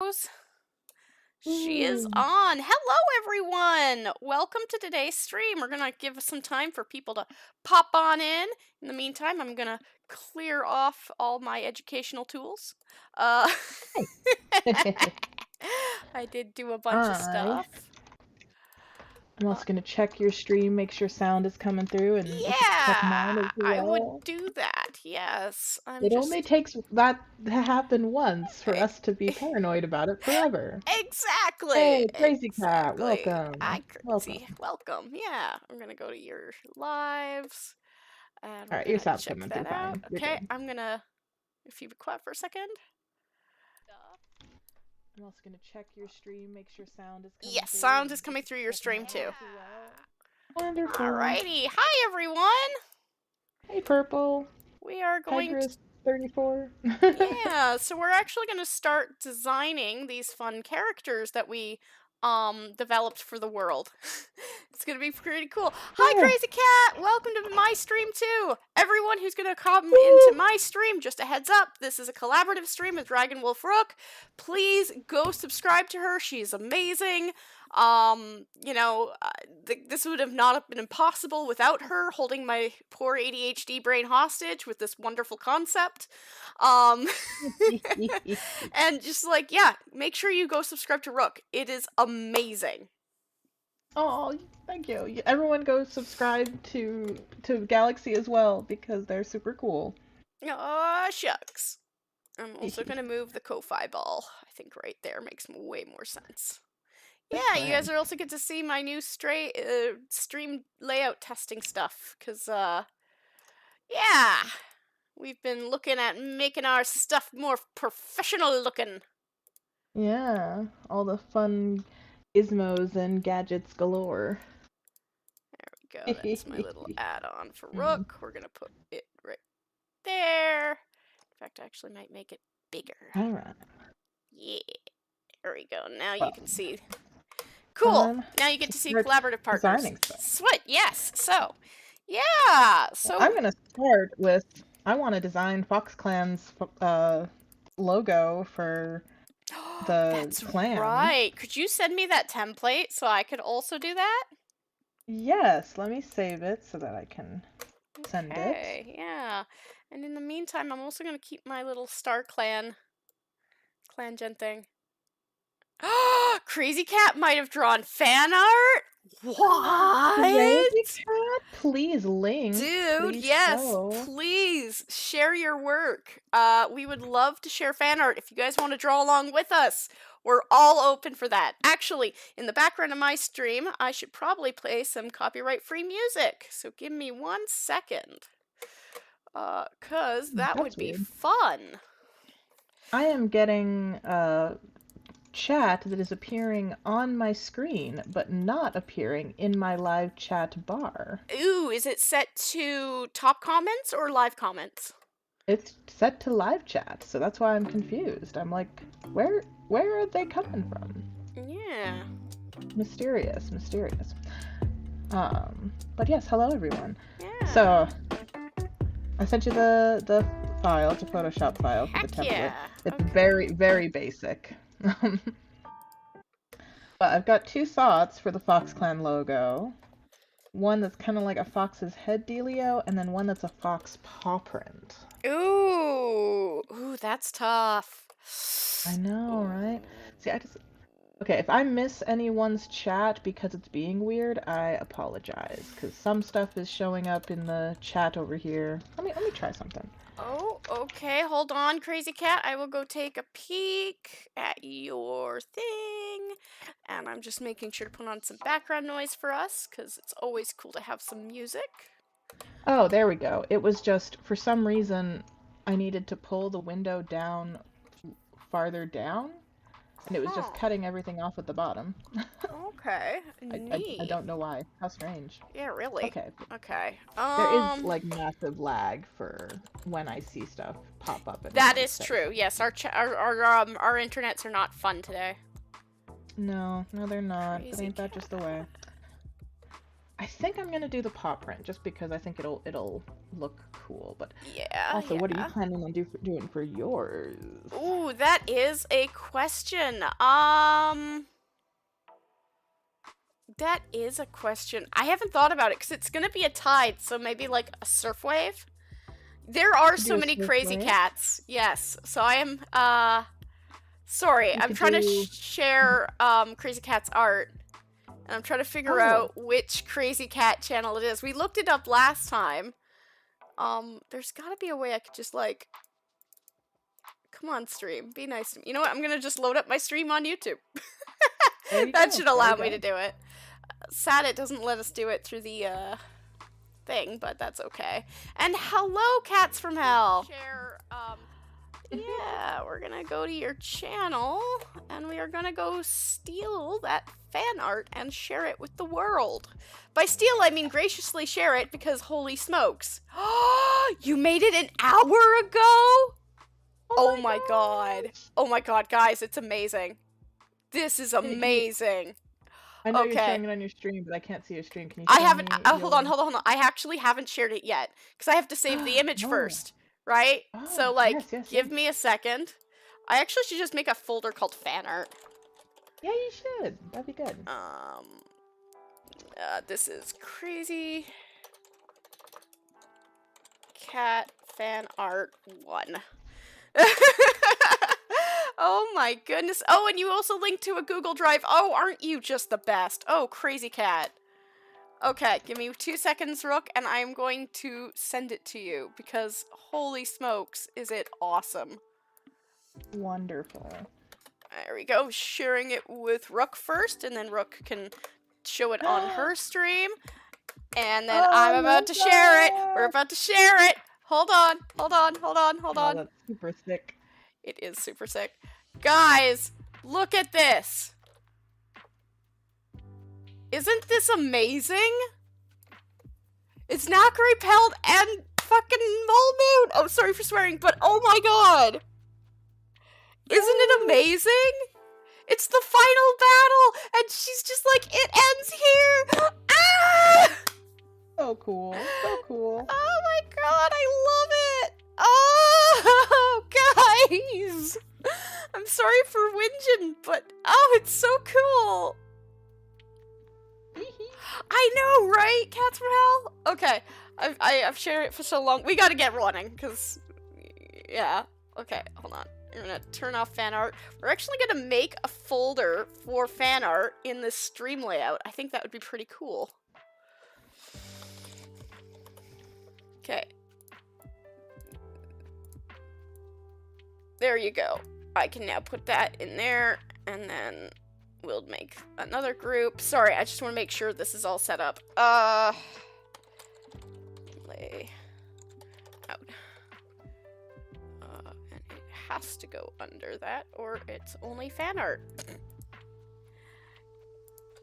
goes. She is on. Hello, everyone. Welcome to today's stream. We're going to give some time for people to pop on in. In the meantime, I'm going to clear off all my educational tools. I did do a bunch of stuff. I'm also going to check your stream, make sure sound is coming through, and check mine as well. I would do that, yes. It only takes that to happen once for us to be paranoid about it forever. Exactly. Hey, Crazy Cat, welcome. Hi, Crazy. Welcome. Yeah, I'm going to go to your lives. And all right, your sound's coming through fine. Okay, I'm going to, if you be quiet for a second. I'm also going to check your stream, make sure sound is coming through. Yes, sound is coming through your stream too. Wonderful. Alrighty. Hi, everyone. Hey, Purple. We are going to... 34. Yeah, so we're actually going to start designing these fun characters that we developed for the world. It's going to be pretty cool. Hi, Crazy Cat! Welcome to my stream, too! Everyone who's going to come into my stream, just a heads up, this is a collaborative stream with Dragon Wolf Rook. Please go subscribe to her. She's amazing. You know, this would have not been impossible without her holding my poor ADHD brain hostage with this wonderful concept. And just like, yeah, make sure you go subscribe to Rook. It is amazing. Oh, thank you. Everyone go subscribe to Galaxy as well because they're super cool. Aw, shucks. I'm also going to move the Ko-Fi ball. I think right there makes way more sense. Yeah, you guys are also get to see my new stream layout testing stuff, because, yeah, we've been looking at making our stuff more professional looking. Yeah, all the fun gizmos and gadgets galore. There we go, that's my little add-on for Rook. We're going to put it right there. In fact, I actually might make it bigger. All right. Yeah, there we go. Now you can see... Cool. Now you get to see collaborative partners. Sweet. Yes. So, yeah. So I'm gonna start with. I want to design FoxClan's logo for the clan. Right. Could you send me that template so I could also do that? Yes. Let me save it so that I can send it. Yeah. And in the meantime, I'm also gonna keep my little Star Clan gen thing. Crazy Cat might have drawn fan art? What? Crazy Cat? Please link. Dude, please yes, show. Please share your work. We would love to share fan art if you guys want to draw along with us. We're all open for that. Actually, in the background of my stream, I should probably play some copyright-free music. So give me 1 second. 'Cause that would be fun. I am getting chat that is appearing on my screen but not appearing in my live chat bar. Ooh, is it set to top comments or live comments? It's set to live chat, so that's why I'm confused. I'm like, where are they coming from? Yeah. Mysterious. But yes, hello everyone. Yeah. So I sent you the file, the Photoshop file for the template. Yeah. It's very, very basic. But I've got 2 thoughts for the FoxClan logo. One that's kind of like a fox's head dealio, and then one that's a fox paw print. Ooh, that's tough. I know, right? See, okay, if I miss anyone's chat because it's being weird, I apologize, because some stuff is showing up in the chat over here. Let me try something. Oh, okay, hold on, Crazy Cat. I will go take a peek at your thing. And I'm just making sure to put on some background noise for us, because it's always cool to have some music. Oh, there we go. It was just, for some reason, I needed to pull the window down farther down, and it was just cutting everything off at the bottom. Okay, neat. I don't know why. How strange. Yeah, really? Okay. There is, like, massive lag for when I see stuff pop up. That is true. Yes, our internets are not fun today. No, they're not. But ain't that just the way? I think I'm gonna do the paw print just because I think it'll look cool. But Yeah, also, what are you yeah. planning on doing for yours? Ooh, that is a question. That is a question. I haven't thought about it because it's gonna be a tide, so maybe like a surf wave. There are You could do so a many surf crazy wave. cats. Yes. So I am sorry. You I'm could trying to do. share Crazy Cat's art. And I'm trying to figure Oh, out which Crazy Cat channel it is. We looked it up last time. There's gotta be a way I could just like come on, stream. Be nice to me. You know what? I'm gonna just load up my stream on YouTube. there you That go. should There allow you me go. to do it. Sad it doesn't let us do it through the thing, but that's okay. And hello, cats from hell. Share, yeah, we're gonna go to your channel and we are gonna go steal that fan art and share it with the world. By steal, I mean graciously share it because holy smokes. You made it an hour ago? Oh my god. Oh my god, guys, it's amazing. This is amazing. I know you're Okay. showing it on your stream, but I can't see your stream. Can you I show haven't. me Hold on, hold on, hold on. I actually haven't shared it yet because I have to save the image Oh. first, right? Oh, So like, yes. give me a second. I actually should just make a folder called fan art. Yeah, you should. That'd be good. This is Crazy Cat Fan Art 1. Oh my goodness. Oh, and you also linked to a Google Drive. Oh, aren't you just the best? Oh, Crazy Cat. Okay, give me 2 seconds, Rook, and I'm going to send it to you because holy smokes, is it awesome. Wonderful. There we go, sharing it with Rook first, and then Rook can show it on her stream. And then I'm about to share it. We're about to share it. Hold on, hold on, hold on, hold on. That's super sick. It is super sick. Guys, look at this. Isn't this amazing? It's not repelled and fucking Mole Moon. Oh, sorry for swearing, but oh my god. Isn't it amazing? It's the final battle, and she's just like, it ends here. Ah! So cool. So cool. Oh my god, I love it. Oh, guys. I'm sorry for whinging, but oh, it's so cool. I know, right? Cats from hell? Okay, I've shared it for so long. We gotta get running, because, yeah. Okay, hold on. I'm gonna turn off fan art. We're actually gonna make a folder for fan art in this stream layout. I think that would be pretty cool. Okay. There you go. I can now put that in there, and then we'll make another group. Sorry, I just want to make sure this is all set up. Lay out. And it has to go under that, or it's only fan art.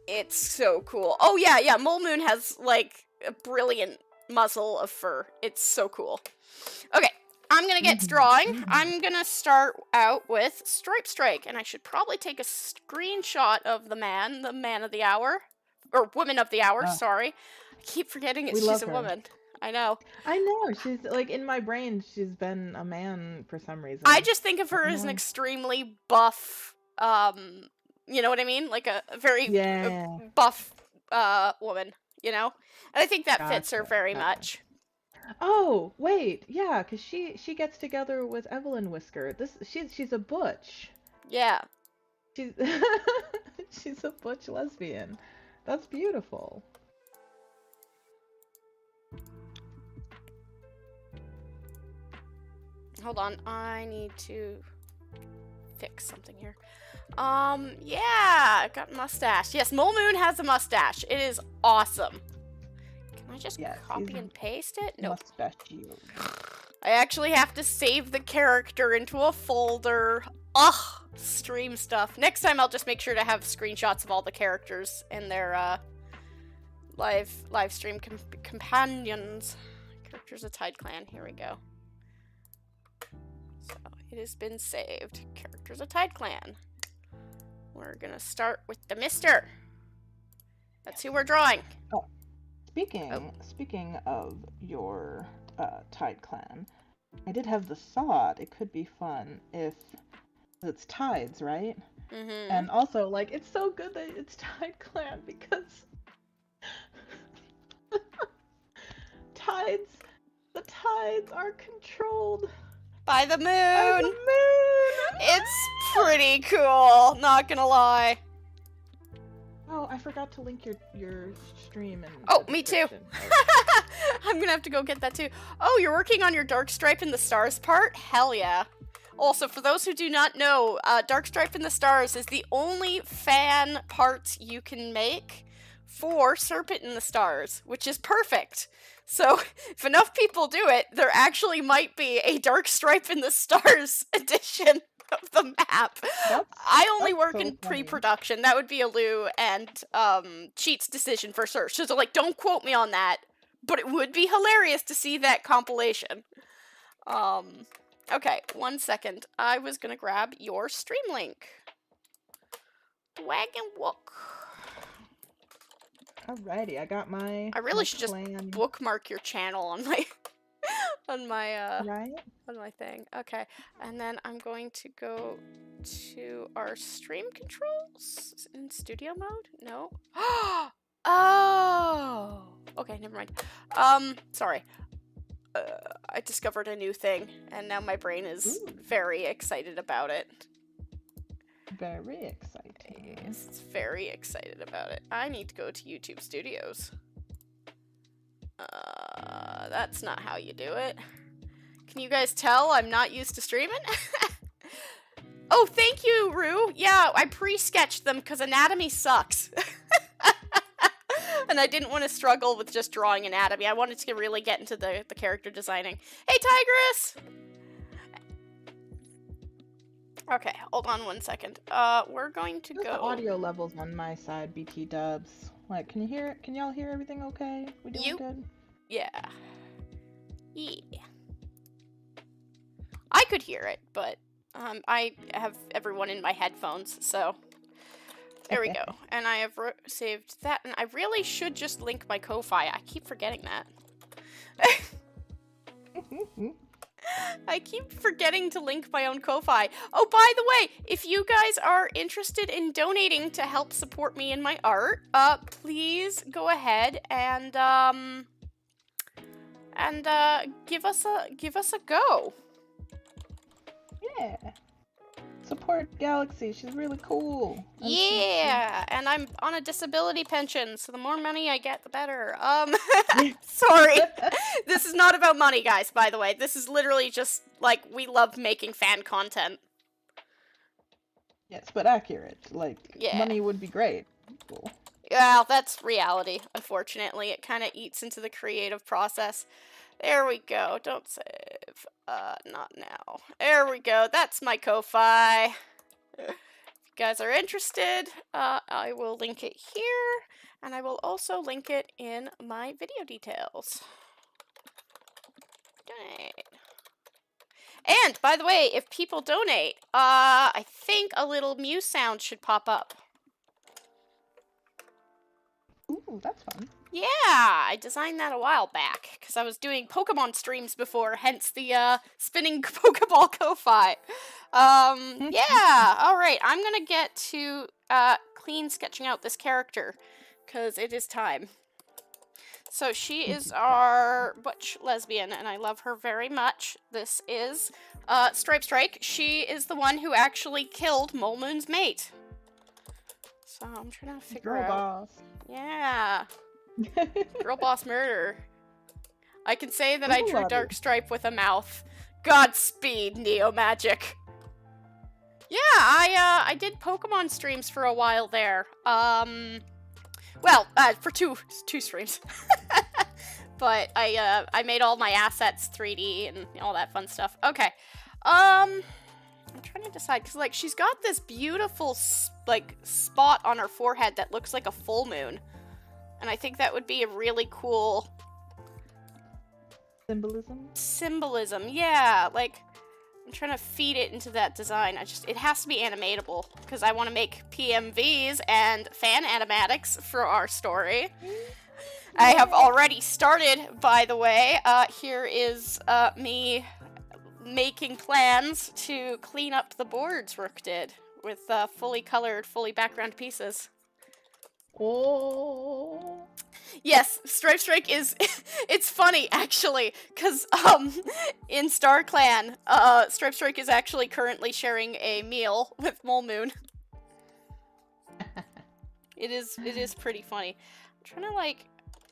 It's so cool. Oh yeah, yeah, Mole Moon has, like, a brilliant muzzle of fur. It's so cool. Okay, I'm gonna get drawing. I'm gonna start out with Stripe Strike, and I should probably take a screenshot of the man of the hour. Or woman of the hour, sorry. I keep forgetting she's a woman. I know. I know. She's, like, in my brain, she's been a man for some reason. I just think of her as an extremely buff, you know what I mean? Like a very buff woman, you know? And I think that fits her very much. Oh, wait, yeah, because she gets together with Evelyn Whisker. She's a butch. Yeah. She's a butch lesbian. That's beautiful. Hold on, I need to fix something here. Yeah, got a mustache. Yes, Mole Moon has a mustache. It is awesome. Can I just copy and paste it? No. Mustachio. I actually have to save the character into a folder. Ugh, stream stuff. Next time I'll just make sure to have screenshots of all the characters and their live stream companions. Characters of Tideclan. Here we go. So it has been saved. Characters of Tideclan. We're gonna start with the Mister. That's who we're drawing. Oh. speaking of your Tide clan, I did have the thought it could be fun if it's tides, right? Mm-hmm. And also, like, it's so good that it's Tide clan because the tides are controlled By the by the moon! moon! It's pretty cool, not gonna lie. Oh, I forgot to link your stream and. Oh, me too. I'm gonna have to go get that too. Oh, you're working on your Dark Stripe in the Stars part? Hell yeah. Also, for those who do not know, Dark Stripe in the Stars is the only fan part you can make for Serpent in the Stars, which is perfect. So, if enough people do it, there actually might be a Dark Stripe in the Stars edition of the map. I only work in pre-production. That would be a Lou and Cheat's decision for search. So, like, don't quote me on that. But it would be hilarious to see that compilation. Okay, 1 second. I was gonna grab your stream link. Wagon walk. Alrighty, I got my. I really should just bookmark your channel on my right? on my thing. Okay, and then I'm going to go to our stream controls in studio mode. No. Oh. Okay, never mind. Sorry. I discovered a new thing, and now my brain is very excited about it. Very exciting. Yes, it's very excited about it. I need to go to YouTube Studios. That's not how you do it. Can you guys tell I'm not used to streaming? Oh, thank you, Rue. Yeah, I pre-sketched them because anatomy sucks. And I didn't want to struggle with just drawing anatomy. I wanted to really get into the character designing. Hey, Tigress! Okay, hold on 1 second. We're going to go... The audio levels on my side, BT dubs. Like, can you hear it? Can y'all hear everything okay? We doing good? Yeah. Yeah. I could hear it, but I have everyone in my headphones, so... There we go. And I have saved that, and I really should just link my Ko-Fi. I keep forgetting that. I keep forgetting to link my own Ko-Fi. Oh, by the way, if you guys are interested in donating to help support me in my art, please go ahead and give us a go. Yeah. Support Galaxy. She's really cool. Yeah, and I'm on a disability pension, so the more money I get, the better. Sorry. This is not about money, guys, by the way. This is literally just, like, we love making fan content. Yes, but accurate. Like, money would be great. Cool. Well, that's reality, unfortunately. It kind of eats into the creative process. There we go. Don't save. Not now. There we go. That's my Ko-Fi. If you guys are interested, I will link it here, and I will also link it in my video details. Donate. And, by the way, if people donate, I think a little Mew sound should pop up. Ooh, that's fun. Yeah, I designed that a while back, because I was doing Pokemon streams before, hence the, spinning Pokeball Ko-Fi. Yeah, alright, I'm gonna get to, clean sketching out this character, because it is time. So she is our butch lesbian, and I love her very much. This is, Stripe Strike. She is the one who actually killed Mole Moon's mate. So I'm trying to figure out... Boss. Yeah. Girl boss murder. I can say that I drew Dark Stripe with a mouth. Godspeed, Neo Magic. Yeah, I did Pokemon streams for a while there. Well, for two streams. But I made all my assets 3D and all that fun stuff. Okay. I'm trying to decide, because, like, she's got this beautiful, like, spot on her forehead that looks like a full moon. And I think that would be a really cool... Symbolism, yeah. Like, I'm trying to feed it into that design. It has to be animatable, because I want to make PMVs and fan animatics for our story. I have already started, by the way. Here is me making plans to clean up the boards Rook did with fully colored, fully background pieces. Oh. Yes, Stripe Strike is. It's funny actually, because in Star Clan, Stripe Strike is actually currently sharing a meal with Mole Moon. It is pretty funny. I'm trying to like.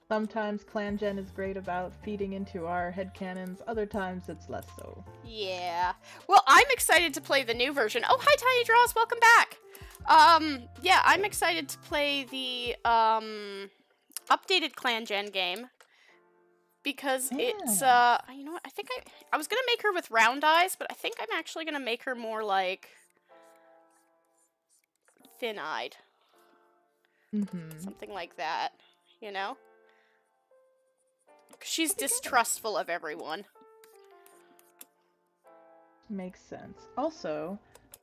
Sometimes Clan Gen is great about feeding into our headcanons, other times it's less so. Yeah. Well, I'm excited to play the new version. Oh, hi Tiny Draws, welcome back. Yeah, I'm excited to play the updated Clan Gen game because it's you know what? I think I was gonna make her with round eyes, but I think I'm actually gonna make her more like thin-eyed. Something like that, you know? She's distrustful of everyone. Makes sense. Also,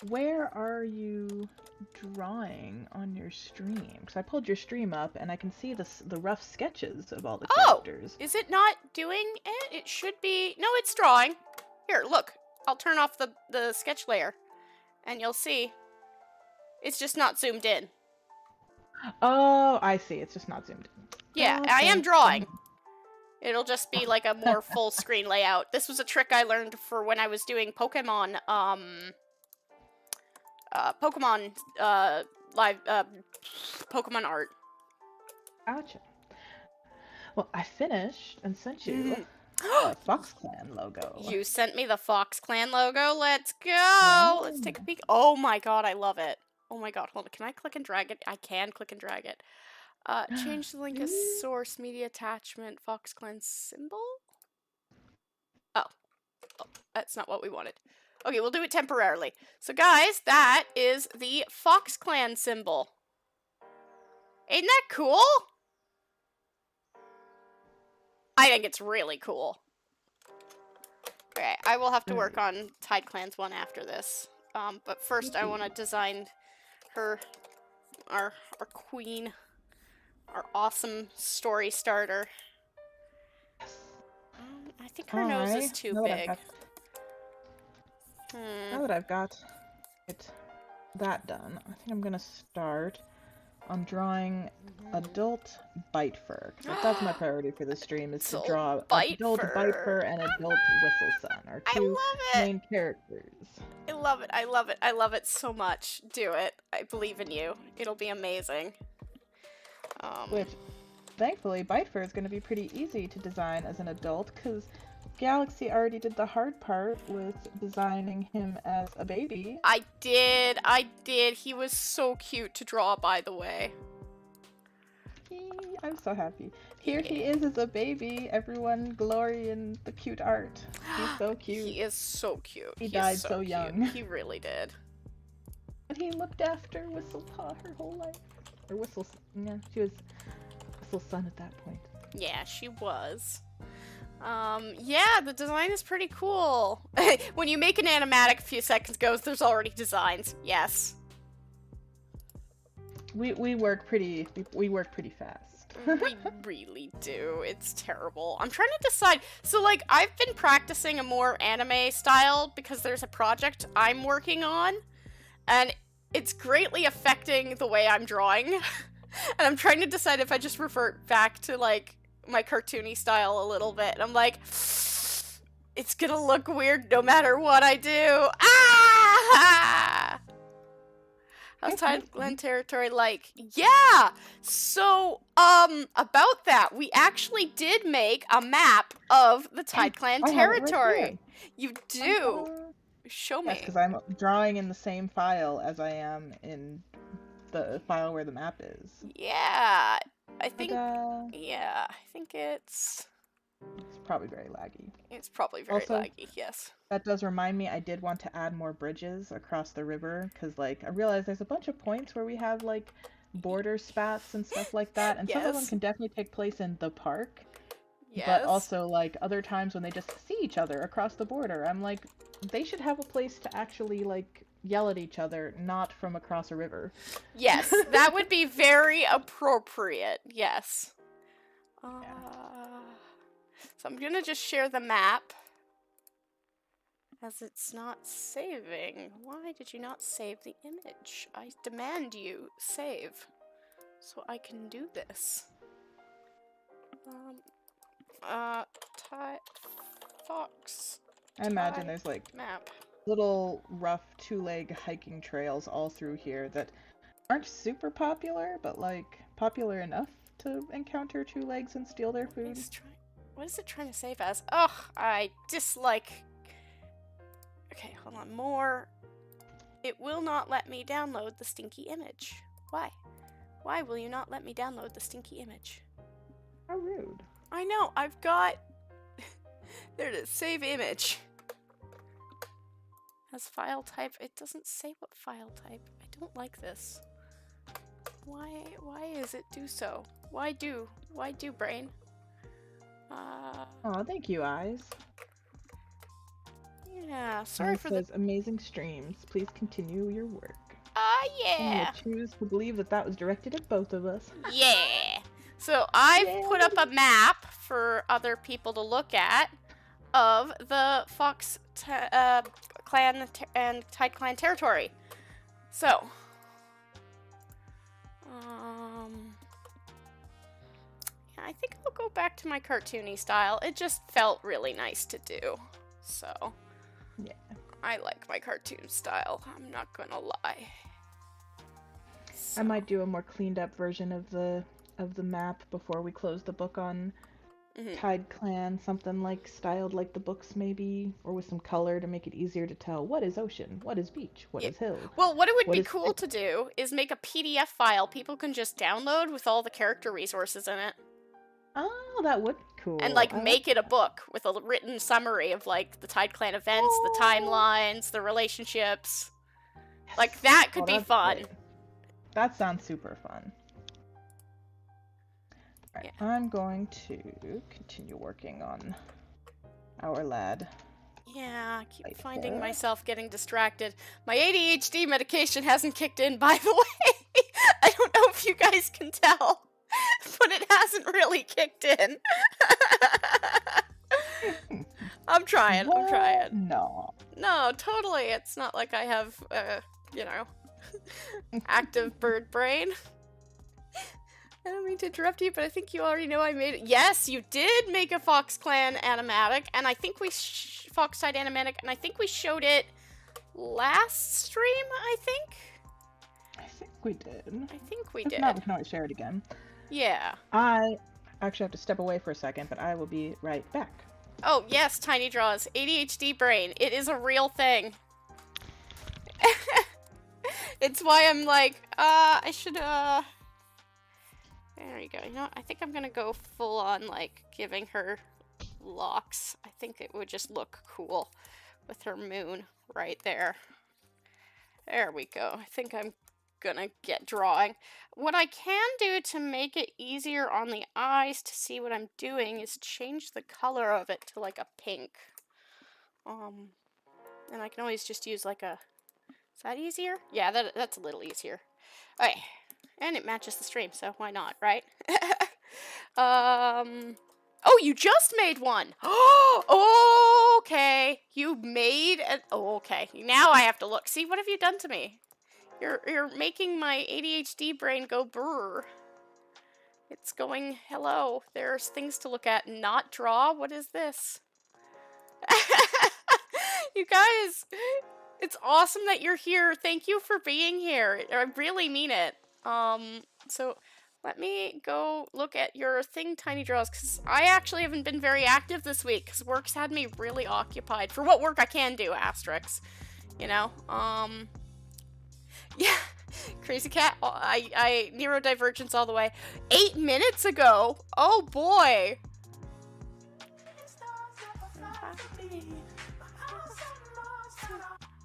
where are you drawing on your stream? Because I pulled your stream up and I can see the rough sketches of all the characters. Is it not doing it? It should be. No, it's drawing. Here, look. I'll turn off the sketch layer and you'll see. It's just not zoomed in. Oh, I see. It's just not zoomed in. Yeah, Okay. I am drawing. It'll just be like a more full screen layout. This was a trick I learned for when I was doing Pokemon, Pokemon, live, Pokemon art. Gotcha. Well, I finished and sent you the Fox Clan logo. You sent me the Fox Clan logo? Let's go! Yeah. Let's take a peek. Oh my god, I love it. Oh my god, hold on. Can I click and drag it? I can click and drag it. Change the link as source media attachment Fox Clan symbol? Oh, that's not what we wanted. Okay, we'll do it temporarily. So guys, that is the Fox Clan symbol. Ain't that cool? I think it's really cool. Okay, I will have to work on Tideclan's one after this. But first I want to design her, our queen. Our awesome story starter. I think her nose is too big. Now that I've got that done, I think I'm gonna start on drawing adult bite fur. That's my priority for this stream, is to draw adult bite fur and adult whistle sun, our two main characters. I love it. I love it. I love it so much. Do it. I believe in you. It'll be amazing. Which, thankfully, Bitefur is going to be pretty easy to design as an adult, because Galaxy already did the hard part with designing him as a baby. I did. He was so cute to draw, by the way. I'm so happy. Here he is as a baby. Everyone glory in the cute art. He's so cute. He is so cute. He died so young. He really did. But he looked after Whistlepaw her whole life. Or yeah, she was Whistle Sun at that point. Yeah, she was. Yeah, the design is pretty cool. When you make an animatic a few seconds ago, there's already designs. Yes. We work pretty fast. We really do. It's terrible. I'm trying to decide. So, like, I've been practicing a more anime style because there's a project I'm working on, and it's greatly affecting the way I'm drawing. And I'm trying to decide if I just revert back to, like, my cartoony style a little bit. And I'm like, it's gonna look weird no matter what I do. Ah! How's Tideclan territory like? Yeah! So, about that, we actually did make a map of the Tideclan territory. Right, you do. Show me. Yes, because I'm drawing in the same file as I am in the file where the map is. Yeah, I think. Yeah, I think it's probably very laggy. It's probably very laggy. Yes. That does remind me, I did want to add more bridges across the river, because like I realized there's a bunch of points where we have like border spats and stuff like that, and some of them can definitely take place in the park. Yes. But also like other times when they just see each other across the border, I'm like, they should have a place to actually like yell at each other, not from across a river. Yes, that would be very appropriate. Yes. So I'm gonna just share the map, as it's not saving. Why did you not save the image? I demand you save, so I can do this. Fox. I imagine there's like map. little rough two-leg hiking trails all through here that aren't super popular, but like popular enough to encounter two legs and steal their food. What is it trying to save as? Ugh, I dislike. Okay, hold on. More. It will not let me download the stinky image. Why? Why will you not let me download the stinky image? How rude. I know, I've got. There it is. Save image. As file type, it doesn't say what file type. I don't like this. Why is it do so? Why do brain? Oh, thank you, Eyes. Yeah, sorry for the amazing streams. Please continue your work. Yeah. I'm gonna choose to believe that that was directed at both of us. Yeah. So I've put up a map for other people to look at of the Clan and Tideclan territory. So, yeah, I think I'll go back to my cartoony style. It just felt really nice to do. So, yeah, I like my cartoon style. I'm not gonna lie. So. I might do a more cleaned up version of the map before we close the book on Tideclan, something like styled like the books maybe, or with some color to make it easier to tell what is ocean, what is beach, what is hill. Well, what it would be cool to do is make a PDF file people can just download with all the character resources in it. Oh, that would be cool. And like make it a book with a written summary of like the Tideclan events, the timelines, the relationships. Yes. Like that could be fun. Great. That sounds super fun. Alright, yeah. I'm going to continue working on our lad. Yeah, I keep finding myself getting distracted. My ADHD medication hasn't kicked in, by the way. I don't know if you guys can tell, but it hasn't really kicked in. I'm trying. No, totally. It's not like I have, active bird brain. I don't mean to interrupt you, but I think you already know I made it. Yes, you did make a Foxclan animatic, and I think we Foxtide animatic, and I think we showed it last stream. I think we did. If not, we can always share it again. Yeah. I actually have to step away for a second, but I will be right back. Oh yes, Tiny Draws, ADHD brain. It is a real thing. It's why I'm like, I should There you go. You know what? I think I'm gonna go full on, like, giving her locks. I think it would just look cool with her moon right there. There we go. I think I'm gonna get drawing. What I can do to make it easier on the eyes to see what I'm doing is change the color of it to, like, a pink. And I can always just use, like, a... Is that easier? Yeah, that's a little easier. Okay. And it matches the stream, so why not, right? Oh, you just made one! Oh, okay. You made an... Oh, okay. Now I have to look. See, what have you done to me? You're making my ADHD brain go brr. It's going, hello, there's things to look at, not draw. What is this? You guys, it's awesome that you're here. Thank you for being here. I really mean it. So let me go look at your thing, Tiny Draws, because I actually haven't been very active this week, because work's had me really occupied. For what work I can do, asterisks. You know? Yeah. Crazy Cat, I neurodivergence all the way. 8 minutes ago? Oh boy!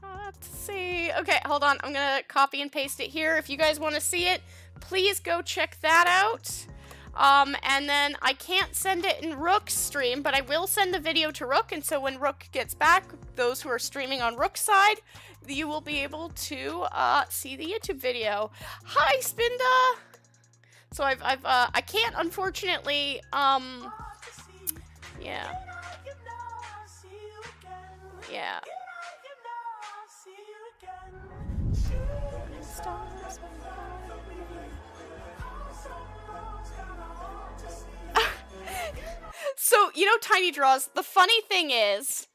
Let's see. Okay, hold on. I'm gonna copy and paste it here. If you guys want to see it, please go check that out. And then I can't send it in Rook's stream, but I will send the video to Rook, and so when Rook gets back, those who are streaming on Rook's side, you will be able to see the YouTube video. Hi, Spinda! So I can't, unfortunately, yeah. Yeah. So, you know, Tiny Draws, the funny thing is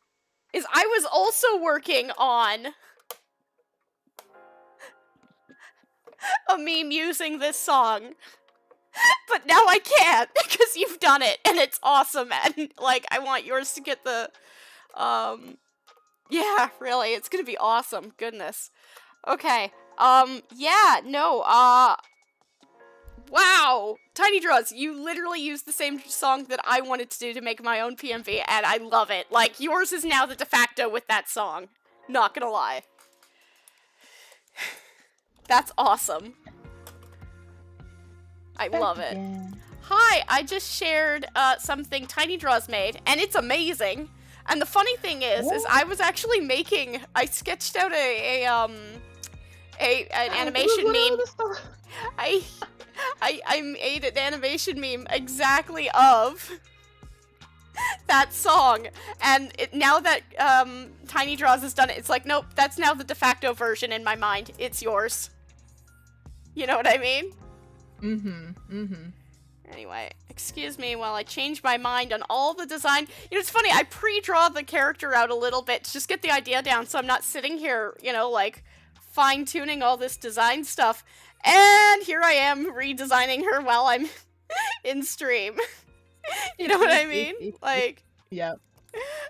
I was also working on a meme using this song. But now I can't, because you've done it, and it's awesome, and, like, I want yours to get the, yeah, really, it's gonna be awesome, goodness. Okay, yeah, no, wow! Tiny Draws, you literally used the same song that I wanted to do to make my own PMV, and I love it. Like, yours is now the de facto with that song. Not gonna lie. That's awesome. I love it. Hi, I just shared something Tiny Draws made, and it's amazing. And the funny thing is I was actually making, I sketched out an animation meme. I made an animation meme exactly of that song, and now that Tiny Draws has done it, it's like, nope, that's now the de facto version in my mind. It's yours. You know what I mean? Anyway, excuse me while I change my mind on all the design. You know, it's funny, I pre-draw the character out a little bit to just get the idea down, so I'm not sitting here, you know, like, fine-tuning all this design stuff. And here I am redesigning her while I'm in stream. You know what I mean? Like, yep.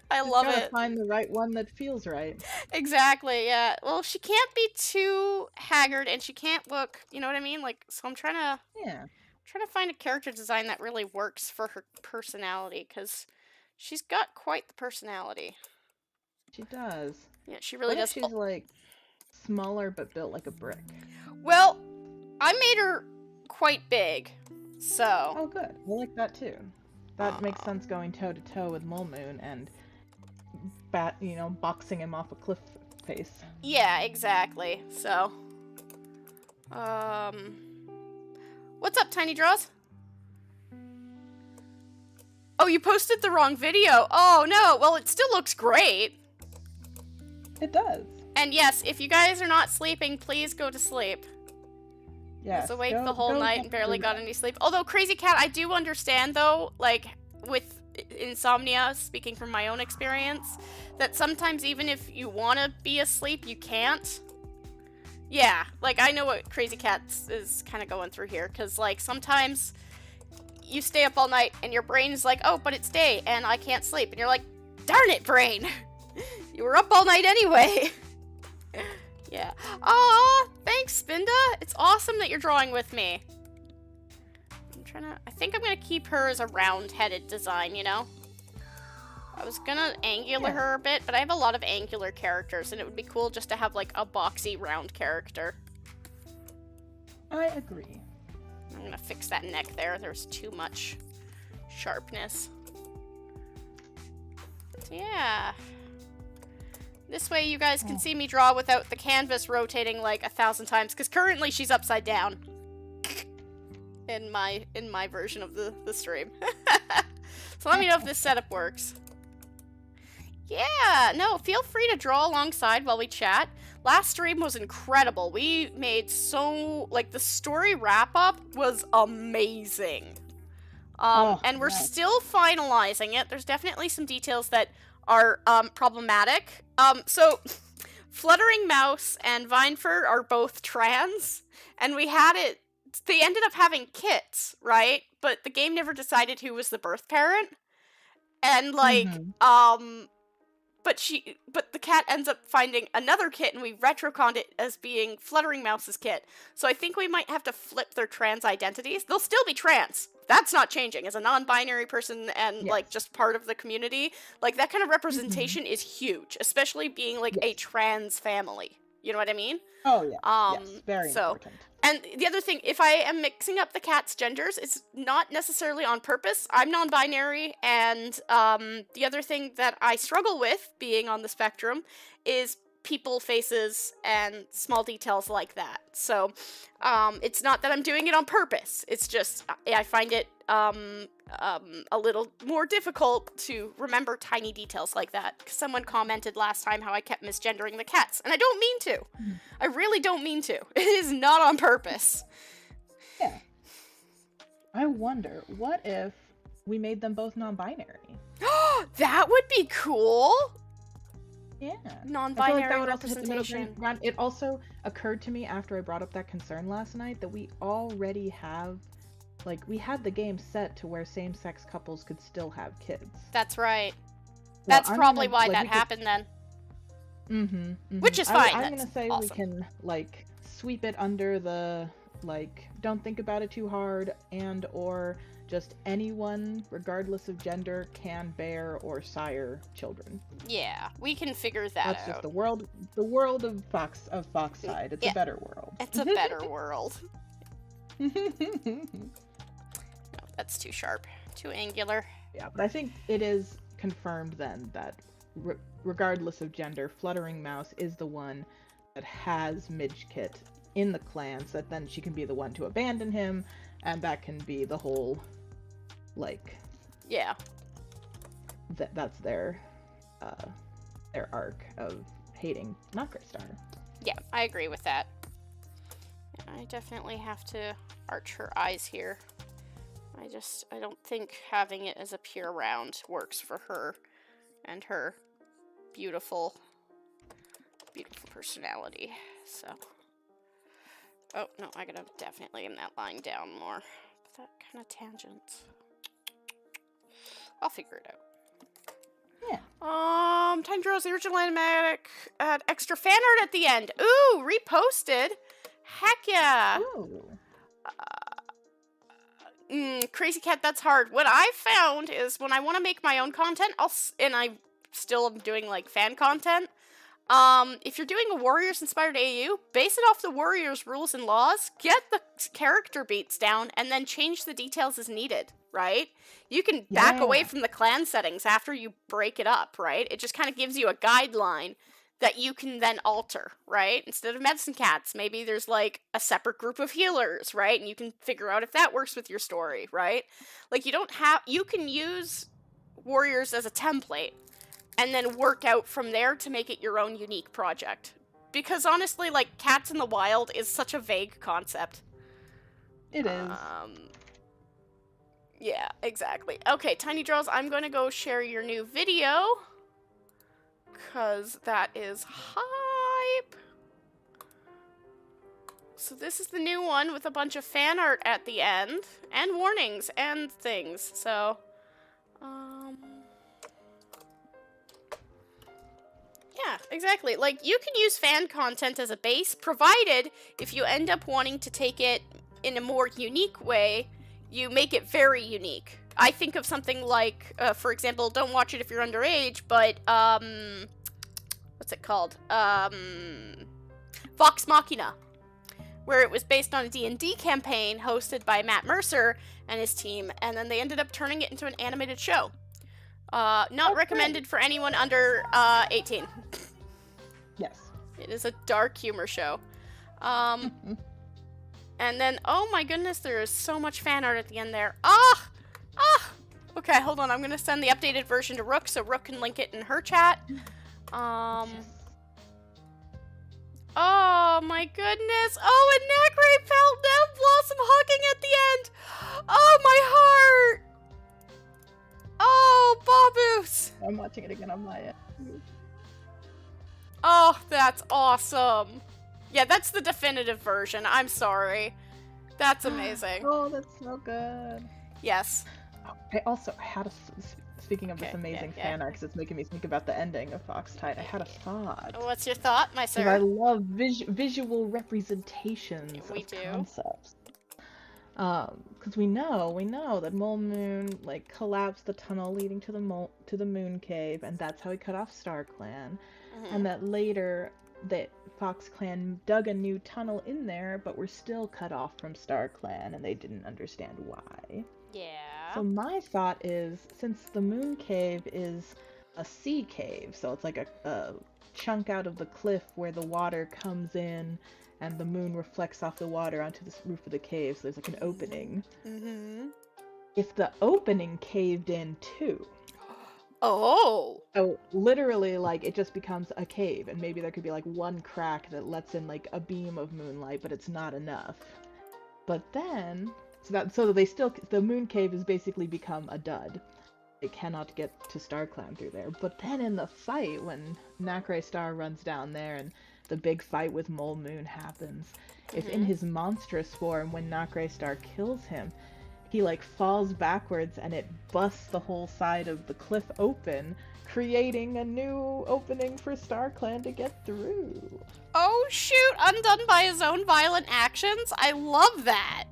I love it. Gotta find the right one that feels right. Exactly, yeah. Well, she can't be too haggard, and she can't look, you know what I mean? Like, so I'm trying to find a character design that really works for her personality, because she's got quite the personality. She does. Yeah, she really does. She's, like, smaller but built like a brick. Well, I made her quite big, so... Oh, good. I like that, too. That makes sense going toe-to-toe with Mole Moon and, you know, boxing him off a cliff face. Yeah, exactly. So, what's up, Tiny Draws? Oh, you posted the wrong video. Oh, no. Well, it still looks great. It does. And yes, if you guys are not sleeping, please go to sleep. Yes. I was awake the whole night and barely got any sleep. Although, Crazy Cat, I do understand, though, like, with insomnia, speaking from my own experience, that sometimes even if you want to be asleep, you can't. Yeah, like, I know what Crazy Cat is kind of going through here, because, like, sometimes you stay up all night and your brain is like, oh, but it's day and I can't sleep. And you're like, darn it, brain! You were up all night anyway! Yeah. Aw, thanks, Spinda! It's awesome that you're drawing with me. I think I'm gonna keep her as a round-headed design, you know? I was gonna angular her a bit, but I have a lot of angular characters, and it would be cool just to have, like, a boxy, round character. I agree. I'm gonna fix that neck there. There's too much sharpness. So, yeah. This way you guys can see me draw without the canvas rotating, like, 1,000 times, because currently she's upside down. In my version of the stream. So let me know if this setup works. Yeah, no, feel free to draw alongside while we chat. Last stream was incredible. We made like, the story wrap-up was amazing. And we're still finalizing it. There's definitely some details that are problematic. So Fluttering Mouse and Vinefur are both trans, and they ended up having kits, right? But the game never decided who was the birth parent. And, like, but the cat ends up finding another kit, and we retroconned it as being Fluttering Mouse's kit. So I think we might have to flip their trans identities. They'll still be trans. That's not changing. As a non-binary person and, like, just part of the community, like, that kind of representation is huge, especially being, like, a trans family. You know what I mean? Oh, yeah. Yes, very important. And the other thing, if I am mixing up the cat's genders, it's not necessarily on purpose. I'm non-binary, and the other thing that I struggle with, being on the spectrum, is people faces and small details like that. So it's not that I'm doing it on purpose. It's just I find it a little more difficult to remember tiny details like that. Someone commented last time how I kept misgendering the cats, and I don't mean to. I really don't mean to. It is not on purpose. Yeah. I wonder, what if we made them both non-binary? That would be cool. Yeah. Non-binary representation. It also occurred to me after I brought up that concern last night that we already have, like, we had the game set to where same-sex couples could still have kids. That's right. That's probably why that happened then. Which is fine. I'm gonna say we can, like, sweep it under the, like, don't think about it too hard, and or just anyone, regardless of gender, can bear or sire children. Yeah, we can figure that out. That's just the world of Foxtide. It's a better world. It's a better world. No, that's too sharp, too angular. Yeah, but I think it is confirmed then that regardless of gender, Fluttering Mouse is the one that has Midgekit in the clan, so that then she can be the one to abandon him, and that can be the whole, like, yeah, that's their arc of hating not Greystar. Yeah, I agree with that. I definitely have to arch her eyes here. I don't think having it as a pure round works for her and her beautiful personality. So, oh no, I gotta definitely get that line down more. But that kind of tangents. I'll figure it out. Yeah. Time Draw's the original animatic had extra fan art at the end. Ooh, reposted. Heck yeah. Ooh. Crazy Cat, that's hard. What I found is when I want to make my own content, and I still am doing like fan content. If you're doing a Warriors-inspired AU, base it off the Warriors rules and laws, get the character beats down, and then change the details as needed, right? You can back away from the clan settings after you break it up, right? It just kind of gives you a guideline that you can then alter, right? Instead of medicine cats, maybe there's like a separate group of healers, right? And you can figure out if that works with your story, right? Like you can use Warriors as a template and then work out from there to make it your own unique project. Because honestly, like, cats in the wild is such a vague concept. It is. Yeah, exactly. Okay, Tiny Draws, I'm going to go share your new video. Because that is hype. So this is the new one with a bunch of fan art at the end. And warnings and things. So, yeah, exactly. Like, you can use fan content as a base, provided if you end up wanting to take it in a more unique way, you make it very unique. I think of something like, for example, don't watch it if you're underage, but, what's it called? Vox Machina, where it was based on a D&D campaign hosted by Matt Mercer and his team, and then they ended up turning it into an animated show. Not recommended for anyone under 18. Yes. It is a dark humor show. And then, oh my goodness, there is so much fan art at the end there. Okay, hold on. I'm going to send the updated version to Rook so Rook can link it in her chat. Oh my goodness. Oh, and Nacre Pelt Nev Blossom hugging at the end. Oh, my heart. Oh, Baboos! I'm watching it again on my end. Oh, that's awesome. Yeah, that's the definitive version. I'm sorry. That's amazing. Oh, that's so good. Yes. Oh, I had a... Speaking of this amazing fan art, because it's making me think about the ending of Foxtide, I had a thought. What's your thought, my sir? I love visual representations of concepts. Because we know that Mole Moon, like, collapsed the tunnel leading to the Moon Cave, and that's how he cut off StarClan. And that later, that Fox Clan dug a new tunnel in there, but were still cut off from StarClan, and they didn't understand why. Yeah. So my thought is, since the Moon Cave is a sea cave. So it's like a chunk out of the cliff where the water comes in and the moon reflects off the water onto the roof of the cave. So there's like an opening. Mm-hmm. If the opening caved in too. Oh. So literally, like, it just becomes a cave, and maybe there could be like one crack that lets in like a beam of moonlight, but it's not enough. But then, so they still, the moon cave has basically become a dud. It cannot get to StarClan through there. But then in the fight, when Nacre Star runs down there and the big fight with Mole Moon happens, if in his monstrous form, when Nacre Star kills him, he like falls backwards and it busts the whole side of the cliff open, creating a new opening for StarClan to get through. Oh shoot, undone by his own violent actions? I love that.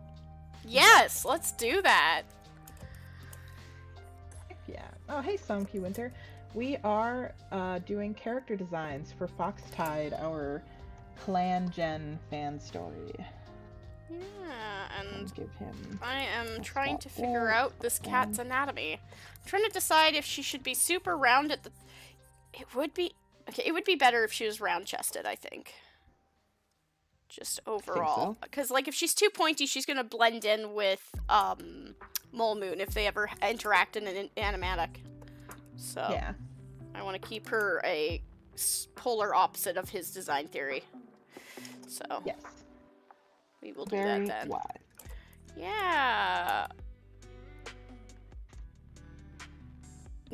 Yes, let's do that. Yeah. Oh, hey, Somky Winter. We are doing character designs for Foxtide, our Clan Gen fan story. Yeah, and give him I am trying to figure out this cat's anatomy. I'm trying to decide if she should be super round at the... It would be better if she was round-chested, I think. Just overall. Because, like, if she's too pointy, she's going to blend in with Mole Moon if they ever interact in an animatic. So, yeah. I want to keep her a polar opposite of his design theory. So, yes. We will do that then. Wise. Yeah.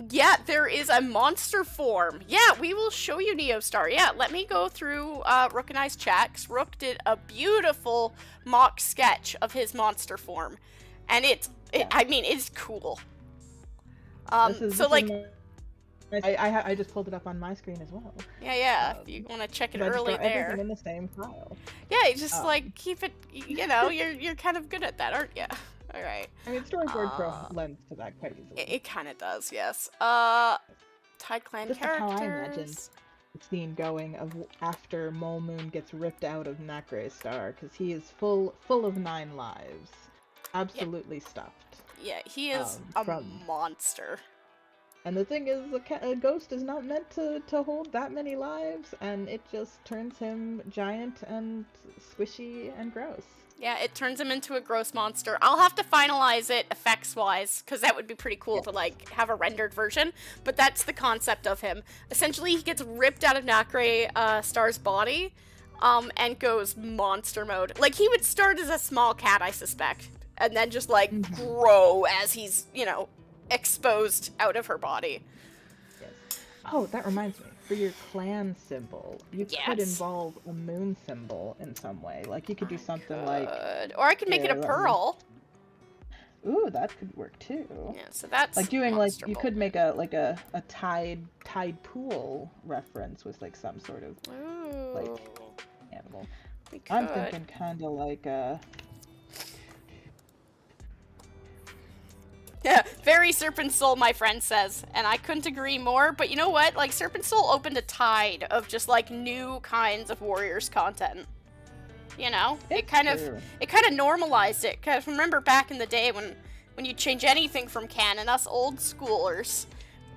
Yeah, there is a monster form. Yeah, we will show you Neostar. Yeah, let me go through Rook and I's chat, 'cause Rook did a beautiful mock sketch of his monster form. And I mean, it's cool. So like... I just pulled it up on my screen as well. Yeah, if you want to check it early there. Everything in the same file. Yeah, you just like keep it, you know, you're kind of good at that, aren't you? All right. I mean, Storyboard Pro lends to that quite easily. It kind of does, yes. Tideclan This characters. Is how I imagine the scene going of after Mole Moon gets ripped out of Nacre Star, because he is full of 9 lives, absolutely stuffed. Yeah, he is a monster. And the thing is, a ghost is not meant to hold that many lives, and it just turns him giant and squishy and gross. Yeah, it turns him into a gross monster. I'll have to finalize it effects-wise, because that would be pretty cool to, like, have a rendered version. But that's the concept of him. Essentially, he gets ripped out of Nacre Star's body, and goes monster mode. Like, he would start as a small cat, I suspect, and then just, like, grow as he's, you know, exposed out of her body. Yes. Oh, that reminds me. For your clan symbol, you could involve a moon symbol in some way. Like, you could do something like... Or I could make it a pearl. Ooh, that could work too. Yeah, so that's like doing like you could make a tide pool reference with like some sort of like animal. I'm thinking kind of like Yeah, very Serpent Soul, my friend says, and I couldn't agree more. But you know what? Like, Serpent Soul opened a tide of just like new kinds of Warriors content. You know, it kind of normalized it. Cause remember back in the day when you change anything from canon, us old schoolers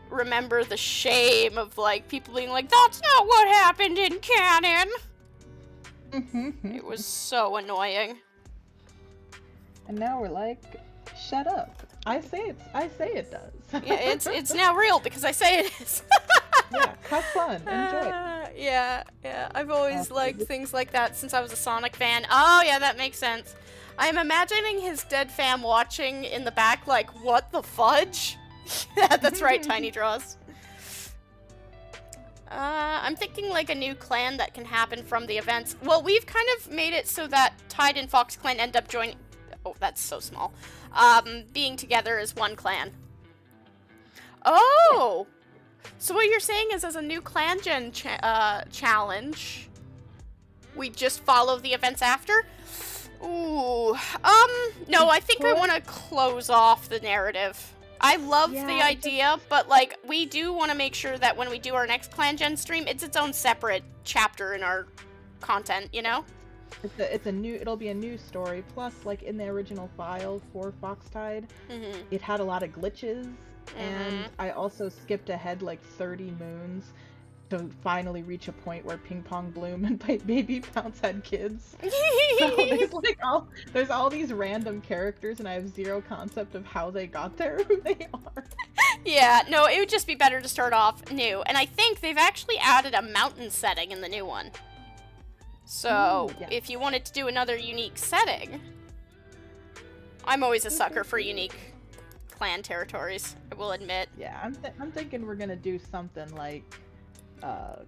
remember the shame of like people being like, "That's not what happened in canon." It was so annoying. And now we're like, shut up. I say it does. Yeah, it's now real because I say it is. Yeah, have fun, enjoy. Yeah. I've always liked things like that since I was a Sonic fan. Oh yeah, that makes sense. I am imagining his dead fam watching in the back like, what the fudge? Yeah, that's right, Tiny Draws. I'm thinking like a new clan that can happen from the events. Well, we've kind of made it so that Tide and Fox Clan end up joining... Oh, that's so small. Being together as one clan. Oh! So what you're saying is as a new clan gen challenge, we just follow the events after? Ooh. No, I think I want to close off the narrative. I love the idea, but like, we do want to make sure that when we do our next clan gen stream, it's its own separate chapter in our content, you know? It'll be a new story. Plus, like in the original file for Foxtide, it had a lot of glitches and I also skipped ahead like 30 moons to finally reach a point where Ping Pong Bloom and Baby Bounce had kids. So there's all these random characters, and I have zero concept of how they got there, who they are. Yeah, no, it would just be better to start off new. And I think they've actually added a mountain setting in the new one. So, Ooh, yes. if you wanted to do another unique setting, I'm always a sucker for unique clan territories, I will admit. Yeah, I'm thinking we're gonna do something like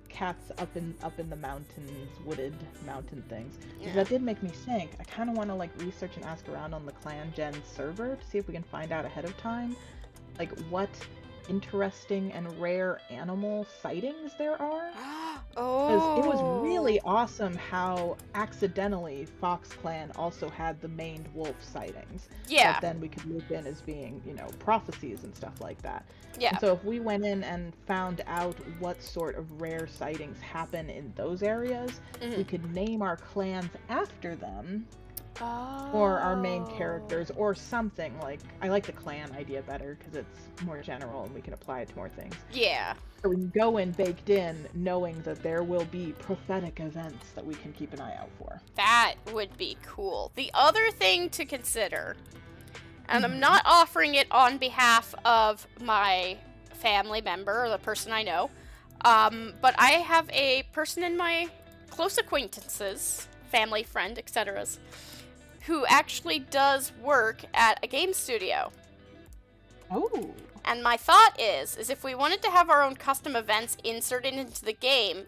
cats up in the mountains, wooded mountain things. Because that did make me think. I kind of want to like research and ask around on the Clan Gen server to see if we can find out ahead of time, like what interesting and rare animal sightings there are. Because it was really awesome how accidentally Fox Clan also had the maned wolf sightings. Yeah. That then we could loop in as being, you know, prophecies and stuff like that. Yeah. And so if we went in and found out what sort of rare sightings happen in those areas, we could name our clans after them. Or our main characters, or something. Like, I like the clan idea better because it's more general and we can apply it to more things. Yeah. So we can go in baked in knowing that there will be prophetic events that we can keep an eye out for. That would be cool. The other thing to consider, and I'm not offering it on behalf of my family member or the person I know, but I have a person in my close acquaintances, family, friend, etc., who actually does work at a game studio. Oh. And my thought is if we wanted to have our own custom events inserted into the game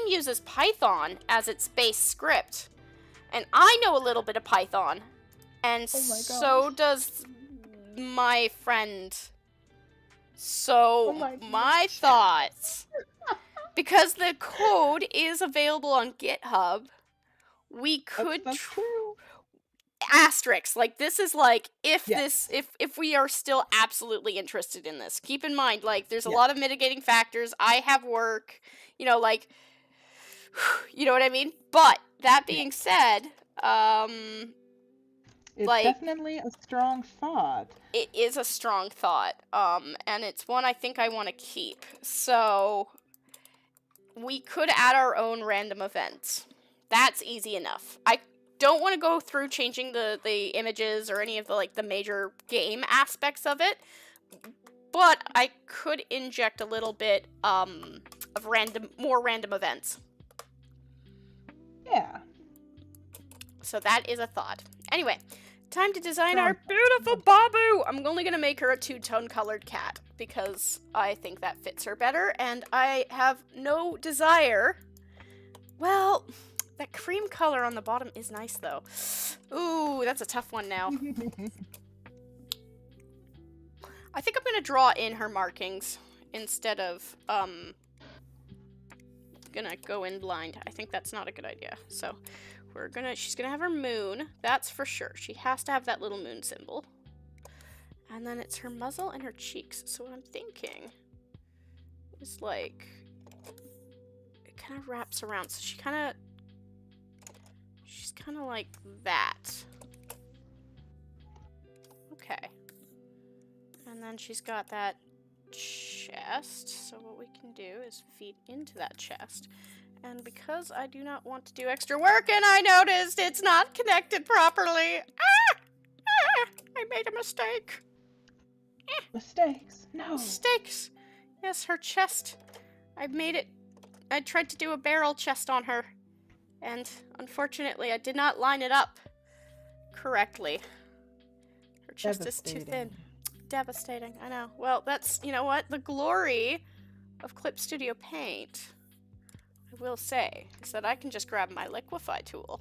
uses Python as its base script. And I know a little bit of Python. And so does my friend. So my thoughts, because the code is available on GitHub, we could asterisks, like this is like if we are still absolutely interested in this. Keep in mind, like there's a lot of mitigating factors. I have work, you know, like you know what I mean? But that being said, it's like, definitely a strong thought. It is a strong thought. And it's one I think I want to keep. So we could add our own random events. That's easy enough. I don't want to go through changing the images or any of the like the major game aspects of it, but I could inject a little bit of more random events. Yeah. So that is a thought. Anyway, time to design our beautiful Babu. I'm only gonna make her a two-tone colored cat because I think that fits her better, and I have no desire. Well, that cream color on the bottom is nice, though. Ooh, that's a tough one now. I think I'm going to draw in her markings instead of, gonna go in blind. I think that's not a good idea. So, she's gonna have her moon. That's for sure. She has to have that little moon symbol. And then it's her muzzle and her cheeks. So what I'm thinking is, like, it kind of wraps around. So she's kind of like that. Okay. And then she's got that chest. So what we can do is feed into that chest. And because I do not want to do extra work, and I noticed it's not connected properly. I made a mistake. Mistakes. No. Mistakes. Yes, her chest. I tried to do a barrel chest on her. And unfortunately, I did not line it up correctly. Her chest is too thin. Devastating, I know. Well, that's, you know what? The glory of Clip Studio Paint, I will say, is that I can just grab my liquify tool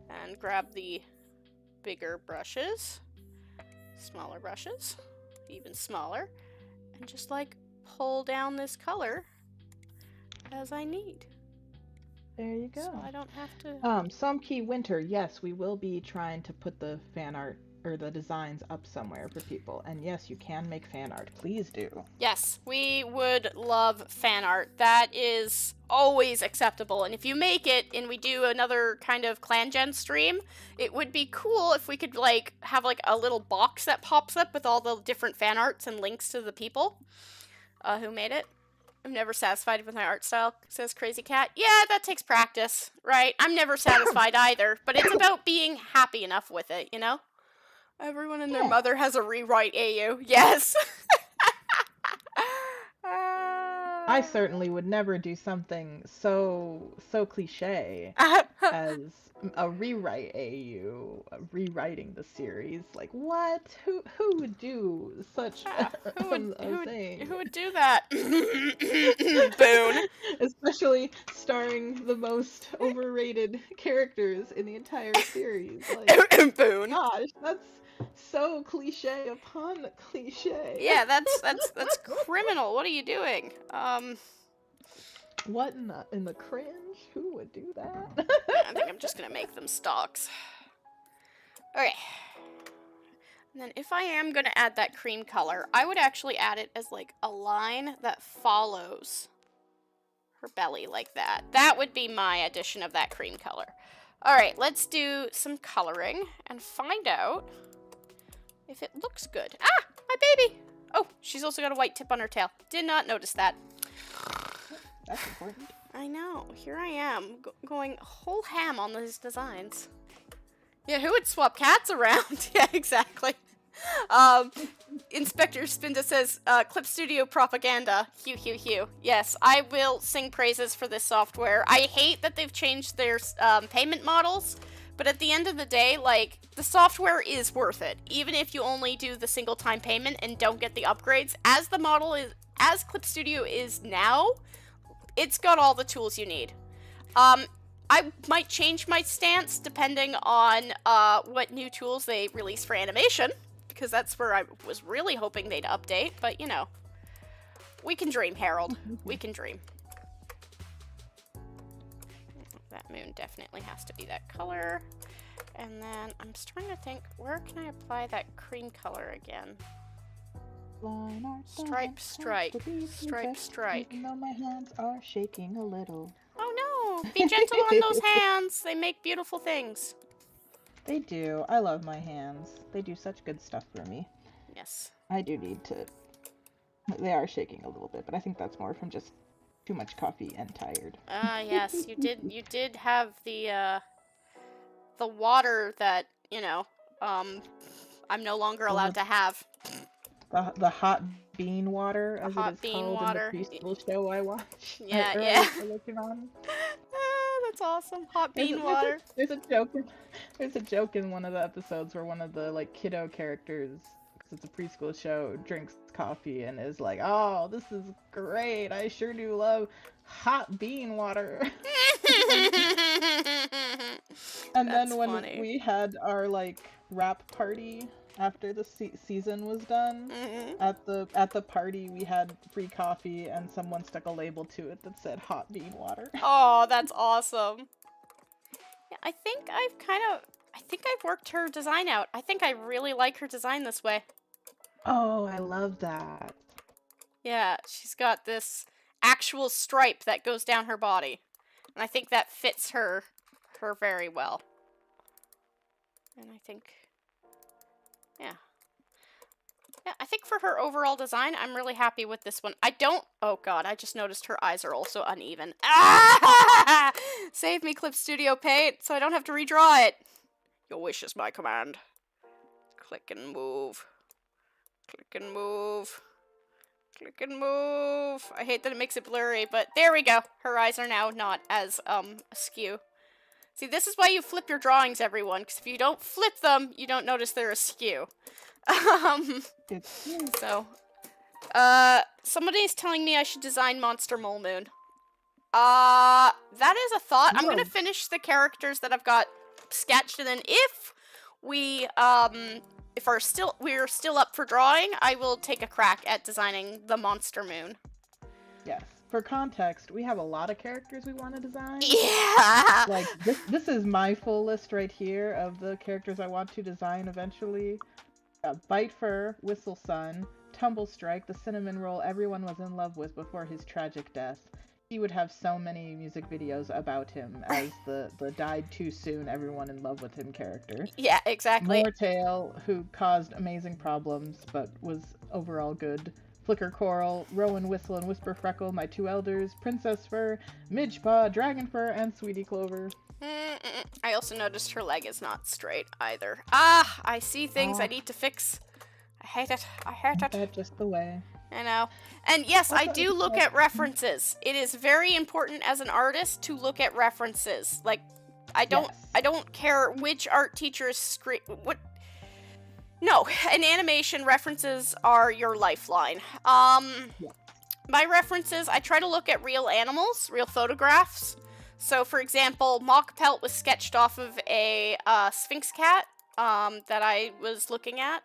and grab the bigger brushes, smaller brushes, even smaller, and just like pull down this color as I need. There you go. So I don't have to... Some key winter, yes, we will be trying to put the fan art or the designs up somewhere for people. And yes, you can make fan art. Please do. Yes, we would love fan art. That is always acceptable. And if you make it and we do another kind of clan gen stream, it would be cool if we could like have like a little box that pops up with all the different fan arts and links to the people who made it. I'm never satisfied with my art style, says Crazy Cat. Yeah, that takes practice, right? I'm never satisfied either, but it's about being happy enough with it, you know? Everyone and their mother has a rewrite AU. Yes. I certainly would never do something so cliche as a rewrite AU, rewriting the series. Like, what? Who would do such a thing? Who would do that? Boone. Especially starring the most overrated characters in the entire series. Like, Boone. gosh, that's so cliche upon cliche. Yeah, that's criminal. What are you doing? What in the cringe? Who would do that? I think I'm just gonna make them stalks. Okay. And then if I am gonna add that cream color, I would actually add it as like a line that follows her belly like that. That would be my addition of that cream color. Alright, let's do some coloring and find out if it looks good. Ah! My baby! Oh, she's also got a white tip on her tail. Did not notice that. That's important. I know. Here I am, going whole ham on these designs. Yeah, who would swap cats around? Yeah, exactly. Inspector Spinda says, Clip Studio propaganda. Hugh, hugh, hugh. Yes, I will sing praises for this software. I hate that they've changed their payment models, but at the end of the day, like, the software is worth it. Even if you only do the single-time payment and don't get the upgrades, as the model is, as Clip Studio is now, it's got all the tools you need. I might change my stance depending on what new tools they release for animation, because that's where I was really hoping they'd update, but you know, we can dream, Harold. We can dream. That moon definitely has to be that color. And then I'm just trying to think, where can I apply that cream color again? Stripe, strike. Stripe, strike. Even though my hands are shaking a little. Oh no! Be gentle on those hands! They make beautiful things. They do. I love my hands. They do such good stuff for me. Yes. I do need to... They are shaking a little bit, but I think that's more from just too much coffee and tired. Yes, you did have the water that, you know, I'm no longer allowed to have. The hot bean water, as hot it is bean called water. in the preschool show I watch. Yeah, yeah. Looking on. That's awesome. Hot bean water. There's a joke in one of the episodes where one of the like kiddo characters, because it's a preschool show, drinks coffee and is like, "Oh, this is great. I sure do love hot bean water." And then when we had our like wrap party after the season was done, at the party we had free coffee and someone stuck a label to it that said hot bean water. Oh, that's awesome. Yeah, I think I've worked her design out. I think I really like her design this way. Oh, I love that. Yeah, she's got this actual stripe that goes down her body. And I think that fits her very well. And I think, yeah, I think for her overall design, I'm really happy with this one. Oh god, I just noticed her eyes are also uneven. Ah! Save me, Clip Studio Paint, so I don't have to redraw it. Your wish is my command. Click and move. Click and move. Click and move. I hate that it makes it blurry, but there we go. Her eyes are now not as, askew. See, this is why you flip your drawings, everyone, because if you don't flip them, you don't notice they're askew. So, somebody's telling me I should design Monster Mole Moon. That is a thought. I'm gonna finish the characters that I've got sketched, and then if we're still up for drawing, I will take a crack at designing the Monster Moon. Yes. for context, we have a lot of characters we want to design. Yeah. Like this is my full list right here of the characters I want to design eventually. Bite Fur, Whistle Sun, Tumble Strike, the cinnamon roll everyone was in love with before his tragic death. He would have so many music videos about him as the died too soon, everyone in love with him character. Yeah, exactly. Mortail, who caused amazing problems but was overall good. Flicker Coral, Rowan Whistle and Whisper Freckle, my two elders, Princess Fur, Midgepaw, Dragon Fur, and Sweetie Clover. I also noticed her leg is not straight either. Ah, I see things I need to fix. I hate it. I hate it. That's just the way. I know. And yes, I Also, do look at references. It is very important as an artist to look at references. Like, I don't care which art teacher's No, in animation, references are your lifeline. My references, I try to look at real animals, real photographs. So, for example, Mock Pelt was sketched off of a Sphinx cat that I was looking at.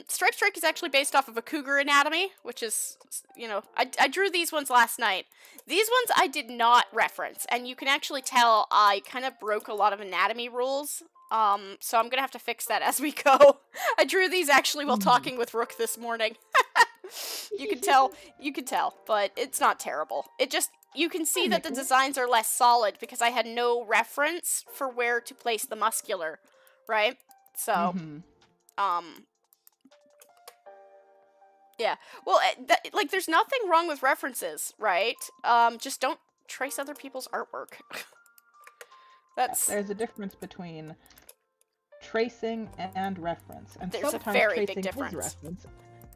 Stripe Strike is actually based off of a cougar anatomy, which is, you know, I drew these ones last night. These ones I did not reference, and you can actually tell I kind of broke a lot of anatomy rules. So I'm gonna have to fix that as we go. I drew these actually while talking with Rook this morning. You can tell, but it's not terrible. It just, you can see that the designs are less solid because I had no reference for where to place the muscular, right? So, yeah. Well, like, there's nothing wrong with references, right? Just don't trace other people's artwork. There's a difference between tracing and reference, and there's sometimes a very tracing big difference. is reference,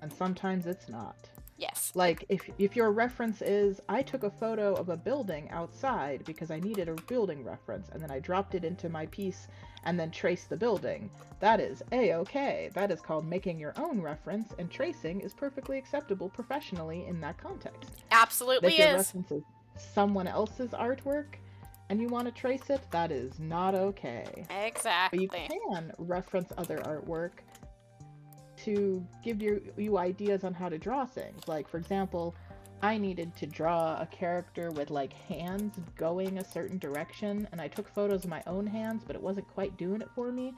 and sometimes it's not. Yes. Like, if your reference is, I took a photo of a building outside because I needed a building reference, and then I dropped it into my piece and then traced the building, that is A-okay. That is called making your own reference, and tracing is perfectly acceptable professionally in that context. Absolutely if your is. reference is someone else's artwork and you want to trace it, that is not okay. Exactly. But you can reference other artwork to give you ideas on how to draw things. Like, for example, I needed to draw a character with, like, hands going a certain direction, and I took photos of my own hands, but it wasn't quite doing it for me.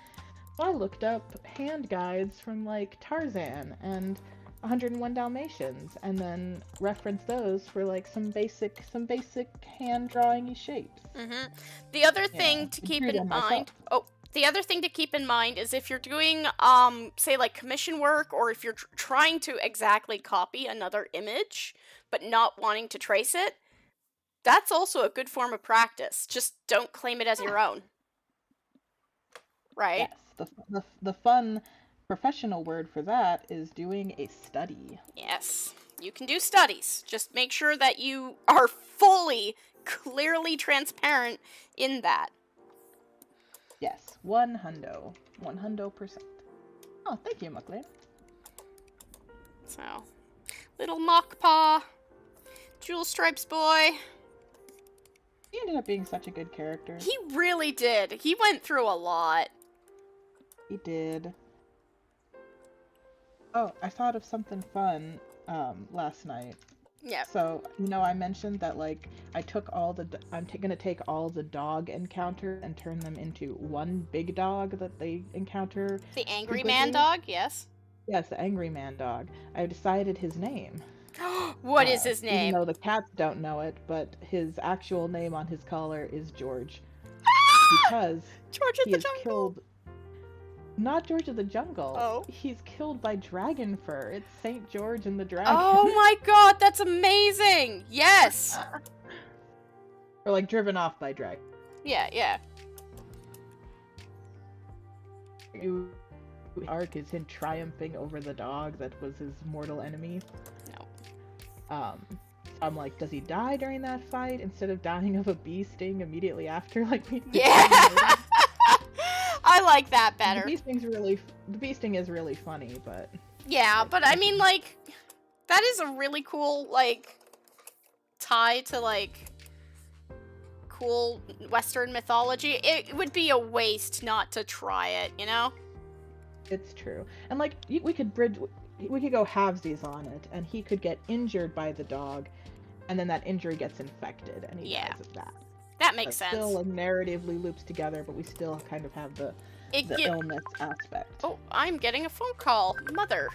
So I looked up hand guides from, like, Tarzan and 101 Dalmatians, and then reference those for, like, some basic hand drawing-y shapes. The other thing to keep in mind, the other thing to keep in mind is if you're doing, say, like, commission work, or if you're trying to exactly copy another image, but not wanting to trace it, that's also a good form of practice. Just don't claim it as your own. Right? Yes, the fun professional word for that is doing a study. Yes, you can do studies. Just make sure that you are fully, clearly transparent in that. Yes, 100%. Oh, thank you, Muckler. So, little Mockpaw, Jewel Stripes boy. He ended up being such a good character. He really did. He went through a lot. He did. Oh, I thought of something fun last night. Yeah. So, you know, I mentioned that, like, I'm gonna take all the dog encounters and turn them into one big dog that they encounter. The Angry Man dog, yes? Yes, the Angry Man dog. I decided his name. What is his name? Even though the cats don't know it, but his actual name on his collar is George. Because George of the Jungle. Killed... Not George of the Jungle. Oh. He's killed by dragon fur. It's St. George and the Dragon. Oh my god, that's amazing! Yes! Or, like, driven off by dragon. Yeah. Arc is him triumphing over the dog that was his mortal enemy. No. I'm like, does he die during that fight instead of dying of a bee sting immediately after? Like, yeah! I like that better. The bee sting is really funny, but... Yeah, but I mean, like, that is a really cool, like, tie to, like, cool Western mythology. It would be a waste not to try it, you know? It's true. And, like, we could go halvesies on it, and he could get injured by the dog, and then that injury gets infected, and he Yeah. dies of that. That makes But sense. still, like, narratively loops together, but we still kind of have the illness aspect. Oh, I'm getting a phone call. Mother,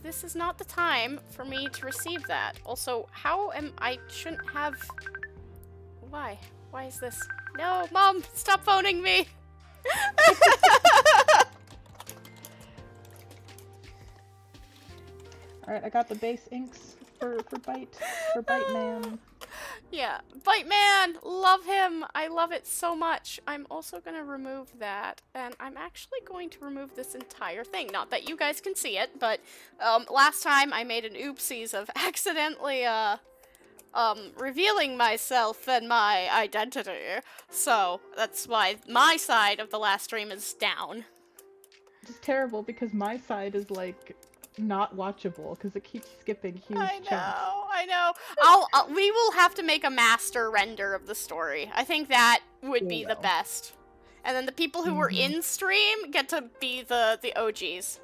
this is not the time for me to receive that. Also, I shouldn't have... Why? Why is this? No, Mom, stop phoning me! Alright, I got the base inks for Bite Man. Yeah, Bite Man! Love him! I love it so much. I'm also gonna remove that, and I'm actually going to remove this entire thing. Not that you guys can see it, but last time I made an oopsies of accidentally revealing myself and my identity. So that's why my side of the last stream is down. It's terrible because my side is like not watchable because it keeps skipping huge chunks. I know. We will have to make a master render of the story. I think that would be the best. And then the people who were in stream get to be the OGs.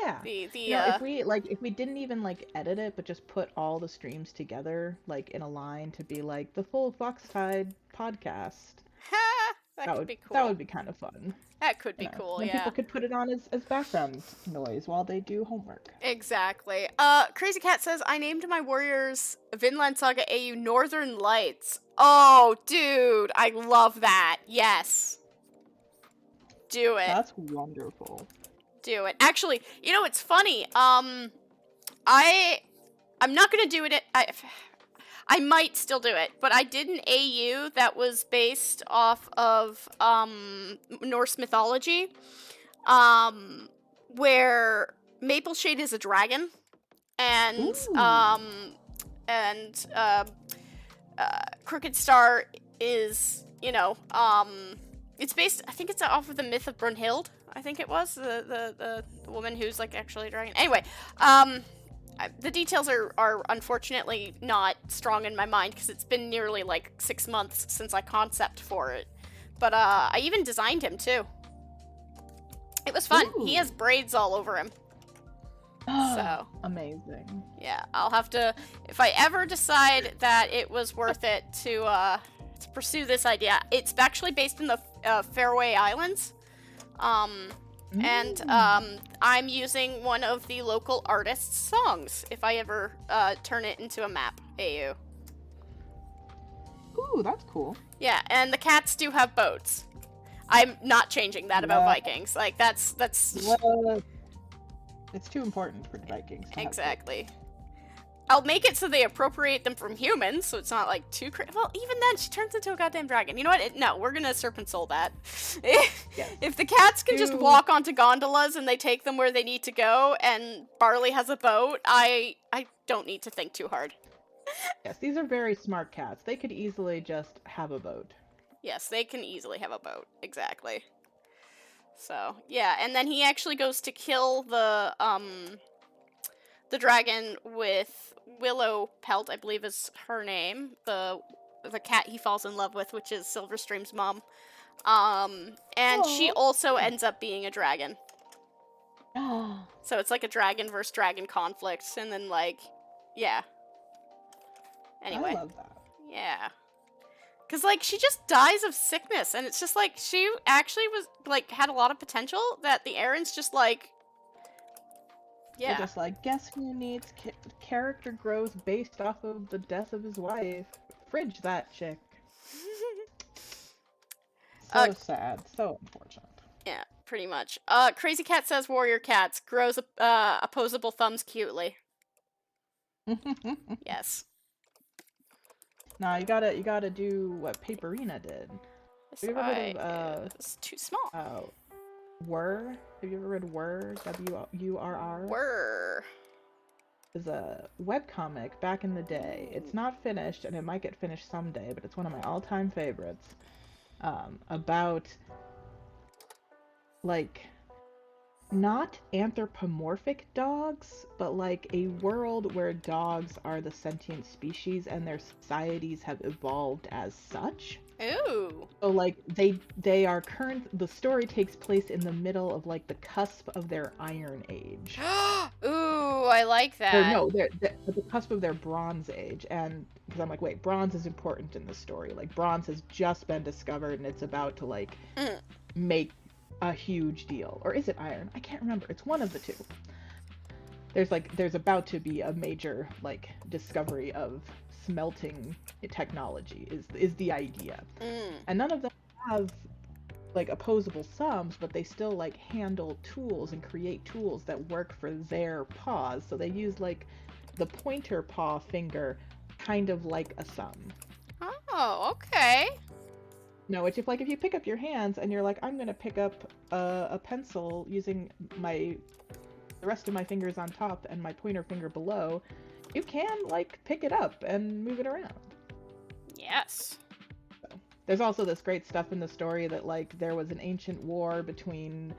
Yeah. If we didn't even like edit it, but just put all the streams together like in a line to be like the full Foxtide podcast. That could be cool. That would be kind of fun. That could be cool, and yeah. People could put it on as background noise while they do homework. Exactly. Crazy Cat says, I named my warriors Vinland Saga AU Northern Lights. Oh, dude, I love that. Yes. Do it. That's wonderful. Do it. Actually, you know, it's funny. I'm not gonna do it. I might still do it, but I did an AU that was based off of Norse mythology, where Mapleshade is a dragon, and Crooked Star is, you know, it's based. I think it's off of the myth of Brunhild. I think it was the woman who's like actually a dragon. Anyway, the details are unfortunately not strong in my mind because it's been nearly like 6 months since I concept for it. But I even designed him too. It was fun. Ooh. He has braids all over him. So amazing. Yeah, I'll have to, if I ever decide that it was worth it to pursue this idea. It's actually based in the Faroe Islands. And I'm using one of the local artists' songs if I ever turn it into a map AU. Ooh, that's cool. Yeah, and the cats do have boats. I'm not changing that about Vikings. Like that's it's too important for the Vikings. Exactly. I'll make it so they appropriate them from humans, so it's not like too well, even then, she turns into a goddamn dragon. You know what? No, we're gonna serpent soul that. If the cats can just walk onto gondolas and they take them where they need to go, and Barley has a boat, I don't need to think too hard. Yes, these are very smart cats. They could easily just have a boat. Yes, they can easily have a boat. Exactly. So, yeah, and then he actually goes to kill the dragon with Willow Pelt, I believe is her name, the cat he falls in love with, which is Silverstream's mom. And she also ends up being a dragon. So it's like a dragon versus dragon conflict, and then like, yeah. Anyway. I love that. Yeah. Cause like she just dies of sickness, and it's just like she actually was like had a lot of potential that the Aaron's just like. Yeah. They're just like, guess who needs character growth based off of the death of his wife? Fridge that chick. So sad. So unfortunate. Yeah, pretty much. Crazy Cat says warrior cats grows opposable thumbs cutely. Yes. Nah, you gotta do what Paperina did. Have you ever heard of it's too small. Whirr? Have you ever read Whirr? W-U-R-R? Whirr. Is a webcomic back in the day. It's not finished, and it might get finished someday, but it's one of my all-time favorites. About, like, not anthropomorphic dogs, but like a world where dogs are the sentient species and their societies have evolved as such. Ooh. So like they are the story takes place in the middle of like the cusp of their Iron Age. Ooh, I like Or that. no, they're at the cusp of their Bronze Age, and because I'm like, wait, bronze is important in this story. Like, bronze has just been discovered, and it's about to like Mm. make a huge deal. Or is it iron? I can't remember. It's one of the two. There's about to be a major like discovery of smelting technology is the idea. Mm. And none of them have like opposable thumbs, but they still like handle tools and create tools that work for their paws. So they use like the pointer paw finger kind of like a thumb. Oh, okay. No, which if you pick up your hands and you're like, I'm gonna pick up a pencil using the rest of my fingers on top and my pointer finger below, you can like pick it up and move it around. Yes. So, there's also this great stuff in the story that like there was an ancient war between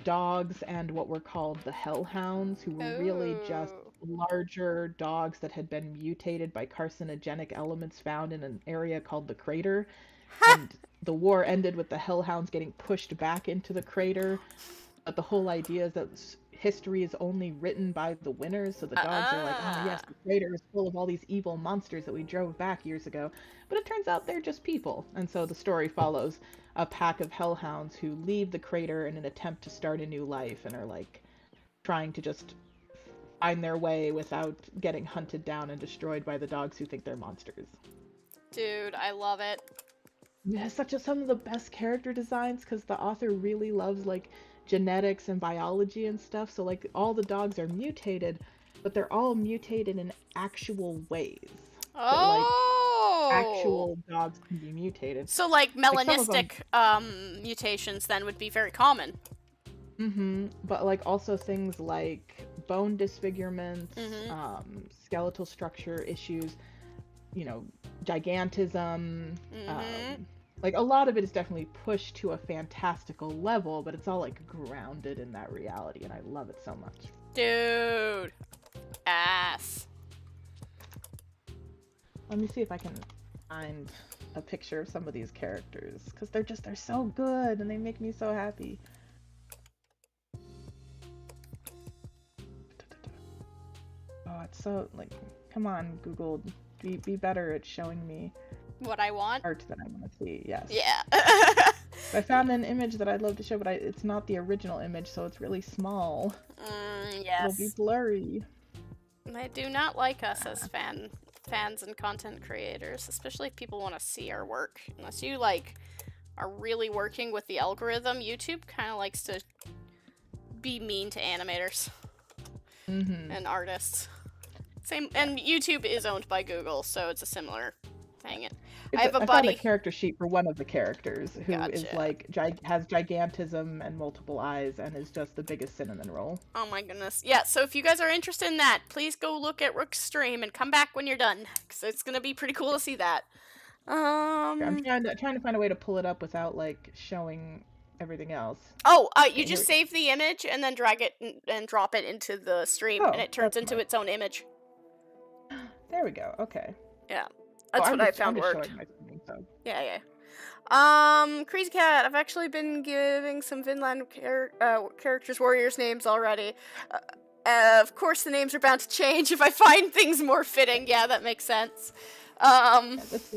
dogs and what were called the hellhounds, who were really just Oh. larger dogs that had been mutated by carcinogenic elements found in an area called the crater. And the war ended with the hellhounds getting pushed back into the crater. But the whole idea is that history is only written by the winners. So the dogs are like, oh yes, the crater is full of all these evil monsters that we drove back years ago. But it turns out they're just people. And so the story follows a pack of hellhounds who leave the crater in an attempt to start a new life and are like trying to just find their way without getting hunted down and destroyed by the dogs who think they're monsters. Dude, I love it. It has some of the best character designs because the author really loves like genetics and biology and stuff. So like all the dogs are mutated, but they're all mutated in actual ways that like Oh. actual dogs can be mutated. So like Like some of them, melanistic mutations then would be very common. but like also things like bone disfigurements, Mm-hmm. skeletal structure issues, you know, gigantism. Mm-hmm. Like a lot of it is definitely pushed to a fantastical level, but it's all like grounded in that reality, and I love it so much. Dude. Ass. Let me see if I can find a picture of some of these characters, because they're so good and they make me so happy. Oh, it's so like, come on, Google, be better at showing me What I want? art that I want to see. Yes. Yeah. I found an image that I'd love to show, but it's not the original image, so it's really small. It'll be Yes. blurry. They do not like us as fans and content creators, especially if people want to see our work. Unless you like are really working with the algorithm, YouTube kind of likes to be mean to animators and artists. Same, and YouTube is owned by Google, so it's a similar thing. I have a I found buddy. a character sheet for one of the characters who is Gotcha. like has gigantism and multiple eyes and is just the biggest cinnamon roll. Oh my goodness. Yeah, so if you guys are interested in that, please go look at Rook's stream and come back when you're done, because it's gonna be pretty cool to see that. I'm trying to find a way to pull it up without like showing everything else. Oh, you Okay, just save the image and then drag it and drop it into the stream, Oh, and it turns that's into nice. its own image. There we go. Okay. Yeah, that's what I found I'm just worked. showing my screen, so. Yeah. Crazy Cat, I've actually been giving some Vinland characters warriors names already. Of course, the names are bound to change if I find things more fitting. Yeah, that makes sense. Yeah, this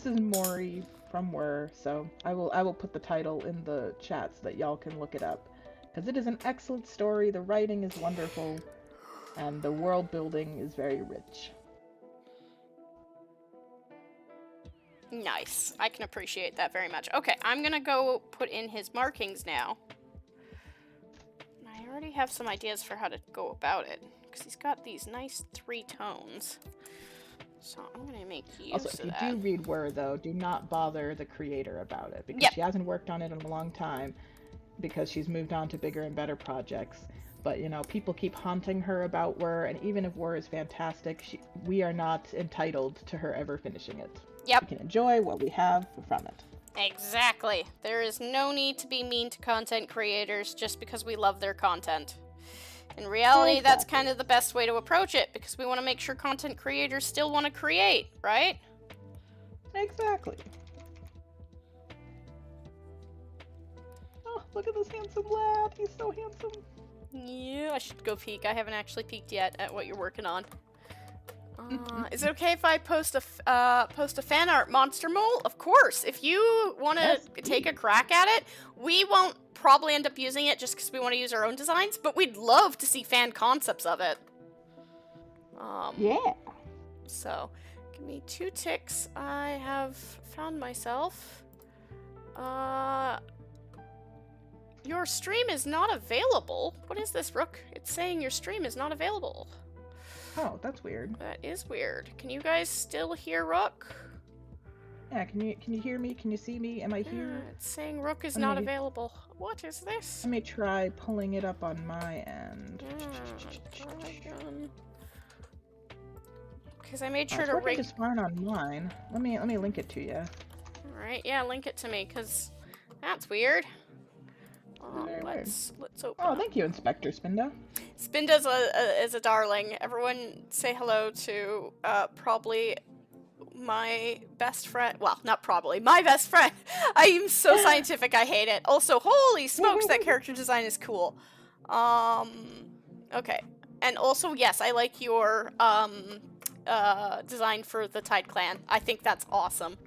is Mori from Whir, so I will put the title in the chat so that y'all can look it up, because it is an excellent story. The writing is wonderful, and the world building is very rich. Nice. I can appreciate that very much. Okay, I'm gonna go put in his markings now. I already have some ideas for how to go about it, because he's got these nice 3 tones. So I'm gonna make use Also, of if you that. do read Whir, though, do not bother the creator about it, because Yep. she hasn't worked on it in a long time, because she's moved on to bigger and better projects. But, you know, people keep haunting her about Whir, and even if Whir is fantastic, we are not entitled to her ever finishing it. Yep. We can enjoy what we have from it. Exactly. There is no need to be mean to content creators just because we love their content. In reality, that's kind of the best way to approach it, because we want to make sure content creators still want to create, right? Exactly. Oh, look at this handsome lad. He's so handsome. Yeah, I should go peek. I haven't actually peeked yet at what you're working on. Is it okay if I post a fan art monster mole? Of course. If you want to take a crack at it, we won't probably end up using it just because we want to use our own designs, but we'd love to see fan concepts of it. Yeah. So, give me 2 ticks. I have found myself. Your stream is not available. What is this, Rook? It's saying your stream is not available. Oh, that's weird. That is weird. Can you guys still hear Rook? Yeah, can you hear me? Can you see me? Am I here? It's saying Rook is not available. What is this? Let me try pulling it up on my end. Because I made sure it's to working just fine on mine. Let me link it to you. All right, yeah, link it to me because that's weird. Let's open. Oh, thank you, Inspector Spinda. Spinda's is a darling. Everyone say hello to probably my best friend. Well, not probably, my best friend. I am so scientific, I hate it. Also, holy smokes, that character design is cool. Okay. And also, yes, I like your design for the Tide Clan. I think that's awesome.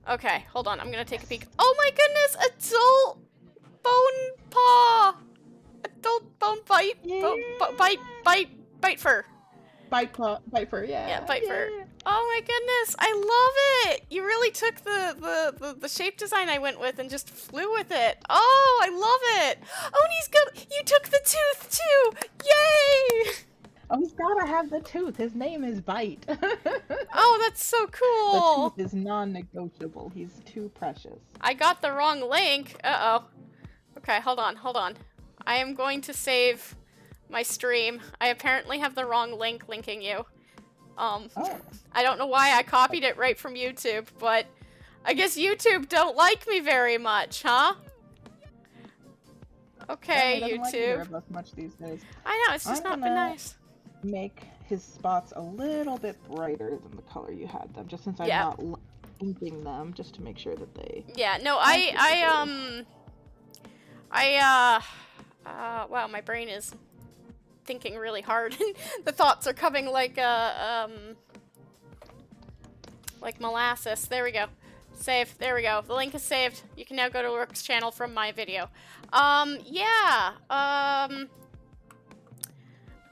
Okay, hold on, I'm gonna take a peek. Oh my goodness, adult bone paw! Adult bone bite, bite fur. Bite fur, yeah. Yeah, bite fur. Oh my goodness, I love it! You really took the shape design I went with and just flew with it. Oh, I love it! Oh, and he's good. You took the tooth too! Yay! Oh, he's gotta have the tooth. His name is Bite. Oh, that's so cool. The tooth is non-negotiable. He's too precious. I got the wrong link. Uh-oh. Okay, hold on. I am going to save my stream. I apparently have the wrong link linking you. I don't know why I copied it right from YouTube, but I guess YouTube don't like me very much, huh? Okay, yeah, YouTube. like either of us much these days. I know, it's just not been nice. Make his spots a little bit brighter than the color you had them, just since I'm not inking them, just to make sure that they... Yeah, no, wow, my brain is thinking really hard. The thoughts are coming like molasses. There we go. Save. There we go. The link is saved. You can now go to Rook's channel from my video.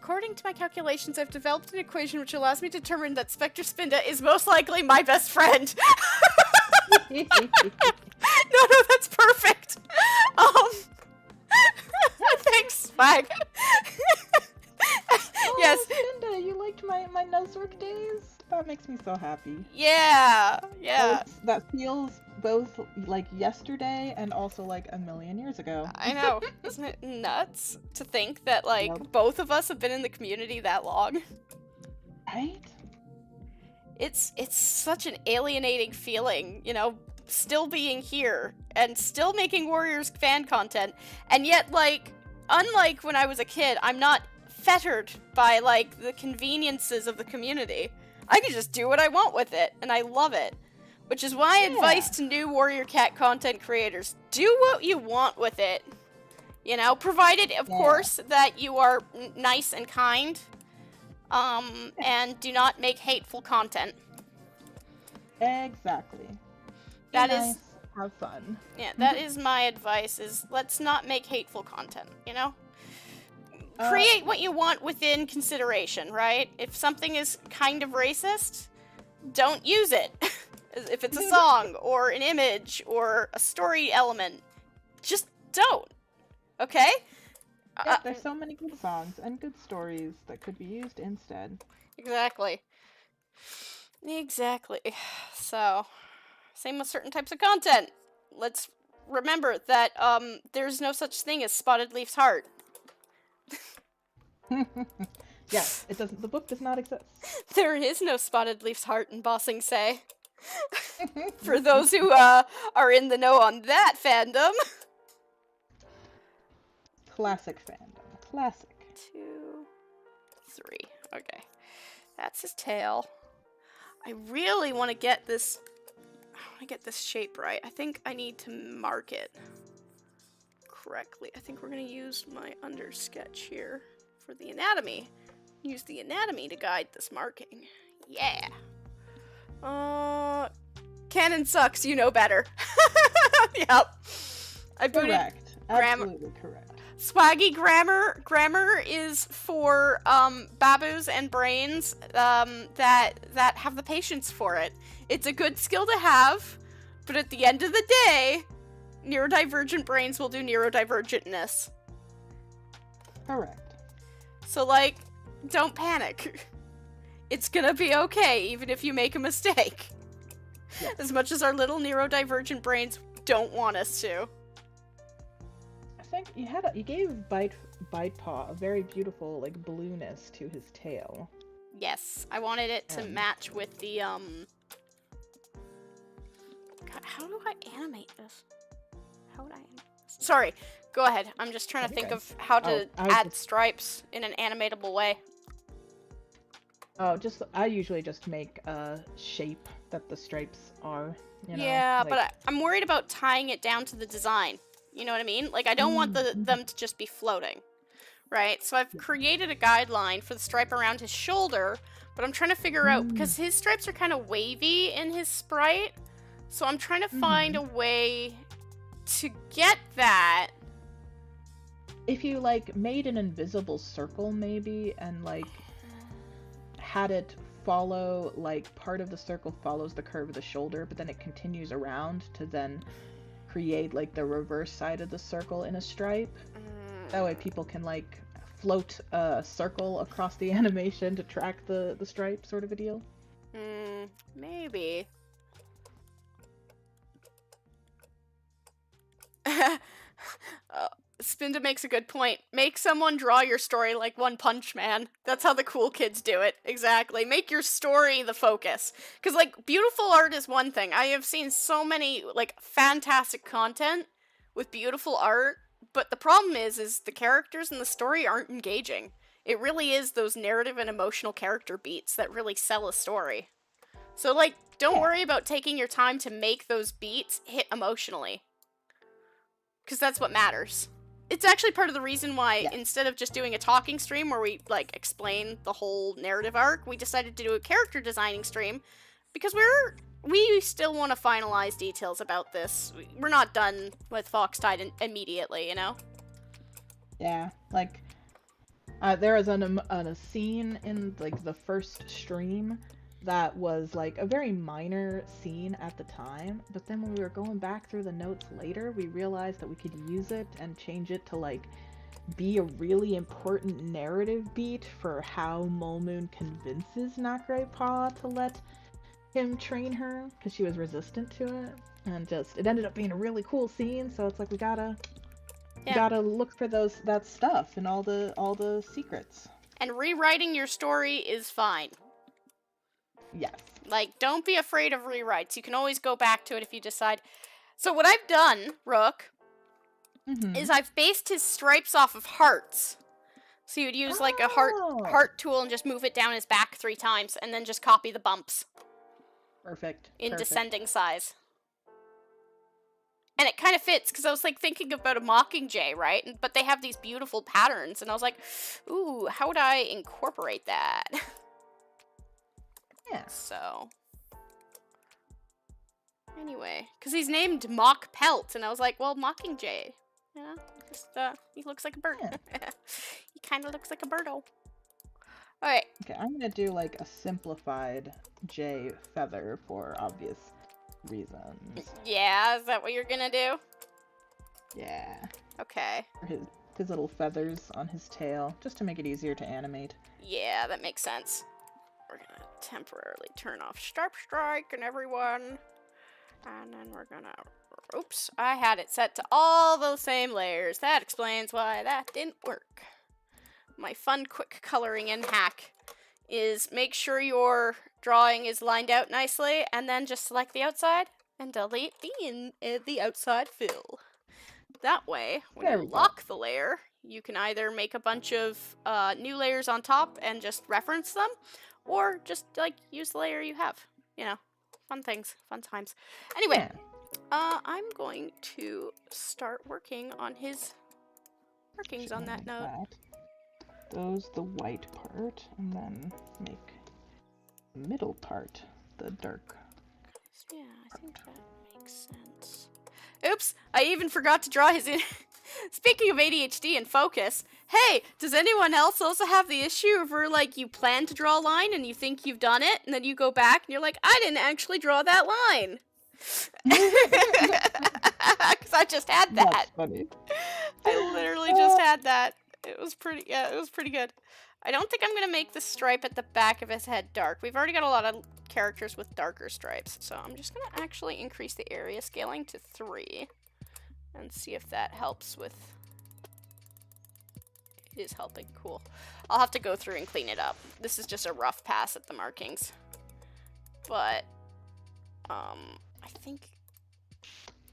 According to my calculations, I've developed an equation which allows me to determine that Spectre Spinda is most likely my best friend. No, that's perfect. Thanks, Swag. Yes. Spinda, you liked my Nuzlocke days? That makes me so happy. Yeah. That feels both like yesterday and also like a million years ago. I know. Isn't it nuts to think that like both of us have been in the community that long? Right? It's such an alienating feeling, you know, still being here and still making Warriors fan content, and yet like unlike when I was a kid, I'm not fettered by like the conveniences of the community. I can just do what I want with it, and I love it. Which is my advice to new Warrior Cat content creators. Do what you want with it. You know, provided, of course, that you are nice and kind. And do not make hateful content. Exactly. That Be is... nice, have fun. Yeah, that is my advice, is let's not make hateful content, you know? Create what you want within consideration, right? If something is kind of racist, don't use it. If it's a song, or an image, or a story element, just don't. Okay? Yeah, there's so many good songs and good stories that could be used instead. Exactly. So, same with certain types of content. Let's remember that there's no such thing as Spotted Leaf's heart. Yes, it doesn't. The book does not exist. There is no Spotted Leaf's heart in Bossing Say. For those who are in the know on that fandom. Classic fandom. Classic. 2, 3. Okay. That's his tail. I really want to get this... shape right. I think I need to mark it correctly, I think we're going to use my under sketch here for the anatomy. Use the anatomy to guide this marking. Yeah. Canon sucks, you know better. Yep. I booted Correct. Absolutely correct. Swaggy grammar. Grammar is for babus and brains that have the patience for it. It's a good skill to have, but at the end of the day, neurodivergent brains will do neurodivergentness. Correct. So, like, don't panic. It's gonna be okay, even if you make a mistake. Yes. As much as our little neurodivergent brains don't want us to. I think you gave Bite Paw a very beautiful like blueness to his tail. Yes, I wanted it to match with the God, how do I animate this? How would I animate this? Sorry, go ahead. I'm just trying to think of how to add stripes in an animatable way. Oh, I usually just make a shape that the stripes are. You know, yeah, like... but I'm worried about tying it down to the design. You know what I mean? Like, I don't want them to just be floating, right? So I've created a guideline for the stripe around his shoulder, but I'm trying to figure out, because his stripes are kind of wavy in his sprite, so I'm trying to find a way to get that. If you, like, made an invisible circle, maybe, and, like, had it follow, like, part of the circle follows the curve of the shoulder, but then it continues around to then create, like, the reverse side of the circle in a stripe. That way people can, like, float a circle across the animation to track the stripe, sort of a deal. Maybe. Spinda makes a good point. Make someone draw your story like One Punch Man. That's how the cool kids do it. Exactly. Make your story the focus. Because, like, beautiful art is one thing. I have seen so many, like, fantastic content with beautiful art, but the problem is the characters in the story aren't engaging. It really is those narrative and emotional character beats that really sell a story. So, like, don't worry about taking your time to make those beats hit emotionally. Because that's what matters. It's actually part of the reason why instead of just doing a talking stream where we, like, explain the whole narrative arc, we decided to do a character designing stream because we still want to finalize details about this. We're not done with Foxtide immediately, you know? Yeah, like, there was a scene in, like, the first stream that was, like, a very minor scene at the time, but then when we were going back through the notes later, we realized that we could use it and change it to, like, be a really important narrative beat for how Molmoon convinces Nacre Paw to let him train her, because she was resistant to it, and just, it ended up being a really cool scene, so it's like, we gotta look for that stuff and all the secrets. And rewriting your story is fine. Yes. Like, don't be afraid of rewrites. You can always go back to it if you decide. So what I've done, Rook, is I've based his stripes off of hearts. So you'd use, like, a heart tool and just move it down his back 3 times, and then just copy the bumps. Perfect. In descending size. And it kind of fits, because I was, like, thinking about a Mockingjay, right? But they have these beautiful patterns, and I was like, ooh, how would I incorporate that? Yeah. So, anyway, because he's named Mock Pelt, and I was like, well, Mockingjay, you know, just, he looks like a bird. Yeah. He kind of looks like a birdo. Alright. Okay, I'm gonna do, like, a simplified J feather for obvious reasons. Yeah, is that what you're gonna do? Yeah. Okay. For his little feathers on his tail, just to make it easier to animate. Yeah, that makes sense. We're gonna temporarily turn off Sharp Strike and everyone. And then we're gonna... Oops, I had it set to all those same layers. That explains why that didn't work. My fun quick coloring in hack is make sure your drawing is lined out nicely, and then just select the outside and delete the outside fill. That way, when you lock the layer, you can either make a bunch of new layers on top and just reference them, or just, like, use the layer you have. You know, fun things, fun times. Anyway, I'm going to start working on his markings on that note. Those the white part, and then make the middle part the dark. Yeah, I think that makes sense. Oops, I even forgot to draw his... Speaking of ADHD and focus, hey, does anyone else also have the issue of where, like, you plan to draw a line and you think you've done it, and then you go back and you're like, I didn't actually draw that line? Because I just had that. That's funny. I literally just had that. It was pretty good. I don't think I'm going to make the stripe at the back of his head dark. We've already got a lot of characters with darker stripes, so I'm just going to actually increase the area scaling to 3 and see if that helps with... It is helping. Cool. I'll have to go through and clean it up. This is just a rough pass at the markings. But, I think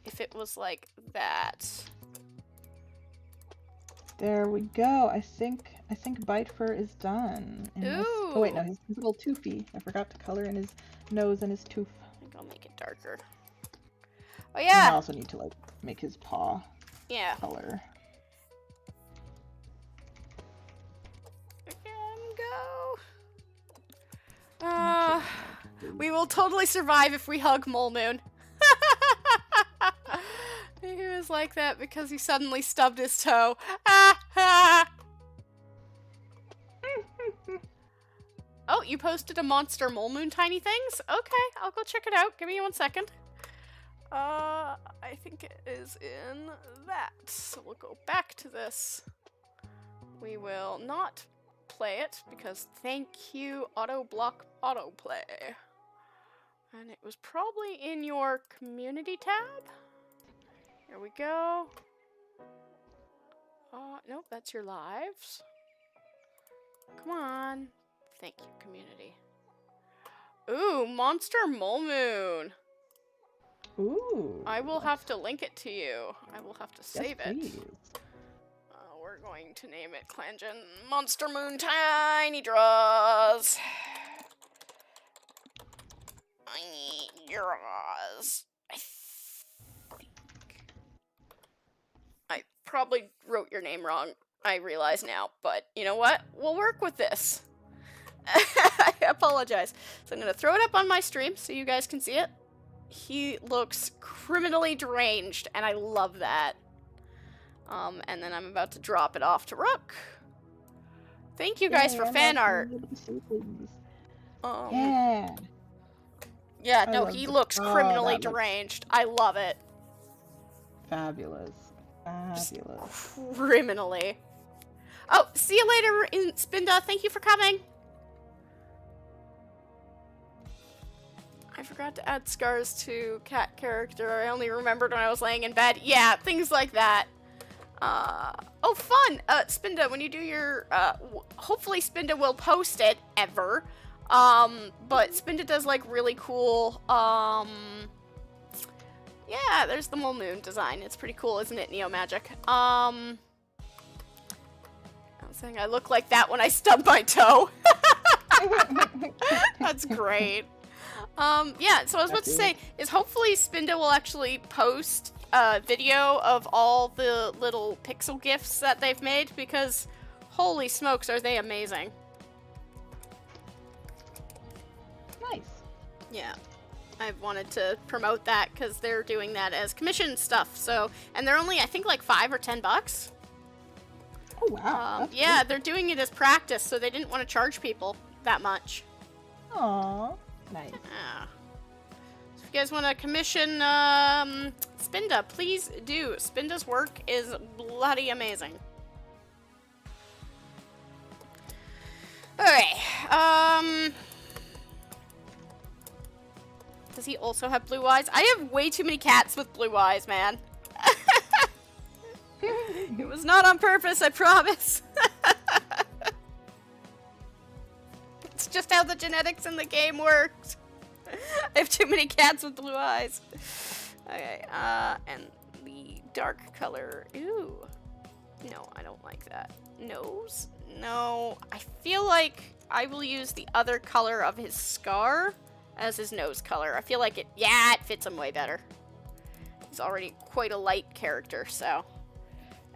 if it was like that... There we go. I think Bite Fur is done. Oh wait, no, his little toofy. I forgot to color in his nose and his tooth. I think I'll make it darker. Oh yeah. And I also need to like make his paw color. Go. We will totally survive if we hug Mole Moon. He was like that because he suddenly stubbed his toe. Oh, you posted a monster Mole Moon tiny things? Okay, I'll go check it out. Give me 1 second. I think it is in that. So we'll go back to this. We will not play it because thank you, auto block autoplay. And it was probably in your community tab. Here we go. Nope, that's your lives. Come on. Thank you, community. Ooh, Monster Mole Moon. Ooh. I will have to link it to you. I will have to save it. Please. We're going to name it ClanGen Monster Moon Tiny Draws. Tiny Draws. I probably wrote your name wrong, I realize now, but you know what? We'll work with this. I apologize. So I'm going to throw it up on my stream so you guys can see it. He looks criminally deranged, and I love that. And then I'm about to drop it off to Rook. Thank you guys for fan art. Yeah, no, he looks criminally deranged. I love it. Fabulous. Fabulous. Criminally. Oh, see you later, Spinda. Thank you for coming. I forgot to add scars to cat character. I only remembered when I was laying in bed. Yeah, things like that. Oh, fun! Spinda, when you do your, hopefully Spinda will post it, ever. But Spinda does, like, really cool, yeah, there's the Mole Moon design. It's pretty cool, isn't it, Neo Magic? I was saying I look like that when I stub my toe. That's great. Yeah, so I was about to say, is hopefully Spinda will actually post a video of all the little pixel gifs that they've made, because holy smokes, are they amazing. Nice. Yeah. I've wanted to promote that because they're doing that as commission stuff, so, and they're only, I think, like $5 or $10. Oh, wow. Yeah, cool. They're doing it as practice, so they didn't want to charge people that much. Aww. Nice. Yeah. So if you guys want to commission Spinda, please do. Spinda's work is bloody amazing. Okay. Does he also have blue eyes? I have way too many cats with blue eyes, man. It was not on purpose, I promise. It's just how the genetics in the game works. I have too many cats with blue eyes. Okay, and the dark color. Ooh. No, I don't like that. Nose? No. I feel like I will use the other color of his scar as his nose color. I feel like it, yeah, it fits him way better. He's already quite a light character, so.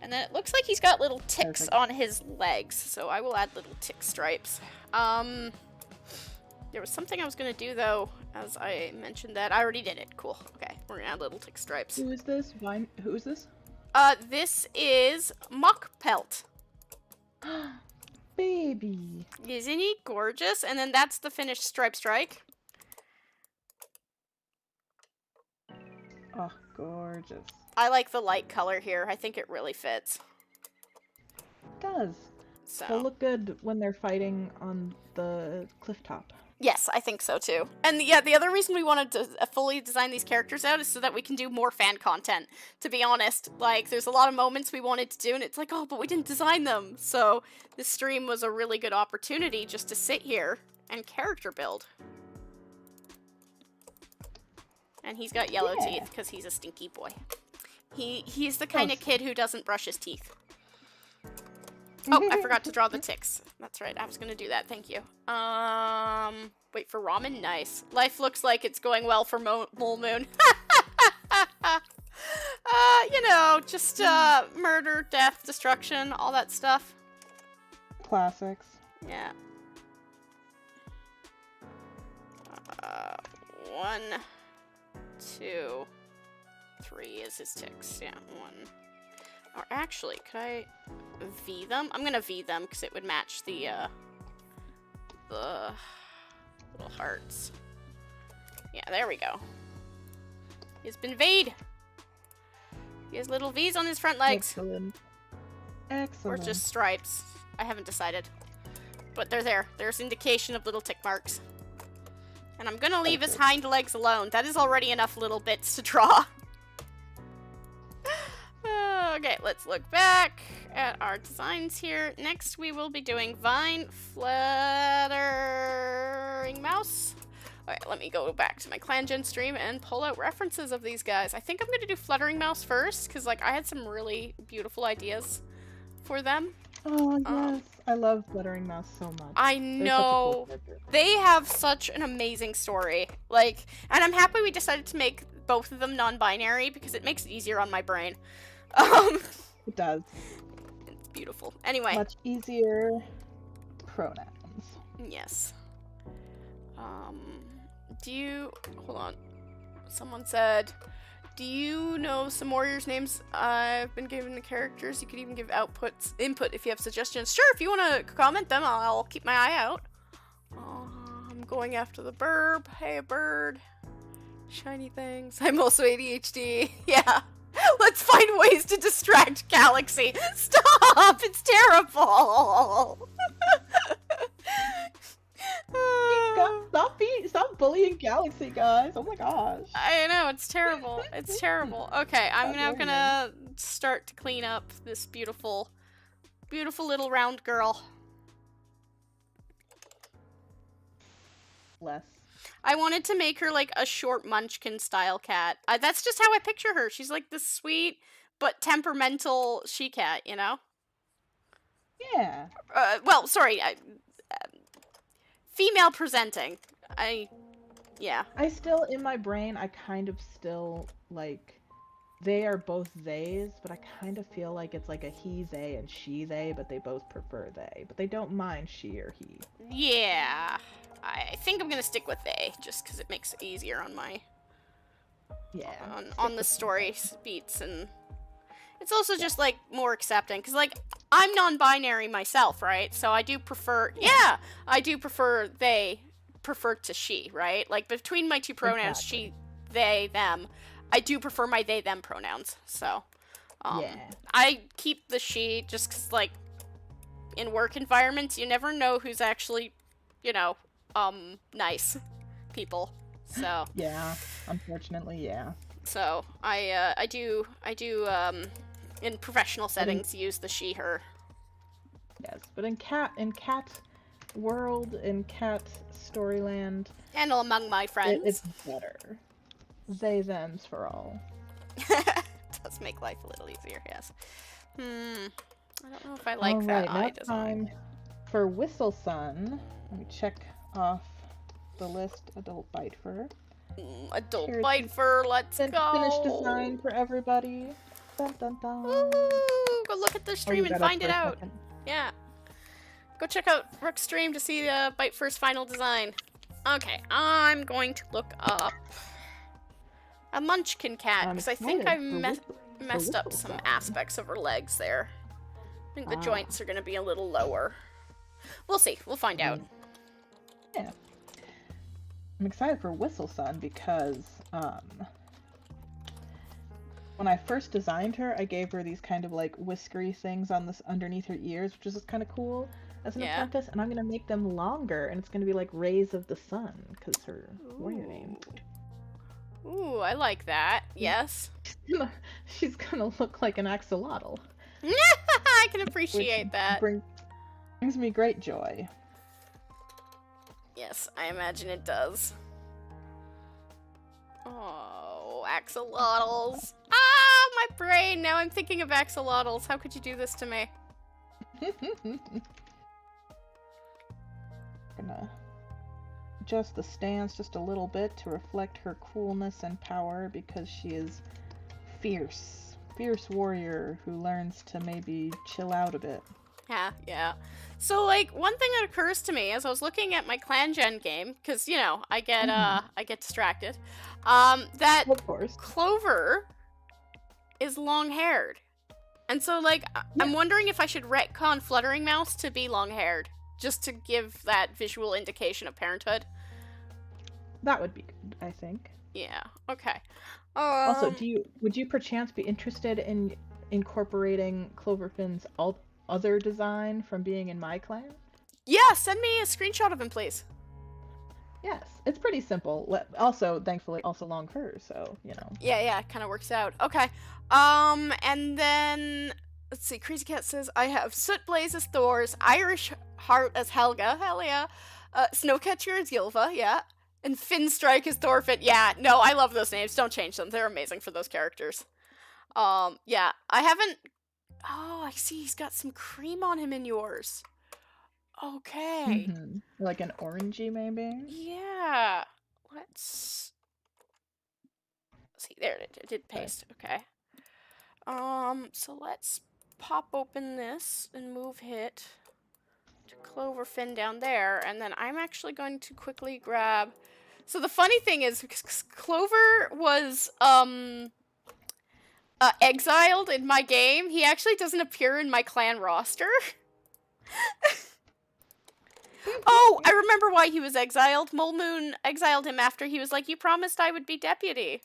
And then it looks like he's got little ticks Perfect. on his legs, so I will add little tick stripes. There was something I was going to do, though, as I mentioned that. I already did it. Cool. Okay, we're going to add little tick stripes. Who is this? Who is this? This is Mock Pelt. Baby. Isn't he gorgeous? And then that's the finished stripe strike. Oh, gorgeous. I like the light color here. I think it really fits. It does. So. They'll look good when they're fighting on the cliff top. Yes, I think so too. And yeah, the other reason we wanted to fully design these characters out is so that we can do more fan content. To be honest, like, there's a lot of moments we wanted to do, and it's like, oh, but we didn't design them. So this stream was a really good opportunity just to sit here and character build. And he's got yellow teeth because he's a stinky boy. He's the kind of kid who doesn't brush his teeth. Oh, I forgot to draw the ticks. That's right, I was gonna do that, thank you. Wait for ramen? Nice. Life looks like it's going well for Mole Moon. You know, just, murder, death, destruction, all that stuff. Classics. Yeah. 1, 2, 3 is his ticks. Yeah, 1. Or actually, could I V them? I'm gonna V them because it would match the little hearts. Yeah, there we go. He's been V'd. He has little V's on his front legs. Excellent. Excellent. Or just stripes. I haven't decided. But they're there. There's indication of little tick marks. And I'm gonna leave his hind legs alone. That is already enough little bits to draw. Okay, let's look back at our designs here. Next, we will be doing Vine Fluttering Mouse. Alright, let me go back to my ClanGen stream and pull out references of these guys. I think I'm going to do Fluttering Mouse first, because, like, I had some really beautiful ideas for them. Oh, yes. I love Fluttering Mouse so much. I know. They have such an amazing story. Like, and I'm happy we decided to make both of them non-binary, because it makes it easier on my brain. It does. It's beautiful. Anyway. Much easier pronouns. Yes. Hold on. Someone said, do you know some warriors' names I've been given the characters? You could even give input if you have suggestions. Sure, if you want to comment them, I'll keep my eye out. I'm going after the burb. Hey, bird. Shiny things. I'm also ADHD. Yeah. Let's find ways to distract Galaxy. Stop! It's terrible! Stop bullying Galaxy, guys. Oh my gosh. I know, it's terrible. It's terrible. Okay, I'm now gonna start to clean up this beautiful, beautiful little round girl. Less. I wanted to make her like a short Munchkin style cat. That's just how I picture her. She's like this sweet but temperamental she-cat, you know? Yeah. Well, sorry. Female presenting. Yeah. I still, in my brain, I kind of still, like, they are both theys, but I kind of feel like it's like a he, they, and she, they, but they both prefer they. But they don't mind she or he. Yeah. I think I'm gonna stick with they, just because it makes it easier on my... Yeah. On the story beats, and... It's also just, like, more accepting, because, like, I'm non-binary myself, right? So I do prefer... Yeah! I do prefer they prefer to she, right? Like, between my two pronouns, she, they, them, I do prefer my they, them pronouns, so... yeah. I keep the she, just because, like, in work environments, you never know who's actually, you know... nice people, so. Yeah, unfortunately, yeah. So, I do, in professional settings, use the she, her. Yes, but in cat world, in cat storyland. And among my friends. It's better. They, thems for all. Does make life a little easier, yes. I don't know if I like that eye design. Time for Whistle Sun. Let me check off the list adult bite fur. Adult Here's bite fur, let's finished design go. for everybody. Dun dun dun. Ooh, go look at the Oh, you stream and got up find for it a out. second. Yeah. Go check out Rook's stream to see the bite fur's final design. Okay, I'm going to look up a munchkin cat, because I think I messed up some aspects of her legs there. I think the joints are going to be a little lower. We'll see. We'll find out. Yeah. I'm excited for Whistle Sun because when I first designed her, I gave her these kind of like whiskery things on this underneath her ears, which is kind of cool as an apprentice, and I'm gonna make them longer, and it's gonna be like Rays of the Sun because her warrior name. Ooh, I like that. Yes. She's gonna look like an axolotl. I can appreciate that. Brings me great joy. Yes, I imagine it does. Oh, axolotls. Ah, my brain. Now I'm thinking of axolotls. How could you do this to me? Gonna adjust the stance just a little bit to reflect her coolness and power because she is fierce warrior who learns to maybe chill out a bit. Yeah. So, like, one thing that occurs to me as I was looking at my clan gen game, because, you know, I get distracted, that of course Clover is long-haired. And so, like, I'm wondering if I should retcon Fluttering Mouse to be long-haired, just to give that visual indication of parenthood. That would be good, I think. Yeah, okay. Also, would you perchance be interested in incorporating Cloverfin's other design from being in my clan? Yeah, send me a screenshot of him, please. Yes, it's pretty simple. Also, thankfully, also long fur, so, you know. Yeah, it kind of works out. Okay. And then, let's see, Crazy Cat says, I have Soot Blaze as Thor's, Irish Heart as Helga, hell yeah, Snowcatcher as Ylva, yeah, and Finstrike as Thorfinn, yeah, no, I love those names, don't change them, they're amazing for those characters. Yeah, I haven't, oh, I see, he's got some cream on him in yours. Okay. Like an orangey, maybe? Yeah, let's see, there it did paste, okay. So let's pop open this and move it to Cloverfin down there, and then I'm actually going to quickly grab... So the funny thing is, Clover was, exiled in my game. He actually doesn't appear in my clan roster. Oh, I remember why he was exiled. Mole Moon exiled him after he was like, you promised I would be deputy.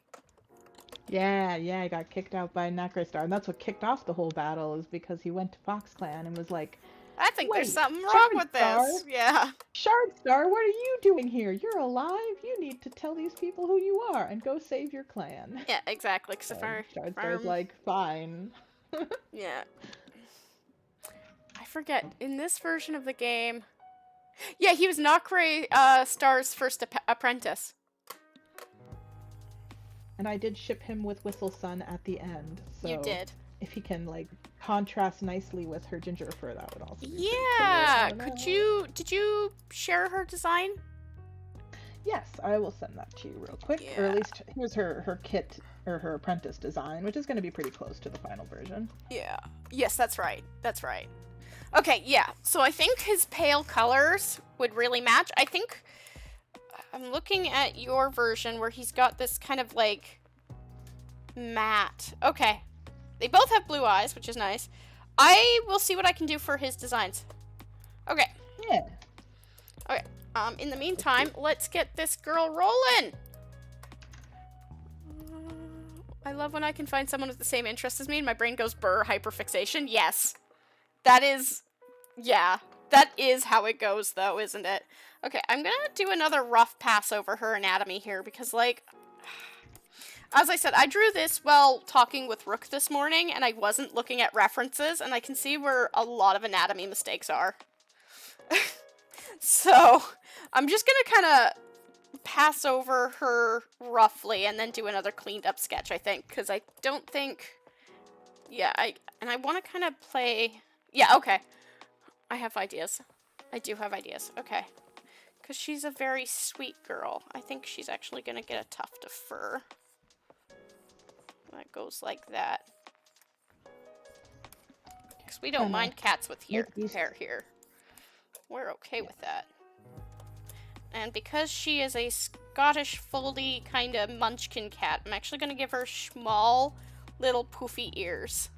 Yeah, I got kicked out by Necrostar, and that's what kicked off the whole battle, is because he went to FoxClan and was like, I think there's something wrong with this. Yeah. Shardstar, what are you doing here? You're alive. You need to tell these people who you are and go save your clan. Yeah, exactly. Shardstar's like, fine. Yeah. I forget. In this version of the game... Yeah, he was Nocre Star's first apprentice. And I did ship him with Whistle Sun at the end. So you did. If he can, like, contrast nicely with her ginger fur, that would also be yeah! cool. Did you share her design? Yes, I will send that to you real quick. Yeah. Or at least, here's her kit, or her apprentice design, which is going to be pretty close to the final version. Yeah. Yes, that's right. That's right. Okay, yeah. So I think his pale colors would really match. I think I'm looking at your version where he's got this kind of like matte. Okay. They both have blue eyes, which is nice. I will see what I can do for his designs. Okay. Yeah. Okay. In the meantime, let's get this girl rolling. I love when I can find someone with the same interests as me and my brain goes burr, hyperfixation. Yes. That is, yeah, that is how it goes though, isn't it? Okay, I'm gonna do another rough pass over her anatomy here because, like, as I said, I drew this while talking with Rook this morning and I wasn't looking at references and I can see where a lot of anatomy mistakes are. So, I'm just gonna kind of pass over her roughly and then do another cleaned up sketch, I think, because I don't think, yeah, I want to kind of play... Yeah, okay. I have ideas. I do have ideas. Okay. Because she's a very sweet girl. I think she's actually going to get a tuft of fur. That goes like that. Because we don't mind cats with hair here. We're okay with that. And because she is a Scottish foldy kind of munchkin cat, I'm actually going to give her small little poofy ears.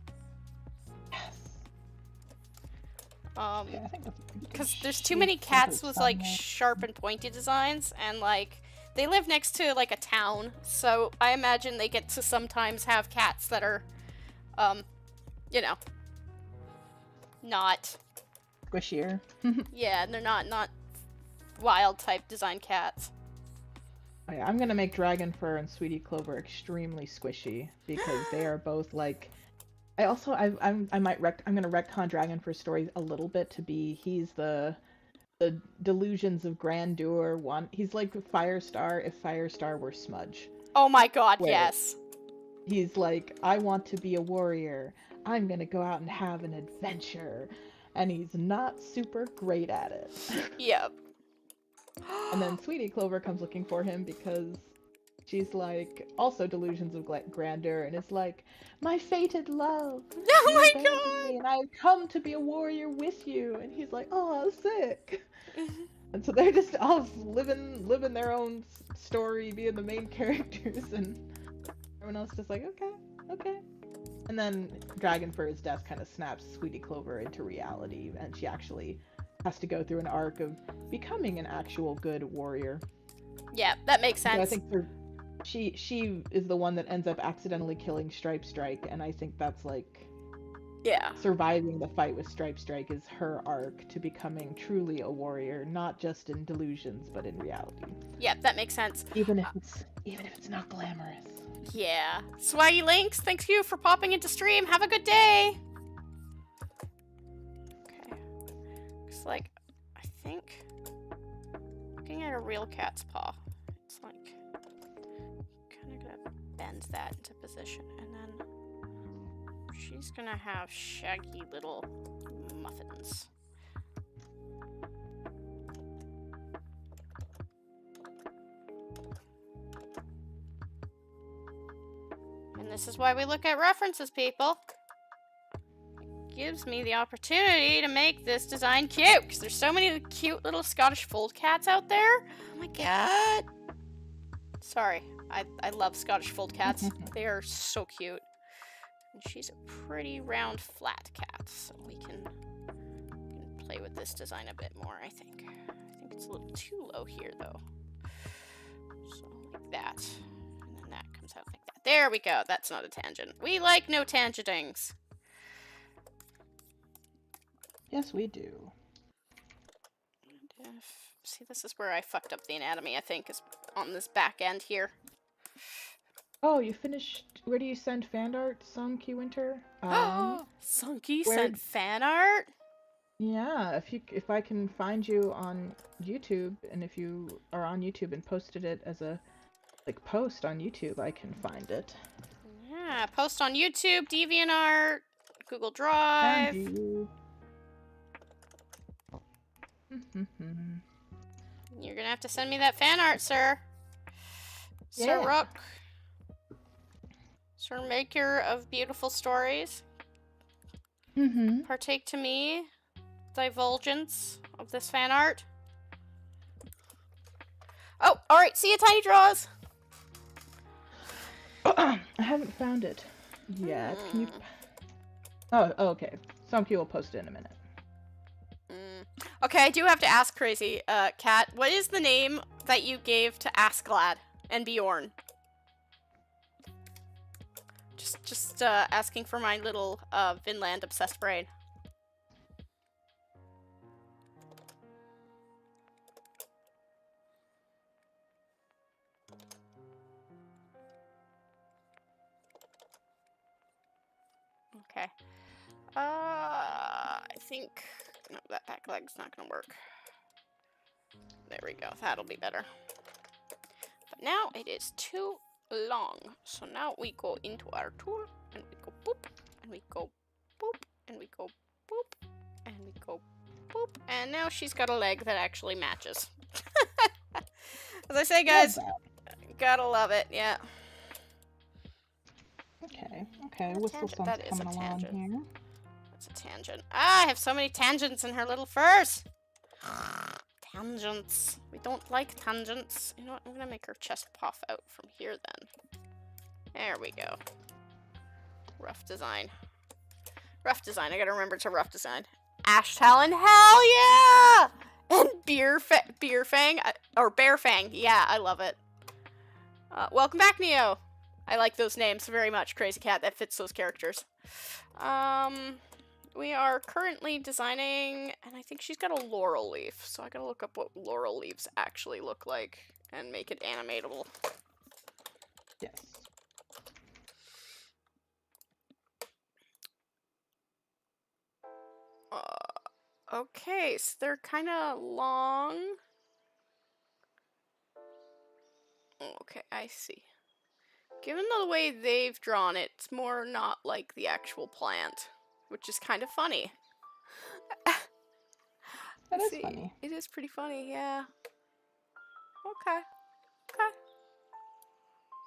Because there's too many cats with like sharp and pointy designs, and like they live next to like a town, so I imagine they get to sometimes have cats that are, you know, not squishier. yeah, they're not wild type design cats. Oh, yeah, I'm gonna make Dragon Fur and Sweetie Clover extremely squishy because they are both like. I'm gonna retcon Dragon Fur's story a little bit to be he's the delusions of grandeur one. He's like Firestar if Firestar were Smudge. Oh my god, yes. He's like, I want to be a warrior. I'm gonna go out and have an adventure. And he's not super great at it. Yep. And then Sweetie Clover comes looking for him because she's like, also delusions of grandeur, and it's like, my fated love. Oh my god! Me, and I've come to be a warrior with you. And he's like, oh, sick. And so they're just all living their own story, being the main characters, and everyone else just like, okay. And then Dragon Fur's death kind of snaps Sweetie Clover into reality, and she actually has to go through an arc of becoming an actual good warrior. Yeah, that makes sense. So I think she is the one that ends up accidentally killing Stripe Strike, and I think that's like, yeah, surviving the fight with Stripe Strike is her arc to becoming truly a warrior, not just in delusions but in reality. Yeah, that makes sense. Even if it's not glamorous. Yeah. Swaggy Links, thank you for popping into stream. Have a good day. Okay. Looks like, I think, looking at a real cat's paw, it's like, kind of gonna bend that into position, and then she's gonna have shaggy little muffins. And this is why we look at references, people. It gives me the opportunity to make this design cute, because there's so many cute little Scottish fold cats out there. Oh my god. Sorry, I love Scottish fold cats. They are so cute. And she's a pretty round flat cat, so we can play with this design a bit more, I think. I think it's a little too low here, though. So, like that. And then that comes out like that. There we go. That's not a tangent. We like no tangentings. Yes, we do. See, this is where I fucked up the anatomy, I think, is on this back end here. Oh, you finished. Where do you send fan art, Sunky Winter? Sunky sent fan art? Yeah, if I can find you on YouTube, and if you are on YouTube and posted it as a post on YouTube, I can find it. Yeah, post on YouTube, DeviantArt, Google Drive. You're gonna have to send me that fan art, sir. Yeah. Sir Rook. Sir Maker of Beautiful Stories. Partake to me, divulgence of this fan art. Oh, alright, see you, Tiny Draws! I haven't found it yet. Can you... Oh, okay. Somebody will post it in a minute. Okay, I do have to ask, Crazy Cat, what is the name that you gave to Askeladd and Bjorn? Just asking for my little Vinland obsessed brain. Okay. I think... No, that back leg's not gonna work. There we go. That'll be better. But now it is too long. So now we go into our tool, and we go boop, and we go boop, and we go boop, and we go boop. And now she's got a leg that actually matches. As I say, Love guys, that. gotta love it. Yeah. Okay, okay. A Whistle tangent. Sun's That is a coming along tangent. here. That's a tangent. Ah, I have so many tangents in her little furs. Tangents. We don't like tangents. You know what? I'm gonna make her chest puff out from here then. There we go. Rough design. Rough design. I gotta remember to rough design. Ash Talon, hell yeah! And Beer Fang, or Bear Fang. Yeah, I love it. Welcome back, Neo. I like those names very much, Crazy Cat. That fits those characters. We are currently designing, and I think she's got a laurel leaf, so I gotta look up what laurel leaves actually look like and make it animatable. Yes. Okay, so they're kind of long. Okay, I see. Given the way they've drawn it, it's more not like the actual plant, which is kind of funny. That is funny. It is pretty funny, yeah. Okay. Okay.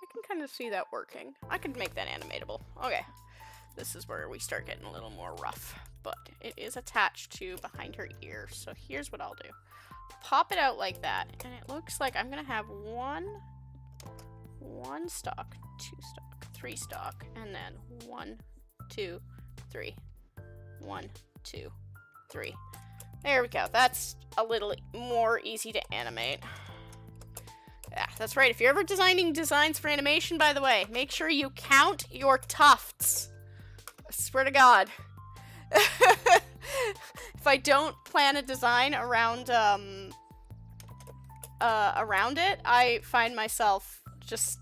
I can kind of see that working. I could make that animatable. Okay. This is where we start getting a little more rough. But it is attached to behind her ear. So here's what I'll do. Pop it out like that. And it looks like I'm going to have one stalk, 2 stalk, 3 stalk. And then 1, 2, 3. 1, 2, 3. There we go. That's a little more easy to animate. Yeah, that's right. If you're ever designing designs for animation, by the way, make sure you count your tufts. I swear to God. If I don't plan a design around it, I find myself just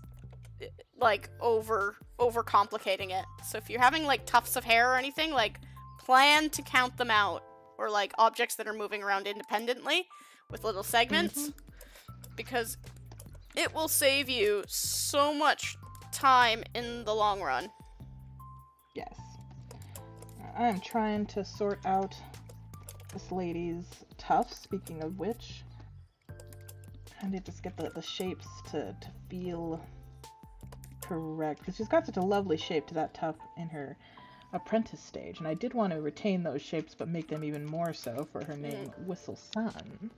like over complicating it. So if you're having like tufts of hair or anything, like plan to count them out, or like objects that are moving around independently with little segments, because it will save you so much time in the long run. Yes. I'm trying to sort out this lady's tufts, speaking of which. I need to just get the shapes to feel correct, because she's got such a lovely shape to that tuft in her apprentice stage, and I did want to retain those shapes but make them even more so for her name, Whistle Sun.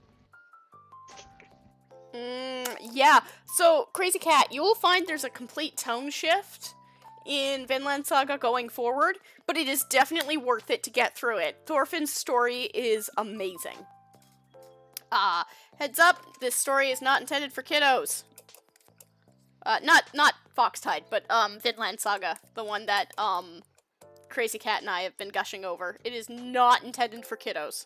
Yeah, so Crazy Cat, you will find there's a complete tone shift in Vinland Saga going forward, but it is definitely worth it to get through it. Thorfinn's story is amazing. Heads up, this story is not intended for kiddos. Not Foxtide, but Vinland Saga, the one that Crazy Cat and I have been gushing over. It is not intended for kiddos.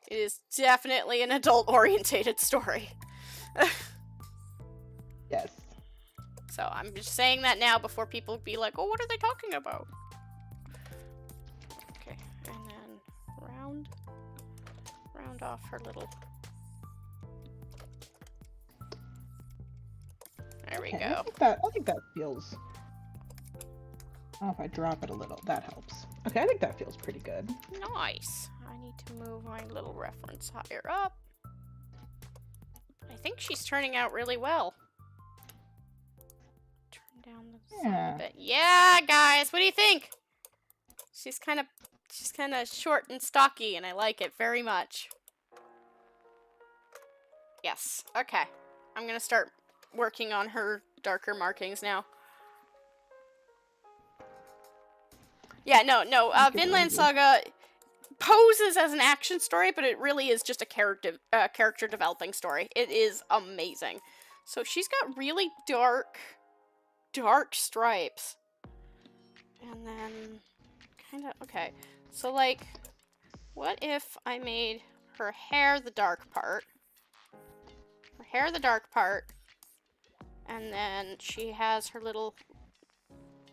It is definitely an adult-orientated story. Yes. So I'm just saying that now before people be like, oh, what are they talking about? Okay, and then round off her little... There we go. I think that feels... Oh, if I drop it a little, that helps. Okay, I think that feels pretty good. Nice. I need to move my little reference higher up. I think she's turning out really well. Turn down the sun a bit. Yeah, guys, what do you think? She's kind of short and stocky, and I like it very much. Yes. Okay. I'm gonna start working on her darker markings now. Yeah, no. Vinland Saga poses as an action story, but it really is just a character developing story. It is amazing. So she's got really dark stripes. And then kind of, okay. So like, what if I made her hair the dark part? Her hair the dark part. And then she has her little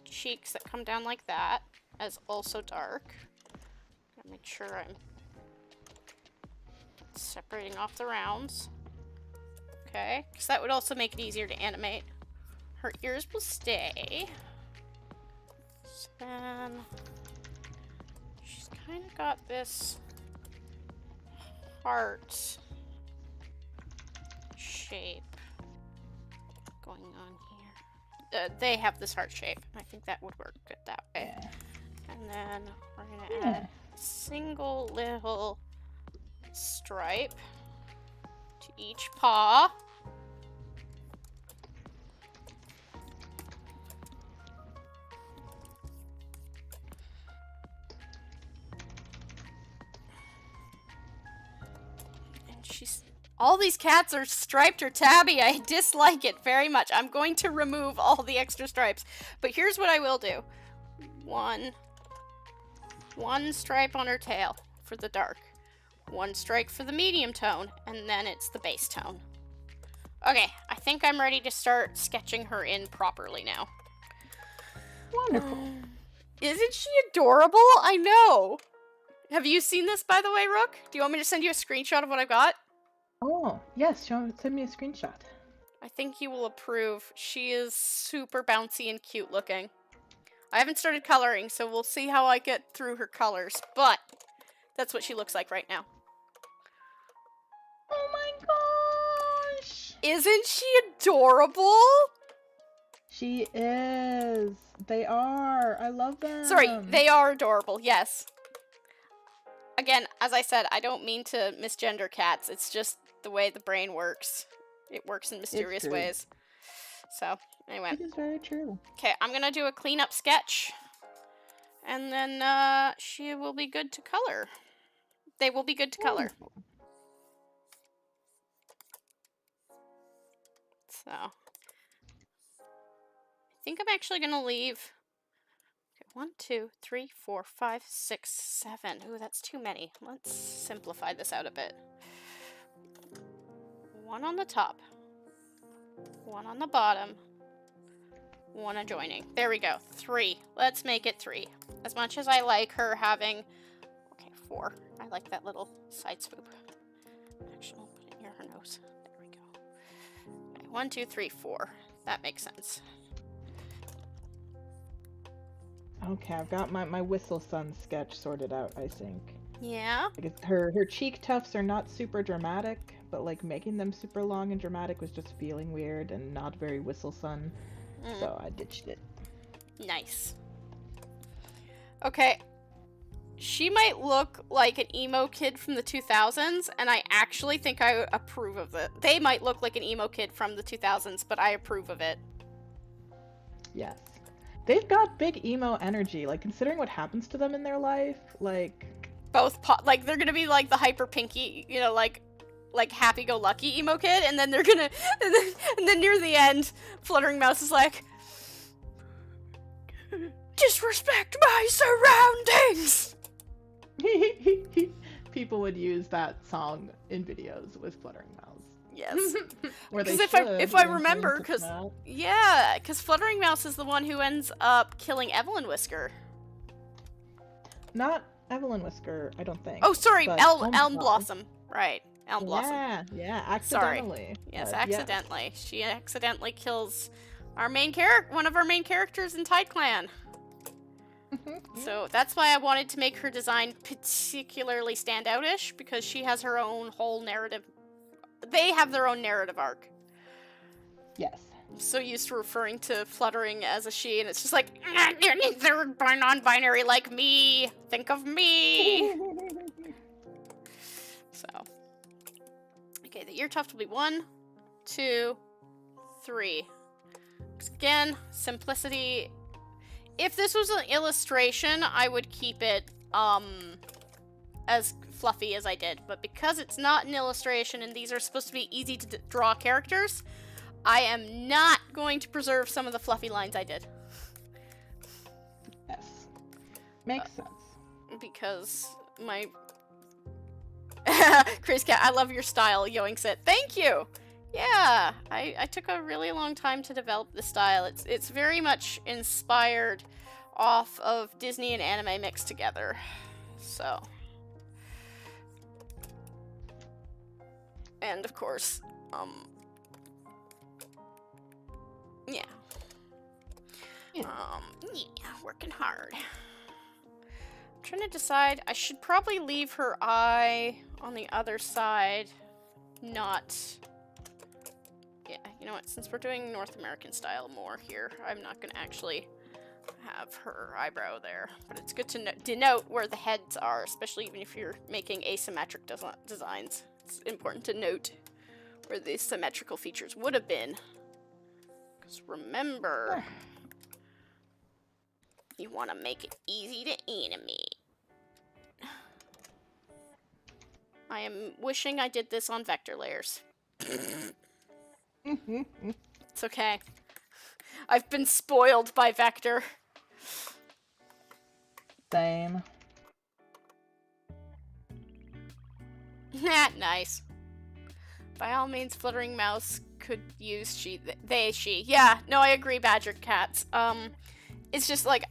cheeks that come down like that as also dark. Gotta make sure I'm separating off the rounds. Okay, because that would also make it easier to animate. Her ears will stay. So then she's kind of got this heart shape. going on here? They have this heart shape. I think that would work good that way. Yeah. And then we're gonna add a single little stripe to each paw. And all these cats are striped or tabby. I dislike it very much. I'm going to remove all the extra stripes. But here's what I will do. One stripe on her tail for the dark. One stripe for the medium tone, and then it's the base tone. Okay, I think I'm ready to start sketching her in properly now. Wonderful. Isn't she adorable? I know. Have you seen this, by the way, Rook? Do you want me to send you a screenshot of what I got? Oh, yes. Send me a screenshot. I think you will approve. She is super bouncy and cute looking. I haven't started coloring, so we'll see how I get through her colors, but that's what she looks like right now. Oh my gosh! Isn't she adorable? She is. They are. I love them. Sorry, they are adorable, yes. Again, as I said, I don't mean to misgender cats. It's just the way the brain works. It works in mysterious ways. So, anyway. It is very true. Okay, I'm gonna do a cleanup sketch. And then, she will be good to color. They will be good to color. So, I think I'm actually gonna leave... Okay, 1, 2, 3, 4, 5, 6, 7. Ooh, that's too many. Let's simplify this out a bit. 1 on the top. 1 on the bottom. 1 adjoining. There we go. 3. Let's make it 3. As much as I like her having... Okay, 4. I like that little side swoop. Actually, I'll put it near her nose. There we go. Okay, 1, 2, 3, 4. That makes sense. Okay, I've got my Whistle Sun sketch sorted out, I think. Yeah? Like her cheek tufts are not super dramatic, but like making them super long and dramatic was just feeling weird and not very Whistle Sun. So I ditched it. Nice. Okay. She might look like an emo kid from the 2000s, and I actually think I approve of it. They might look like an emo kid from the 2000s, but I approve of it. Yes. They've got big emo energy, like considering what happens to them in their life, like... Both, like, they're gonna be like the hyper pinky, you know, like happy-go-lucky emo kid, and then they're gonna, and then near the end, Fluttering Mouse is like, disrespect my surroundings! People would use that song in videos with Fluttering Mouse. Yes. Because if I remember, because Fluttering Mouse is the one who ends up killing Evelyn Whisker. Not Evelyn Whisker, I don't think. Oh, sorry, Elm Blossom. Right, Elm Blossom. Yeah, accidentally. Sorry. Yes, accidentally. Yeah. She accidentally kills our main one of our main characters in Tideclan. So that's why I wanted to make her design particularly standout-ish, because she has her own whole narrative. They have their own narrative arc. Yes. I'm so used to referring to Fluttering as a she, and it's just like, they're non-binary like me. Think of me. So, okay, the ear tuft will be 1, 2, 3. Again, simplicity. If this was an illustration, I would keep it as fluffy as I did, but because it's not an illustration and these are supposed to be easy to draw characters, I am not going to preserve some of the fluffy lines I did. Yes. Makes sense. Because my... Crazy Cat, I love your style, Yoinks it. Thank you! Yeah, I took a really long time to develop this style. It's very much inspired off of Disney and anime mixed together. So... And of course, yeah. Working hard. I'm trying to decide, I should probably leave her eye on the other side, not Yeah, you know what? Since we're doing North American style more here, I'm not gonna actually have her eyebrow there. But it's good to denote where the heads are, especially even if you're making asymmetric designs. It's important to note where the symmetrical features would have been. Because remember, you want to make it easy to animate. I am wishing I did this on vector layers. It's okay. I've been spoiled by vector. Same. Nice. By all means, fluttering mouse could use she. Yeah, no, I agree, badger cats. It's just like...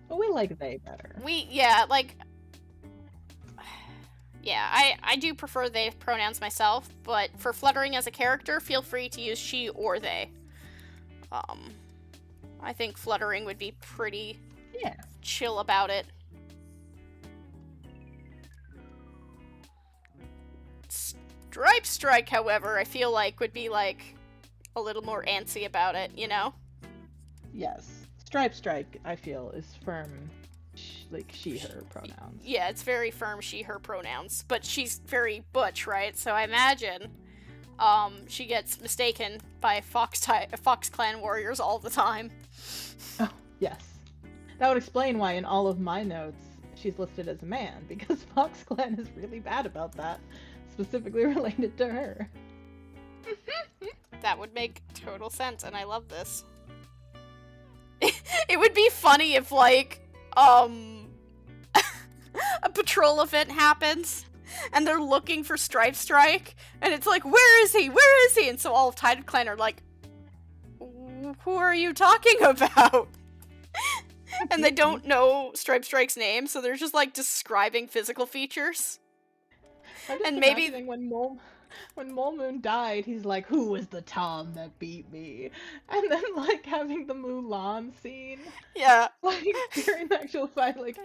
But we like they better. Yeah, I do prefer they pronouns myself, but for fluttering as a character, feel free to use she or they. I think fluttering would be pretty chill about it. Stripe Strike, however, I feel like would be like a little more antsy about it, you know? Yes. Stripe Strike, I feel, is firm, she, her pronouns. Yeah, it's very firm she, her pronouns. But she's very butch, right? So I imagine she gets mistaken by Fox Clan warriors all the time. Oh, yes. That would explain why in all of my notes she's listed as a man, because Fox Clan is really bad about that, specifically related to her. That would make total sense, and I love this. It would be funny if, like, a patrol event happens, and they're looking for Stripe Strike, and it's like, where is he? Where is he? And so all of Tideclan are like, who are you talking about? And they don't know Stripe Strike's name, so they're just, like, describing physical features. I'm just and maybe when Mole Moon died, he's like, who was the Tom that beat me? And then, like, having the Mulan scene. Yeah. Like, during the actual fight, like,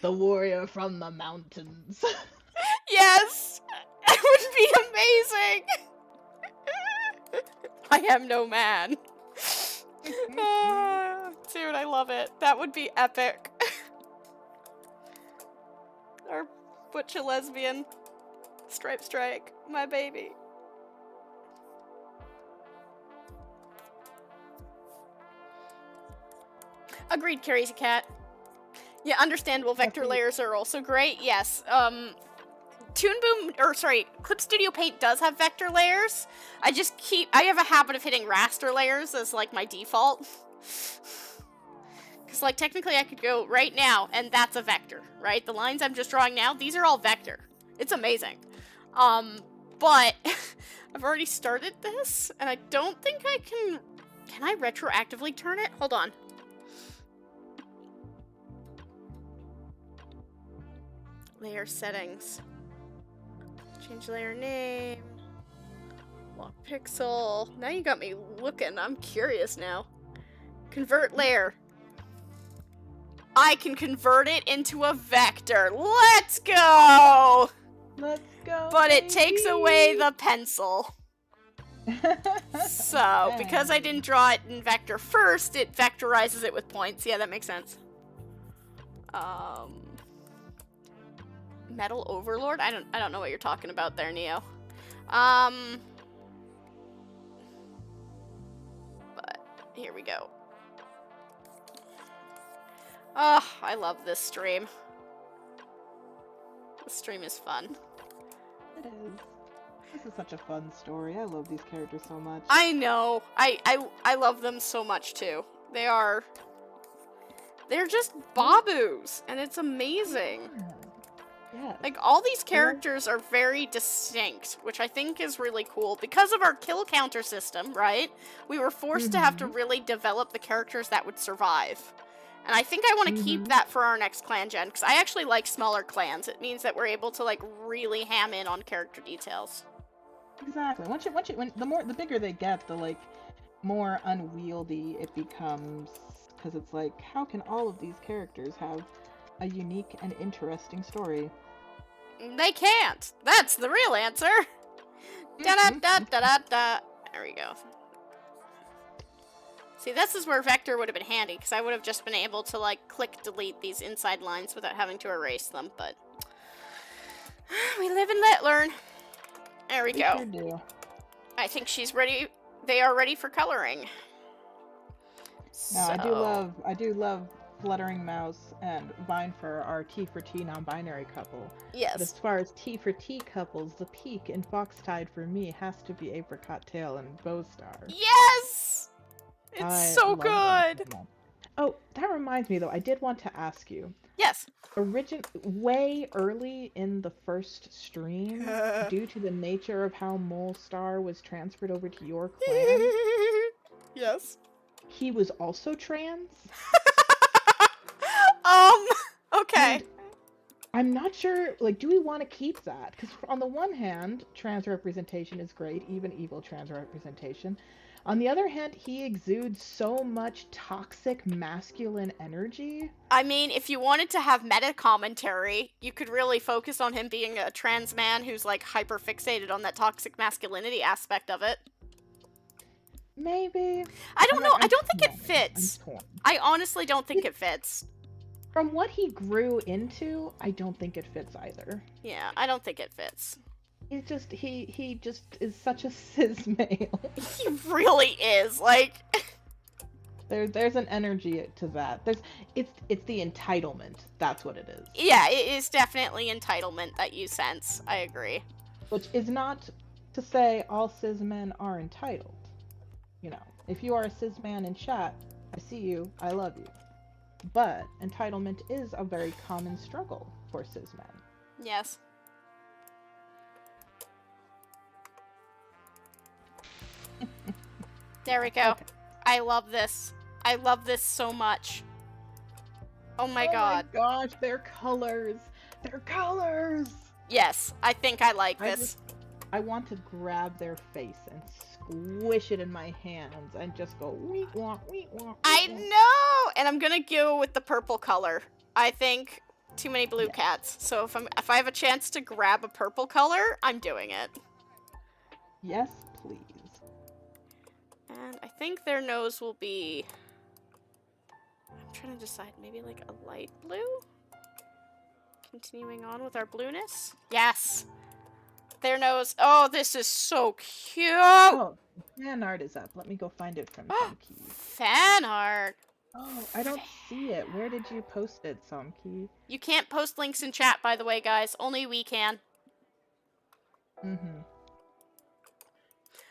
the warrior from the mountains. Yes! It would be amazing! I am no man. Dude, I love it. That would be epic. Our butcher lesbian. Stripe Strike, my baby. Agreed, Crazy Cat. Yeah, understandable vector layers are also great. Yes. Clip Studio Paint does have vector layers. I have a habit of hitting raster layers as like my default. Because like technically I could go right now and that's a vector, right? The lines I'm just drawing now, these are all vector. It's amazing. But I've already started this, and I don't think I can I retroactively turn it? Hold on. Layer settings. Change layer name. Lock pixel. Now you got me looking. I'm curious now. Convert layer. I can convert it into a vector. Let's go! Let's go. But it takes away the pencil. So, because I didn't draw it in vector first, it vectorizes it with points. Yeah, that makes sense. Metal Overlord? I don't know what you're talking about there, Neo. But here we go. Oh, I love this stream. This stream is fun. It is. This is such a fun story. I love these characters so much. I know. I love them so much too. They're just babus, and it's amazing. Yeah. Like, all these characters are very distinct, which I think is really cool. Because of our kill counter system, right? We were forced to have to really develop the characters that would survive. And I think I want to keep that for our next clan gen, because I actually like smaller clans. It means that we're able to, like, really ham in on character details. Exactly. The bigger they get, the, like, more unwieldy it becomes. Because it's like, how can all of these characters have a unique and interesting story? They can't. That's the real answer. Da-da-da-da-da-da. There we go. See, this is where vector would have been handy, because I would have just been able to, like, click delete these inside lines without having to erase them, but we live and let learn. There we go. Sure do. I think she's ready. They are ready for coloring. Now, So... I do love Fluttering Mouse and Vine for our T for T non-binary couple. Yes. But as far as T for T couples, the peak in Foxtide for me has to be Apricot Tail and Bowstar. Yes! It's so good! Oh, that reminds me though, I did want to ask you. Yes. Way early in the first stream, due to the nature of how Mole Star was transferred over to your clan, yes. he was also trans? Okay. And I'm not sure, like, do we want to keep that? Because on the one hand, trans representation is great, even evil trans representation. On the other hand, he exudes so much toxic masculine energy. I mean, if you wanted to have meta commentary, you could really focus on him being a trans man who's, like, hyper fixated on that toxic masculinity aspect of it. Maybe. I don't know. I don't think it fits. I honestly don't think it fits. From what he grew into, I don't think it fits either. Yeah, I don't think it fits. He's just, he just is such a cis male. He really is, like... There's an energy to that. It's the entitlement. That's what it is. Yeah, it is definitely entitlement that you sense. I agree. Which is not to say all cis men are entitled. You know, if you are a cis man in chat, I see you, I love you. But entitlement is a very common struggle for cis men. Yes. There we go. Okay. I love this. I love this so much. Oh my god. Oh my gosh, their colors. Their colors! Yes, I think I like this. I want to grab their face and squish it in my hands and just go week wonk, week wonk. I know! And I'm gonna go with the purple color. I think too many blue cats. So if I have a chance to grab a purple color, I'm doing it. Yes, please. And I think their nose will be... I'm trying to decide, maybe like a light blue? Continuing on with our blueness? Yes! Their nose. Oh, this is so cute! Oh, fan art is up. Let me go find it from Somkey. Fan art! Oh, I don't see it. Where did you post it, Somkey? You can't post links in chat, by the way, guys. Only we can. Mm-hmm.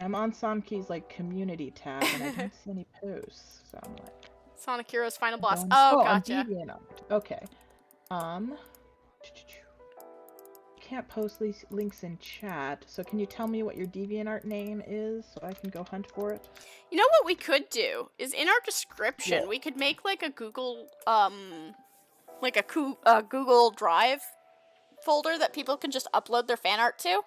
I'm on Somkey's, like, community tab, and I don't see any posts, so I'm like... Sonic Heroes Final Boss. Oh, gotcha. Okay. You can't post these links in chat, so can you tell me what your DeviantArt name is, so I can go hunt for it? You know what we could do? Is in our description, we could make, like, a Google, Google Drive folder that people can just upload their fan art to.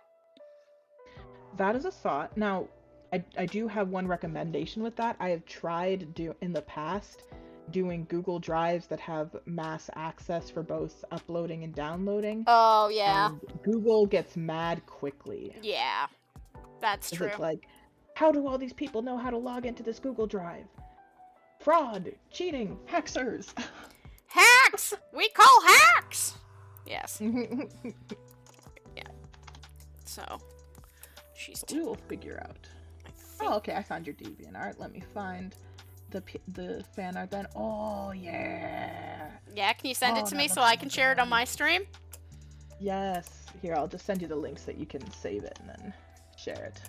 That is a thought. Now, I do have one recommendation with that. I have tried in the past doing Google Drives that have mass access for both uploading and downloading. Oh, yeah. Google gets mad quickly. Yeah, that's true. It's like, how do all these people know how to log into this Google Drive? Fraud, cheating, hackers. Hacks! We call hacks! Yes. Yeah. So, we will figure out. Oh, okay, I found your DeviantArt. Let me find the fan art then. Oh, yeah. Yeah, can you send it to me so I can share it on my stream? Yes. Here, I'll just send you the link so that you can save it and then share it.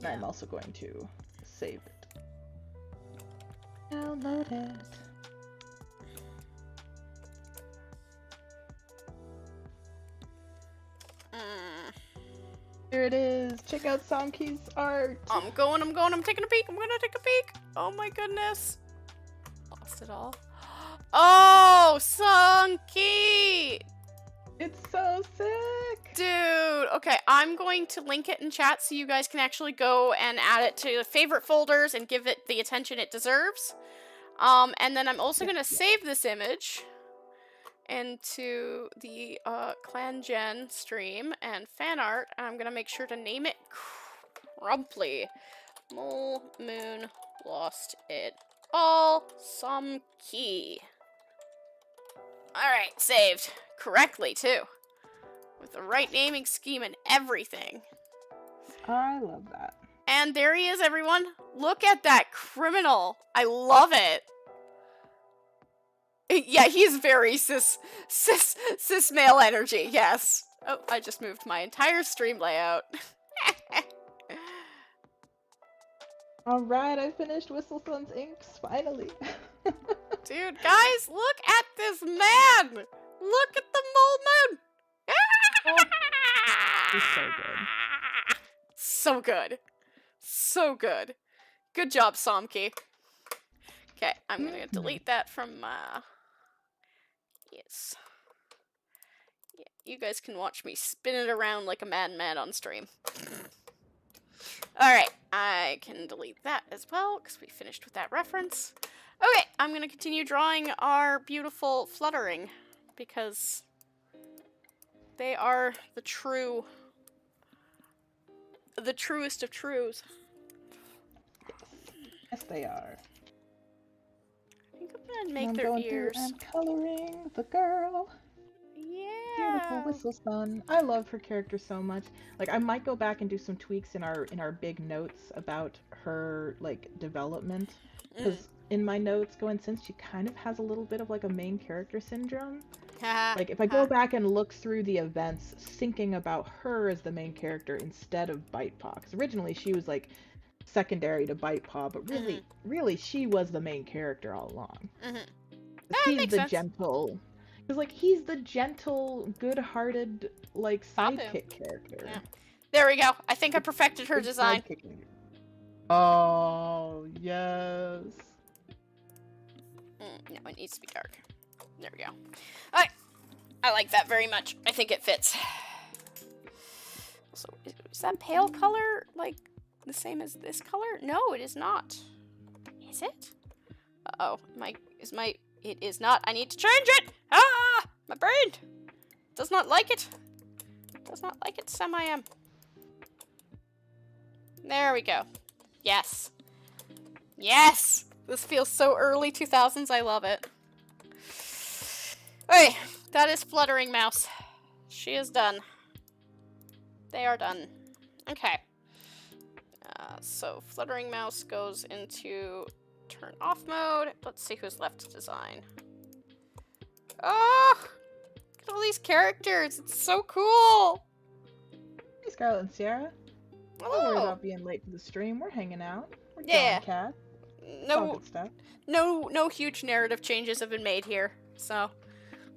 Yeah. I'm also going to save it. Download it. Here it is. Check out Somkey's art. I'm taking a peek. I'm gonna take a peek. Oh my goodness. Lost it all. Oh, Somkey! It's so sick. Dude, okay, I'm going to link it in chat so you guys can actually go and add it to favorite folders and give it the attention it deserves. And then I'm also gonna save this image into the Clan Gen stream and fan art, and I'm gonna make sure to name it promptly. Mole, moon, lost it all. Some key. Alright, saved. Correctly, too. With the right naming scheme and everything. I love that. And there he is, everyone. Look at that criminal. I love it. Yeah, he's very cis male energy, yes. Oh, I just moved my entire stream layout. Alright, I finished Whistle Sun's inks, finally. Dude, guys, look at this man! Look at the mole moon! He's so good. So good. So good. Good job, Somki. Okay, I'm gonna delete that from, yes. Yeah, you guys can watch me spin it around like a madman on stream. Alright, I can delete that as well, because we finished with that reference. Okay, I'm gonna continue drawing our beautiful fluttering, because they are the truest of trues. Yes, they are. I think I'm gonna make their ears. I'm coloring the girl. Yeah. Beautiful Whistle Sun. I love her character so much. Like, I might go back and do some tweaks in our big notes about her like development, because in my notes going since she kind of has a little bit of like a main character syndrome. Like, if I go back and look through the events, thinking about her as the main character instead of Bite Paw, because originally she was like secondary to Bite Paw, but really she was the main character all along. He's the gentle, because like he's the gentle, good-hearted like sidekick character. Yeah. There we go. I think I perfected her design. Oh yes. No, it needs to be dark. There we go. Alright. I like that very much. I think it fits. So, is that pale color, like, the same as this color? No, it is not. Is it? Uh-oh. It is not. I need to change it! Ah! My brain! Does not like it. Does not like it, Sam-I-am. There we go. Yes. Yes! This feels so early 2000s, I love it. Okay, that is Fluttering Mouse. She is done. They are done. Okay. So Fluttering Mouse goes into turn off mode. Let's see who's left to design. Oh! Look at all these characters. It's so cool! Hey, Scarlet and Sierra. Oh. Don't worry about being late to the stream. We're hanging out. We're yeah. Cat. No huge narrative changes have been made here. So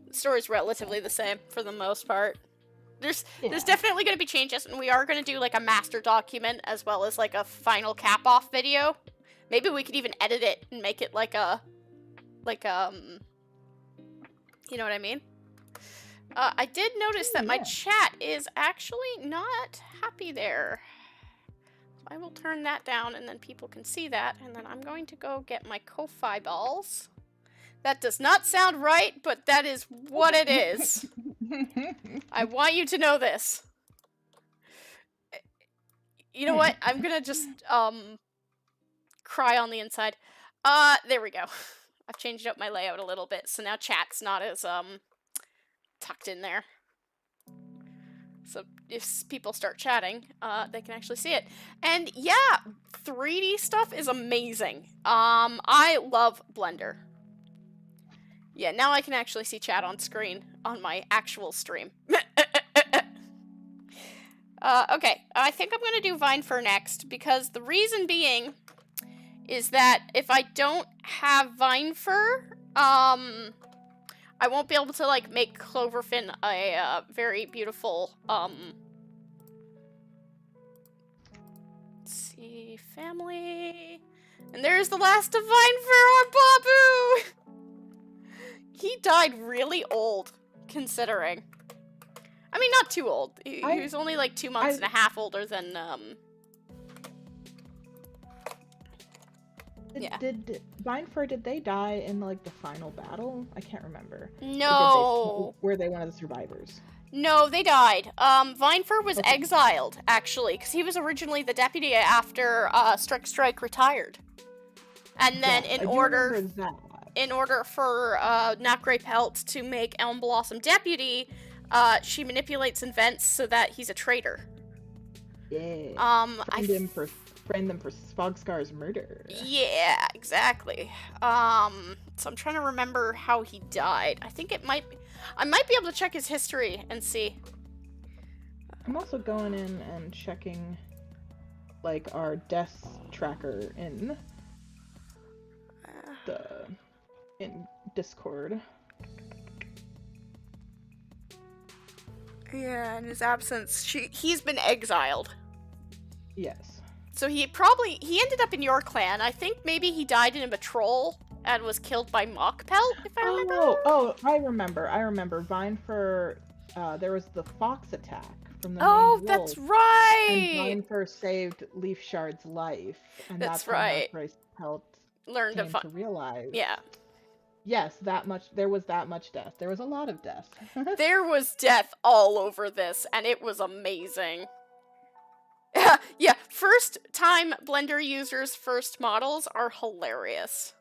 the story's relatively the same for the most part. There's definitely going to be changes, and we are going to do like a master document as well as like a final cap off video. Maybe we could even edit it and make it like you know what I mean? I did notice that my chat is actually not happy there. So I will turn that down, and then people can see that, and then I'm going to go get my Ko-Fi balls. That does not sound right, but that is what it is. I want you to know this. You know what? I'm gonna just, cry on the inside. There we go. I've changed up my layout a little bit, so now chat's not as, tucked in there. So if people start chatting, they can actually see it. And yeah, 3D stuff is amazing. I love Blender. Yeah, now I can actually see chat on screen on my actual stream. Okay, I think I'm gonna do Vine Fur next, because the reason being is that if I don't have Vine Fur, I won't be able to, like, make Cloverfin a very beautiful, let's see, family, and there's the last of Vine Fur, our Babu! He died really old, considering. I mean, not too old. He was only like 2 months and a half older than, yeah. Did Vine Fur, did they die in, like, the final battle? I can't remember. No! Were they one of the survivors? No, they died. Vinefur was Okay. exiled, actually, because he was originally the deputy after Strike retired. And then Yes, I do remember that. in order for Not Pelt to make Elm Blossom deputy, she manipulates and vents so that he's a traitor. Yeah. I Framed them for Svogskar's murder. Yeah, exactly. So I'm trying to remember how he died. I might be able to check his history and see. I'm also going in and checking, like, our death tracker in Discord. Yeah, in his absence, he's been exiled. Yes. So he ended up in your clan. I think maybe he died in a patrol and was killed by Mockpelt, if I remember. Oh, I remember. Vinefur, there was the fox attack from the Oh, main that's wolf, right! and Vinefur saved Leafshard's life, and That's that's right. when Pelt Learned came to realize. Yeah. Yes, there was that much death. There was a lot of death. There was death all over this, and it was amazing. Yeah, first time Blender users' first models are hilarious.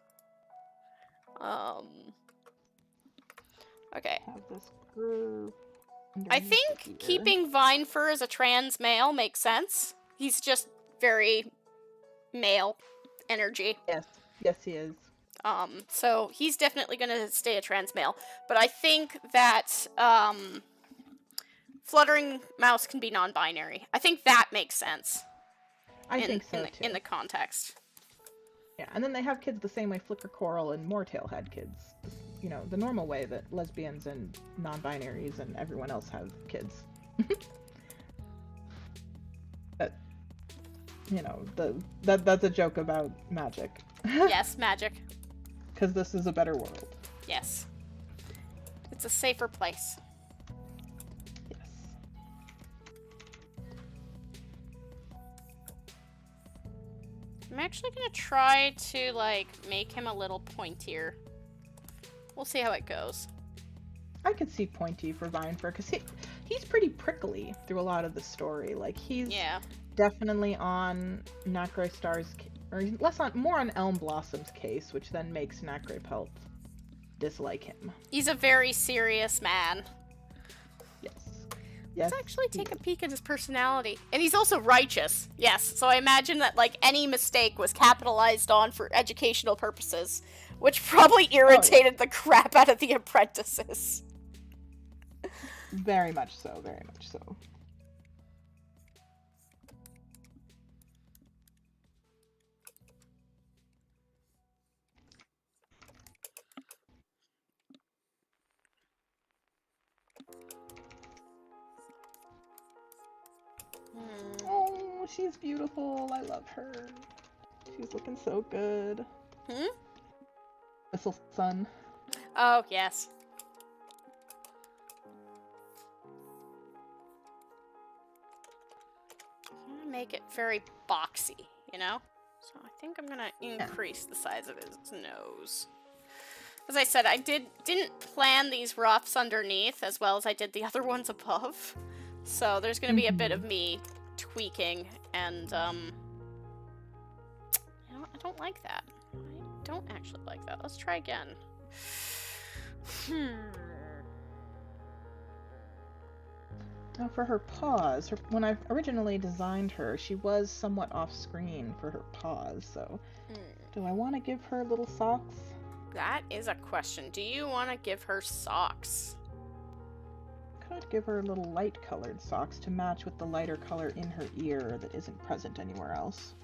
Okay. Have this group I think keeping Vinefur as a trans male makes sense. He's just very male energy. Yes, he is. So he's definitely gonna stay a trans male. But I think that, Fluttering Mouse can be non-binary. I think that makes sense. I think so, too. In the context. Yeah, and then they have kids the same way Flicker Coral and Moortail had kids. You know, the normal way that lesbians and non-binaries and everyone else have kids. But, you know, that's a joke about magic. Yes, magic. Because this is a better world. Yes. It's a safer place. Yes. I'm actually gonna try to, like, make him a little pointier. We'll see how it goes. I could see pointy for Vinefur, because he's pretty prickly through a lot of the story. Like, he's definitely on Nacre Star's, or more on Elm Blossom's case, which then makes Nacre Pelt dislike him. He's a very serious man. Yes. Let's actually take a peek at his personality. And he's also righteous. Yes, so I imagine that, like, any mistake was capitalized on for educational purposes, which probably irritated the crap out of the apprentices. Very much so, very much so. Oh, she's beautiful. I love her. She's looking so good. Whistle Sun. Oh, yes. I'm gonna make it very boxy, you know? So I think I'm gonna increase the size of his nose. As I said, I didn't plan these ruffs underneath as well as I did the other ones above. So there's gonna be a bit of me tweaking, and, you know, I don't like that. I don't actually like that. Let's try again. Now for her paws, when I originally designed her, she was somewhat off-screen for her paws, so do I want to give her little socks? That is a question. Do you want to give her socks? Could give her little light-colored socks to match with the lighter color in her ear that isn't present anywhere else.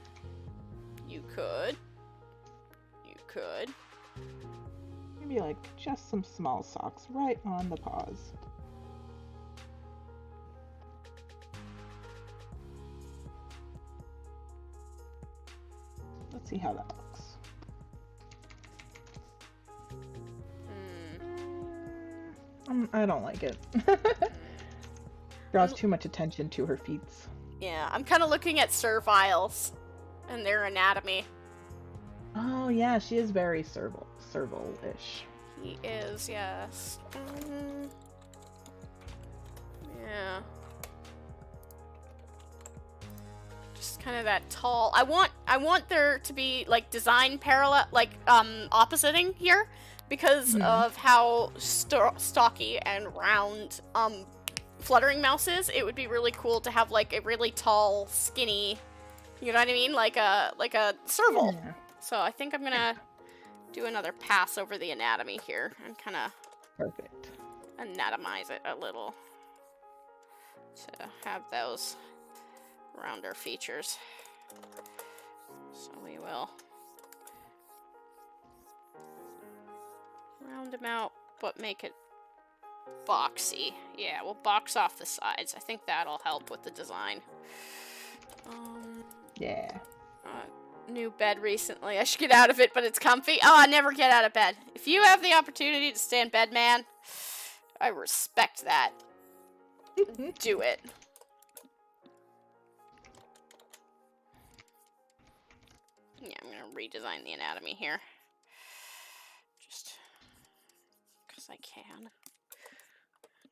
You could. You could. Maybe like just some small socks right on the paws. Let's see how that looks. I don't like it. Draws too much attention to her feet. Yeah, I'm kind of looking at serviles and their anatomy. Oh yeah, she is very serval-ish. He is, yes. Yeah. Just kind of that tall. I want there to be like design parallel, like oppositing here, because of how stocky and round Fluttering Mouse is. It would be really cool to have like a really tall, skinny, you know what I mean, like a serval. Yeah. So I think I'm gonna do another pass over the anatomy here and kind of Perfect. anatomize it a little to have those rounder features. So we will round them out, but make it boxy. Yeah, we'll box off the sides. I think that'll help with the design. Yeah. New bed recently. I should get out of it, but it's comfy. Oh, I never get out of bed. If you have the opportunity to stay in bed, man, I respect that. Do it. Yeah, I'm gonna redesign the anatomy here. Just because I can.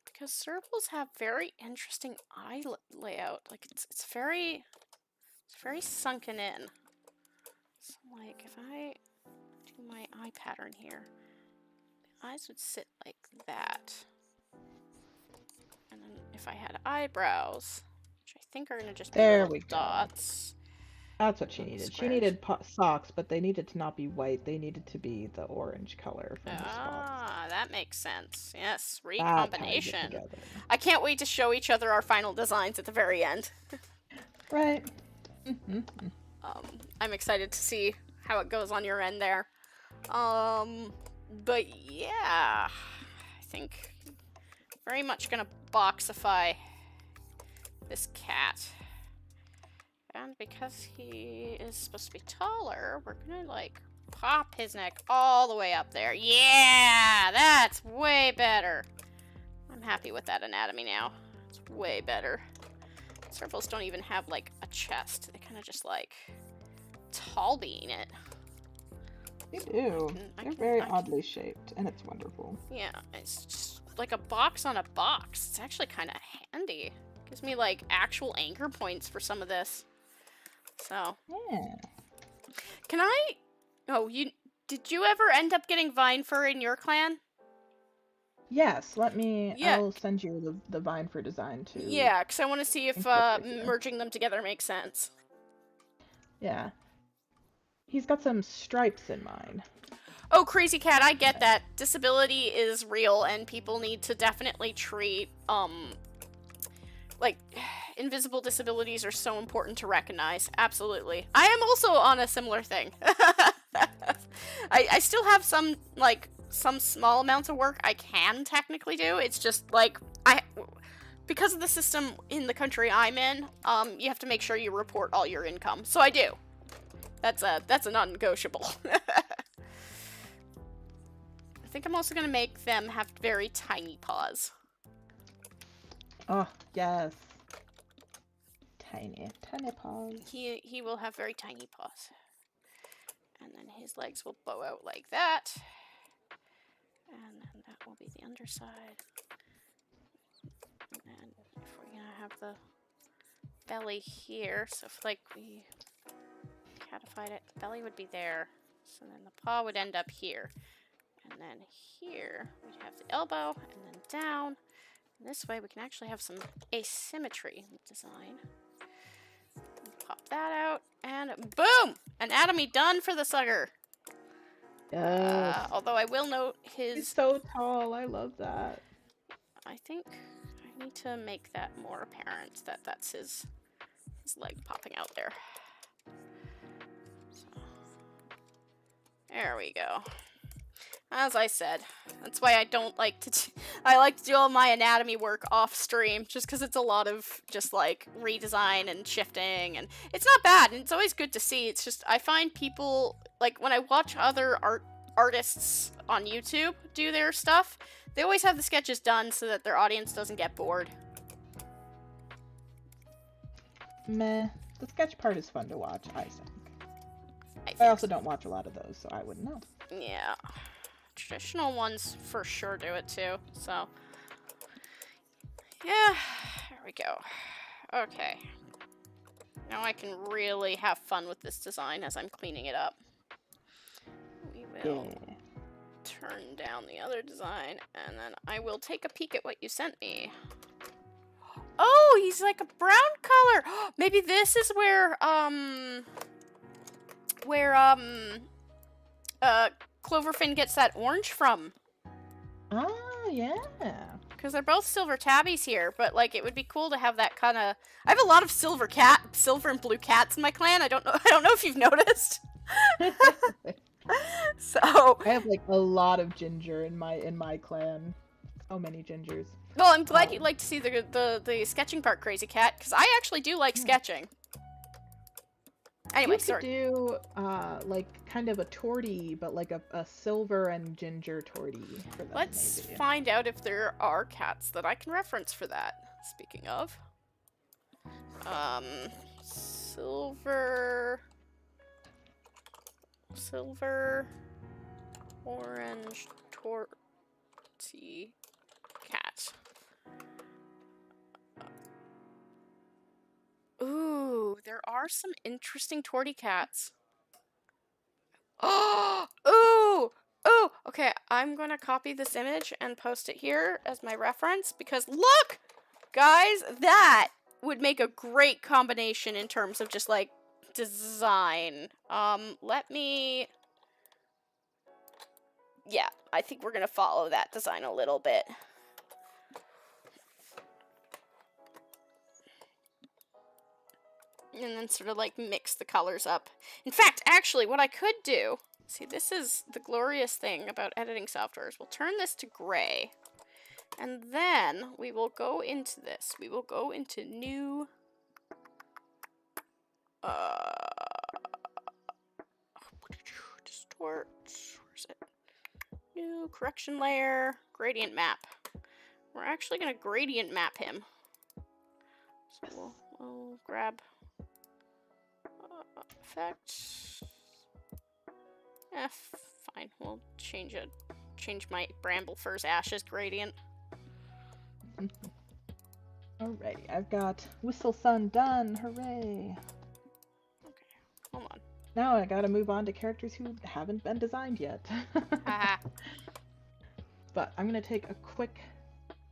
Because servals have very interesting eye layout. Like it's very sunken in. So like if I do my eye pattern here, the eyes would sit like that. And then if I had eyebrows, which I think are gonna just be There little we go. dots. That's what she needed. She needed socks, but they needed to not be white. They needed to be the orange color from the spots. Ah, that makes sense. Yes, recombination. Together. I can't wait to show each other our final designs at the very end. Right. I'm excited to see how it goes on your end there. But yeah, I think very much gonna boxify this cat. And because he is supposed to be taller, we're gonna like pop his neck all the way up there. Yeah, that's way better. I'm happy with that anatomy now. It's way better. Servals don't even have like a chest. They kind of just like tall bean it. They do. They're very oddly shaped, and it's wonderful. Yeah, it's just like a box on a box. It's actually kind of handy. Gives me like actual anchor points for some of this. So yeah. Can I? Oh, did you ever end up getting vine fur in your clan? Yes. Let me. Yeah. I'll send you the vine for design too. Yeah, because I want to see if merging them together makes sense. Yeah. He's got some stripes in mine. Oh, crazy cat! I get that. Disability is real, and people need to definitely treat like invisible disabilities are so important to recognize. Absolutely. I am also on a similar thing. I still have some small amounts of work I can technically do. It's just like because of the system in the country I'm in, you have to make sure you report all your income. So I do. That's a non-negotiable. I think I'm also gonna make them have very tiny paws. Oh, yes. Tiny paws. He will have very tiny paws. And then his legs will bow out like that. And then that will be the underside. And then if we're gonna have the belly here, so if like we catified it, the belly would be there. So then the paw would end up here. And then here we'd have the elbow and then down. And this way we can actually have some asymmetry in the design. Pop that out, and boom! Anatomy done for the sucker. Yes. Although I will note He's so tall. I love that. I think I need to make that more apparent that that's his leg popping out there. So, there we go. As I said, that's why I don't like to I like to do all my anatomy work off stream, just because it's a lot of just like redesign and shifting, and it's not bad, and it's always good to see. It's just I find people, like when I watch other artists on YouTube do their stuff, they always have the sketches done so that their audience doesn't get bored. Meh. The sketch part is fun to watch, I think. I also don't watch a lot of those, so I wouldn't know. Yeah. Traditional ones for sure do it too, so yeah, we go. Okay. Now I can really have fun with this design as I'm cleaning it up. We will turn down the other design, and then I will take a peek at what you sent me. Oh, he's like a brown color. Maybe this is where Cloverfin gets that orange from. Oh, yeah. Because they're both silver tabbies here, but like it would be cool to have that kind of. I have a lot of silver and blue cats in my clan. I don't know if you've noticed. So I have like a lot of ginger in my clan. So many gingers. Well, I'm glad you like to see the sketching part, Crazy Cat, because I actually do like sketching. Anyway, you could do like kind of a tortie, but like a silver and ginger tortie for them. Let's maybe. find out if there are cats that I can reference for that. Speaking of, silver, orange tortie cat. Ooh, there are some interesting tortie cats. Oh, ooh, ooh. Okay, I'm gonna copy this image and post it here as my reference because look, guys, that would make a great combination in terms of just like design. Let me. Yeah, I think we're gonna follow that design a little bit. And then sort of like mix the colors up. In fact, actually, what I could do, see, this is the glorious thing about editing softwares. We'll turn this to gray. And then we will go into this. We will go into new, distort, where's it? New correction layer, gradient map. We're actually going to gradient map him. So we'll grab effect. Fine. We'll change my Bramblefur's Ashes gradient. Alrighty, I've got Whistle Sun done. Hooray! Okay, hold on. Now I gotta move on to characters who haven't been designed yet. Haha. But I'm gonna take a quick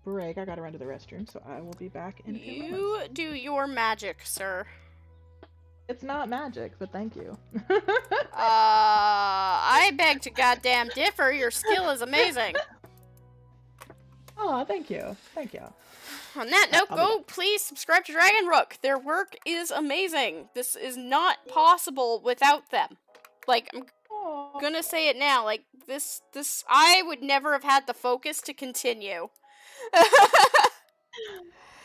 break. I gotta run to the restroom, so I will be back in a few minutes. You do your magic, sir. It's not magic, but thank you. I beg to goddamn differ. Your skill is amazing. Oh, thank you. Thank you. On that note, please subscribe to Dragon Rook. Their work is amazing. This is not possible without them. Like, I'm gonna say it now. Like, this, I would never have had the focus to continue.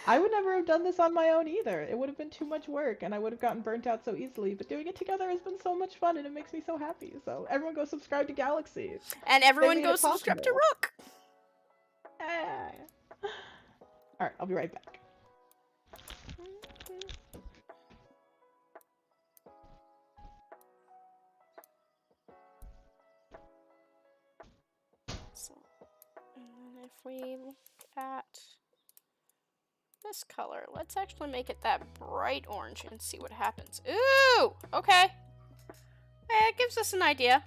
I would never have done this on my own either. It would have been too much work, and I would have gotten burnt out so easily. But doing it together has been so much fun, and it makes me so happy. So everyone go subscribe to Galaxy. And everyone go subscribe to Rook. Alright, I'll be right back. So, and then if we look at this color, let's actually make it that bright orange and see what happens. Ooh! Okay. It gives us an idea.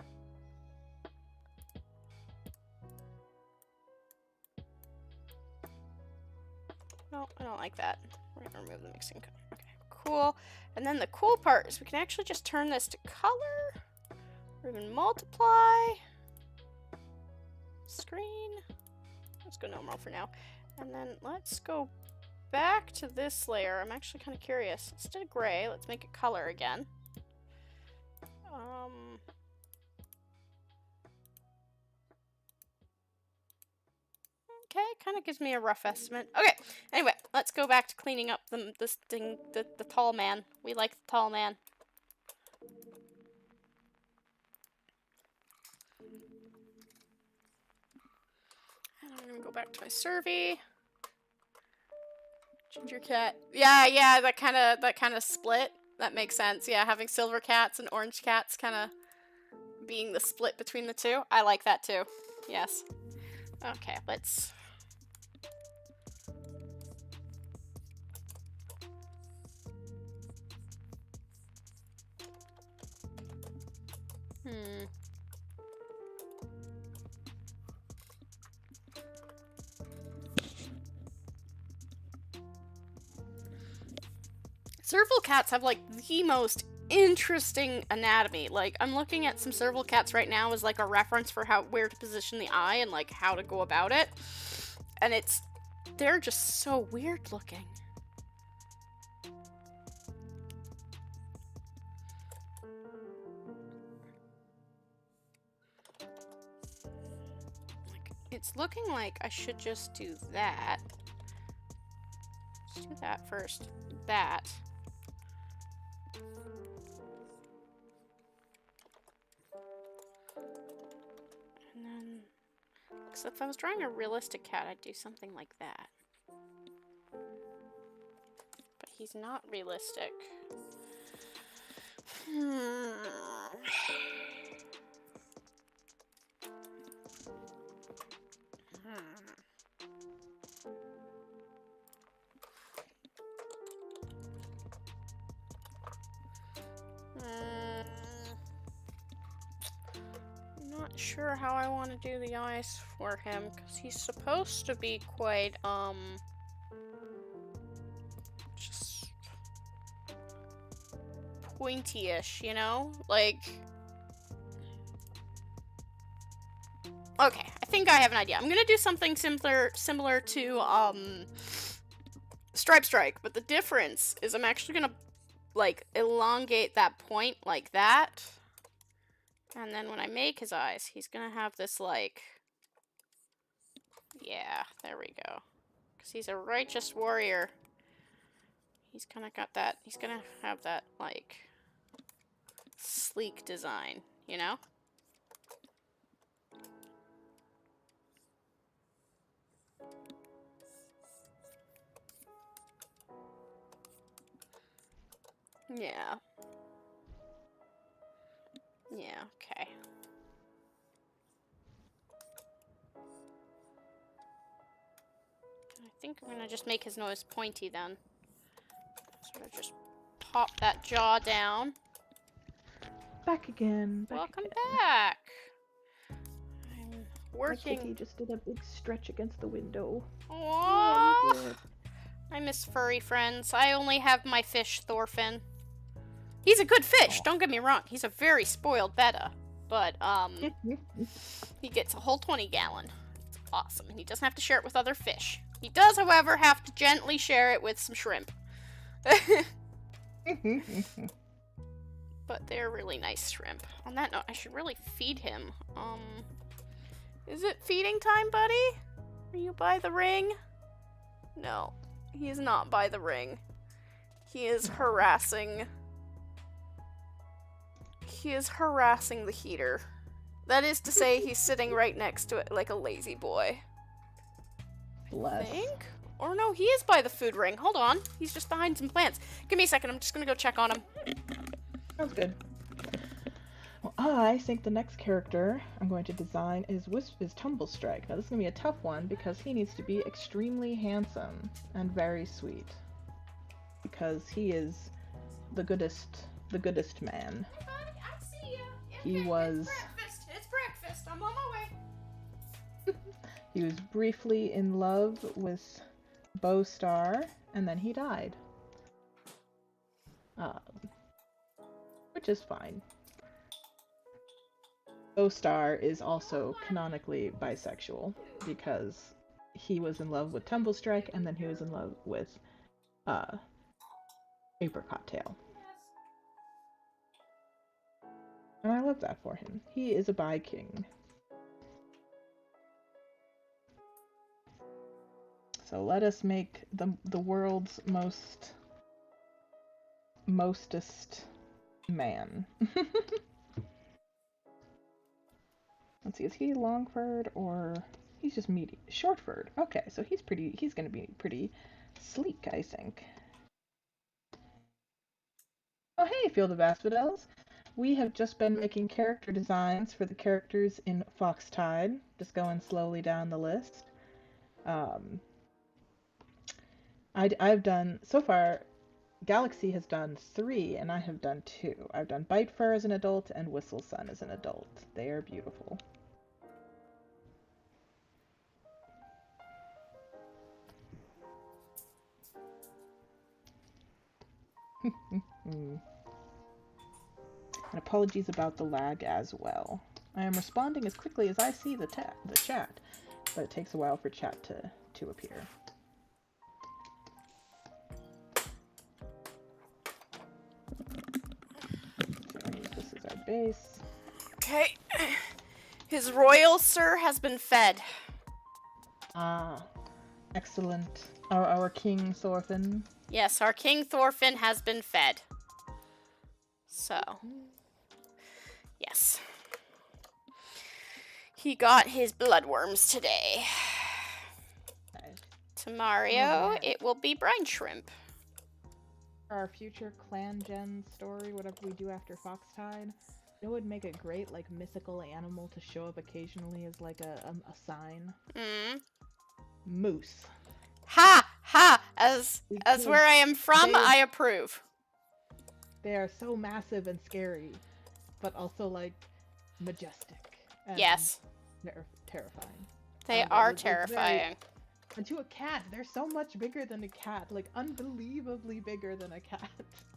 No, I don't like that. We're gonna remove the mixing color. Okay, cool. And then the cool part is we can actually just turn this to color, or even multiply. Screen. Let's go normal for now. And then let's go back to this layer. I'm actually kind of curious. Instead of gray, let's make it color again. Okay, kind of gives me a rough estimate. Okay, anyway, let's go back to cleaning up the tall man. We like the tall man. And I'm gonna go back to my survey. Ginger cat. Yeah, that kind of split. That makes sense. Yeah, having silver cats and orange cats kind of being the split between the two. I like that too. Yes. Okay, let's Serval cats have, like, the most interesting anatomy. Like, I'm looking at some serval cats right now as, like, a reference for where to position the eye and, like, how to go about it. And they're just so weird looking. Like, it's looking like I should just do that. Let's do that first. That. And then, because if I was drawing a realistic cat, I'd do something like that. But he's not realistic. I'm not sure how I want to do the eyes for him, because he's supposed to be quite, just pointy-ish, you know? Like, okay, I think I have an idea. I'm gonna do something similar to, Stripe Strike, but the difference is I'm actually gonna, like, elongate that point like that. And then when I make his eyes, he's gonna have this, like, yeah, there we go. Because he's a righteous warrior. He's kind of got that, he's gonna have that, like, sleek design, you know? Yeah. Yeah, okay. I think I'm gonna just make his nose pointy then. Sort of just pop that jaw down. Back again. Welcome back. I'm working. My kitty just did a big stretch against the window. Aww. Yeah, I miss furry friends. I only have my fish, Thorfinn. He's a good fish, don't get me wrong. He's a very spoiled betta. But, he gets a whole 20 gallon. It's awesome. And he doesn't have to share it with other fish. He does, however, have to gently share it with some shrimp. But they're really nice shrimp. On that note, I should really feed him. Is it feeding time, buddy? Are you by the ring? No, he is not by the ring. He is harassing. He is harassing the heater. That is to say, he's sitting right next to it like a lazy boy. Bless. I think? Or no, he is by the food ring. Hold on. He's just behind some plants. Give me a second. I'm just gonna go check on him. Sounds good. Well, I think the next character I'm going to design is Tumblestrike. Now, this is going to be a tough one because he needs to be extremely handsome and very sweet. Because he is the goodest man. Hey, buddy, I see you. He was... It's breakfast. I'm on my way. He was briefly in love with Bowstar, and then he died. Which is fine. Bowstar is also canonically bisexual, because he was in love with Tumblestrike, and then he was in love with, Apricot Tail. And I love that for him. He is a bi-king. So let us make the world's mostest man. Let's see, is he long-furred or he's just short-furred? Okay, so he's gonna be pretty sleek, I think. Oh hey, Field of Asphodels! We have just been making character designs for the characters in Foxtide, just going slowly down the list. I've done, so far, Galaxy has done 3, and I have done 2. I've done Bite Fur as an adult and Whistle Sun as an adult. They are beautiful. And apologies about the lag as well. I am responding as quickly as I see the chat, but it takes a while for chat to appear. This is our base. Okay. His royal sir has been fed. Ah, excellent. Our King Thorfinn. Yes, our King Thorfinn has been fed. So, yes. He got his bloodworms today. Nice. Tomorrow, it will be brine shrimp. Our future clan gen story, whatever we do after Foxtide, it would make a great, like, mythical animal to show up occasionally as, like, a sign. Moose. Ha! Ha! As where I am from, I approve. They are so massive and scary, but also, like, majestic. And yes. They're terrifying. They are terrifying. And to a cat, they're so much bigger than a cat. Like, unbelievably bigger than a cat.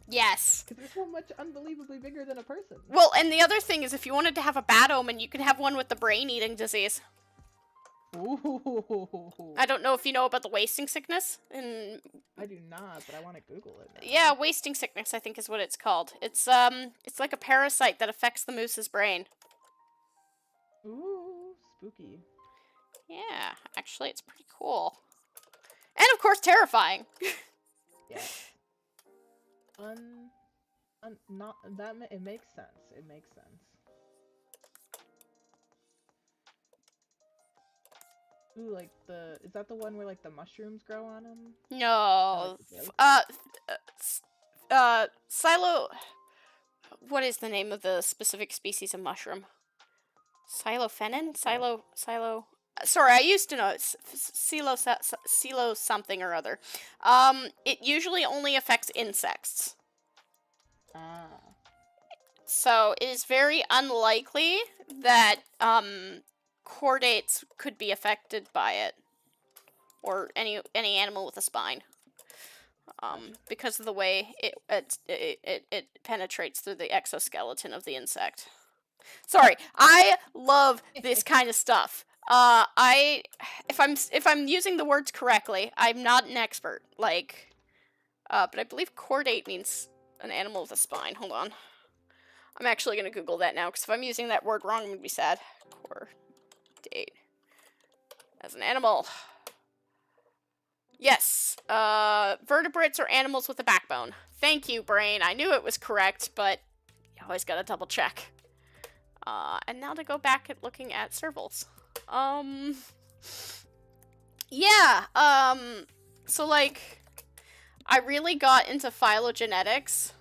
Yes. Because they're so much unbelievably bigger than a person. Well, and the other thing is, if you wanted to have a bad omen, you could have one with the brain-eating disease. Ooh. I don't know if you know about the wasting sickness. I do not, but I want to Google it now. Yeah, wasting sickness, I think is what it's called. It's like a parasite that affects the moose's brain. Ooh, spooky. Yeah, actually, it's pretty cool. And, of course, terrifying. Yes. It makes sense. It makes sense. Ooh, like is that the one where, like, the mushrooms grow on them? No. What is the name of the specific species of mushroom? Silophenin? Sorry, I used to know it's silo something or other. It usually only affects insects. Ah. So it is very unlikely that chordates could be affected by it, or any animal with a spine, because of the way it penetrates through the exoskeleton of the insect. Sorry, I love this kind of stuff. If I'm using the words correctly, I'm not an expert. Like, but I believe chordate means an animal with a spine. Hold on, I'm actually gonna Google that now, because if I'm using that word wrong, I'm gonna be sad. Chordate as an animal. Yes, vertebrates are animals with a backbone. Thank you, brain. I knew it was correct, but you always gotta double check. And now to go back at looking at servals. Yeah, so, like, I really got into phylogenetics,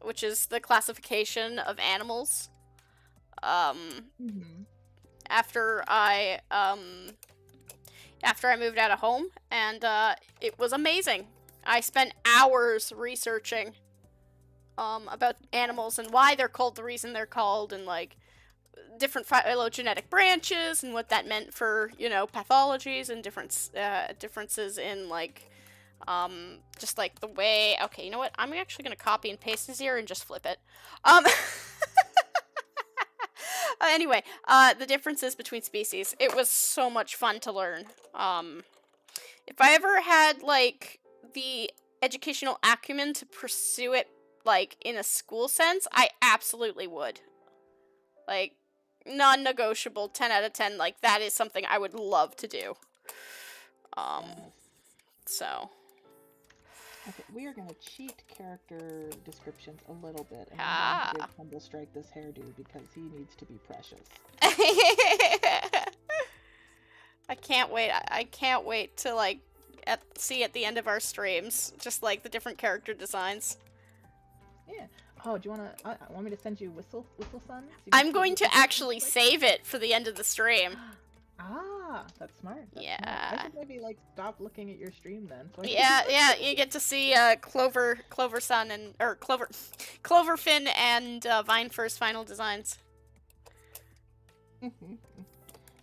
which is the classification of animals, after I moved out of home, and, it was amazing. I spent hours researching, about animals and why they're called the reason they're called, and, like, different phylogenetic branches and what that meant for, you know, pathologies and differences in, like, just like the way. Okay, you know what? I'm actually gonna copy and paste this here and just flip it. Anyway, the differences between species. It was so much fun to learn. If I ever had, like, the educational acumen to pursue it, like, in a school sense, I absolutely would. Like, non-negotiable, 10 out of 10, like, that is something I would love to do. So. Okay, we are gonna cheat character descriptions a little bit, and I'm going to give Humble Strike this hairdo because he needs to be precious. I can't wait. I can't wait to, like, see at the end of our streams, just, like, the different character designs. Yeah. Oh, do you want me to send you Whistle Sun? So I'm going to actually save it for the end of the stream. Ah, that's smart. That's smart. I Yeah. should maybe like stop looking at your stream then. So Yeah, you get to see Clover Sun and Cloverfin and Vinefur's final designs.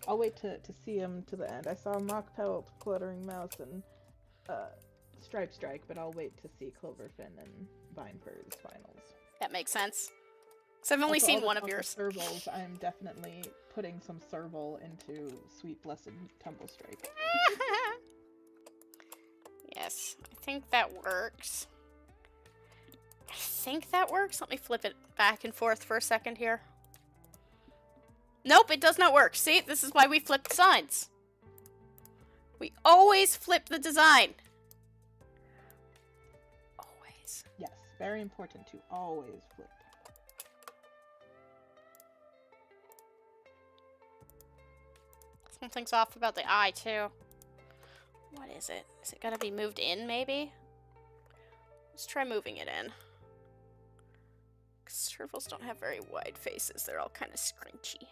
I'll wait to see him to the end. I saw Mock Pelt, Cluttering Mouse, and Stripe Strike, but I'll wait to see Cloverfin and Vinefur's finals. That makes sense. So I've only Also, seen one of yours. Servals, I'm definitely putting some Serval into Sweet Blessed Tumblestrike. Yes, I think that works. Let me flip it back and forth for a second here. Nope, it does not work. See, this is why we flip designs. We always flip the design. Always. Yes, very important to always flip. Something's off about the eye, too. What is it? Is it gonna be moved in, maybe? Let's try moving it in. Servals don't have very wide faces. They're all kind of scrunchy.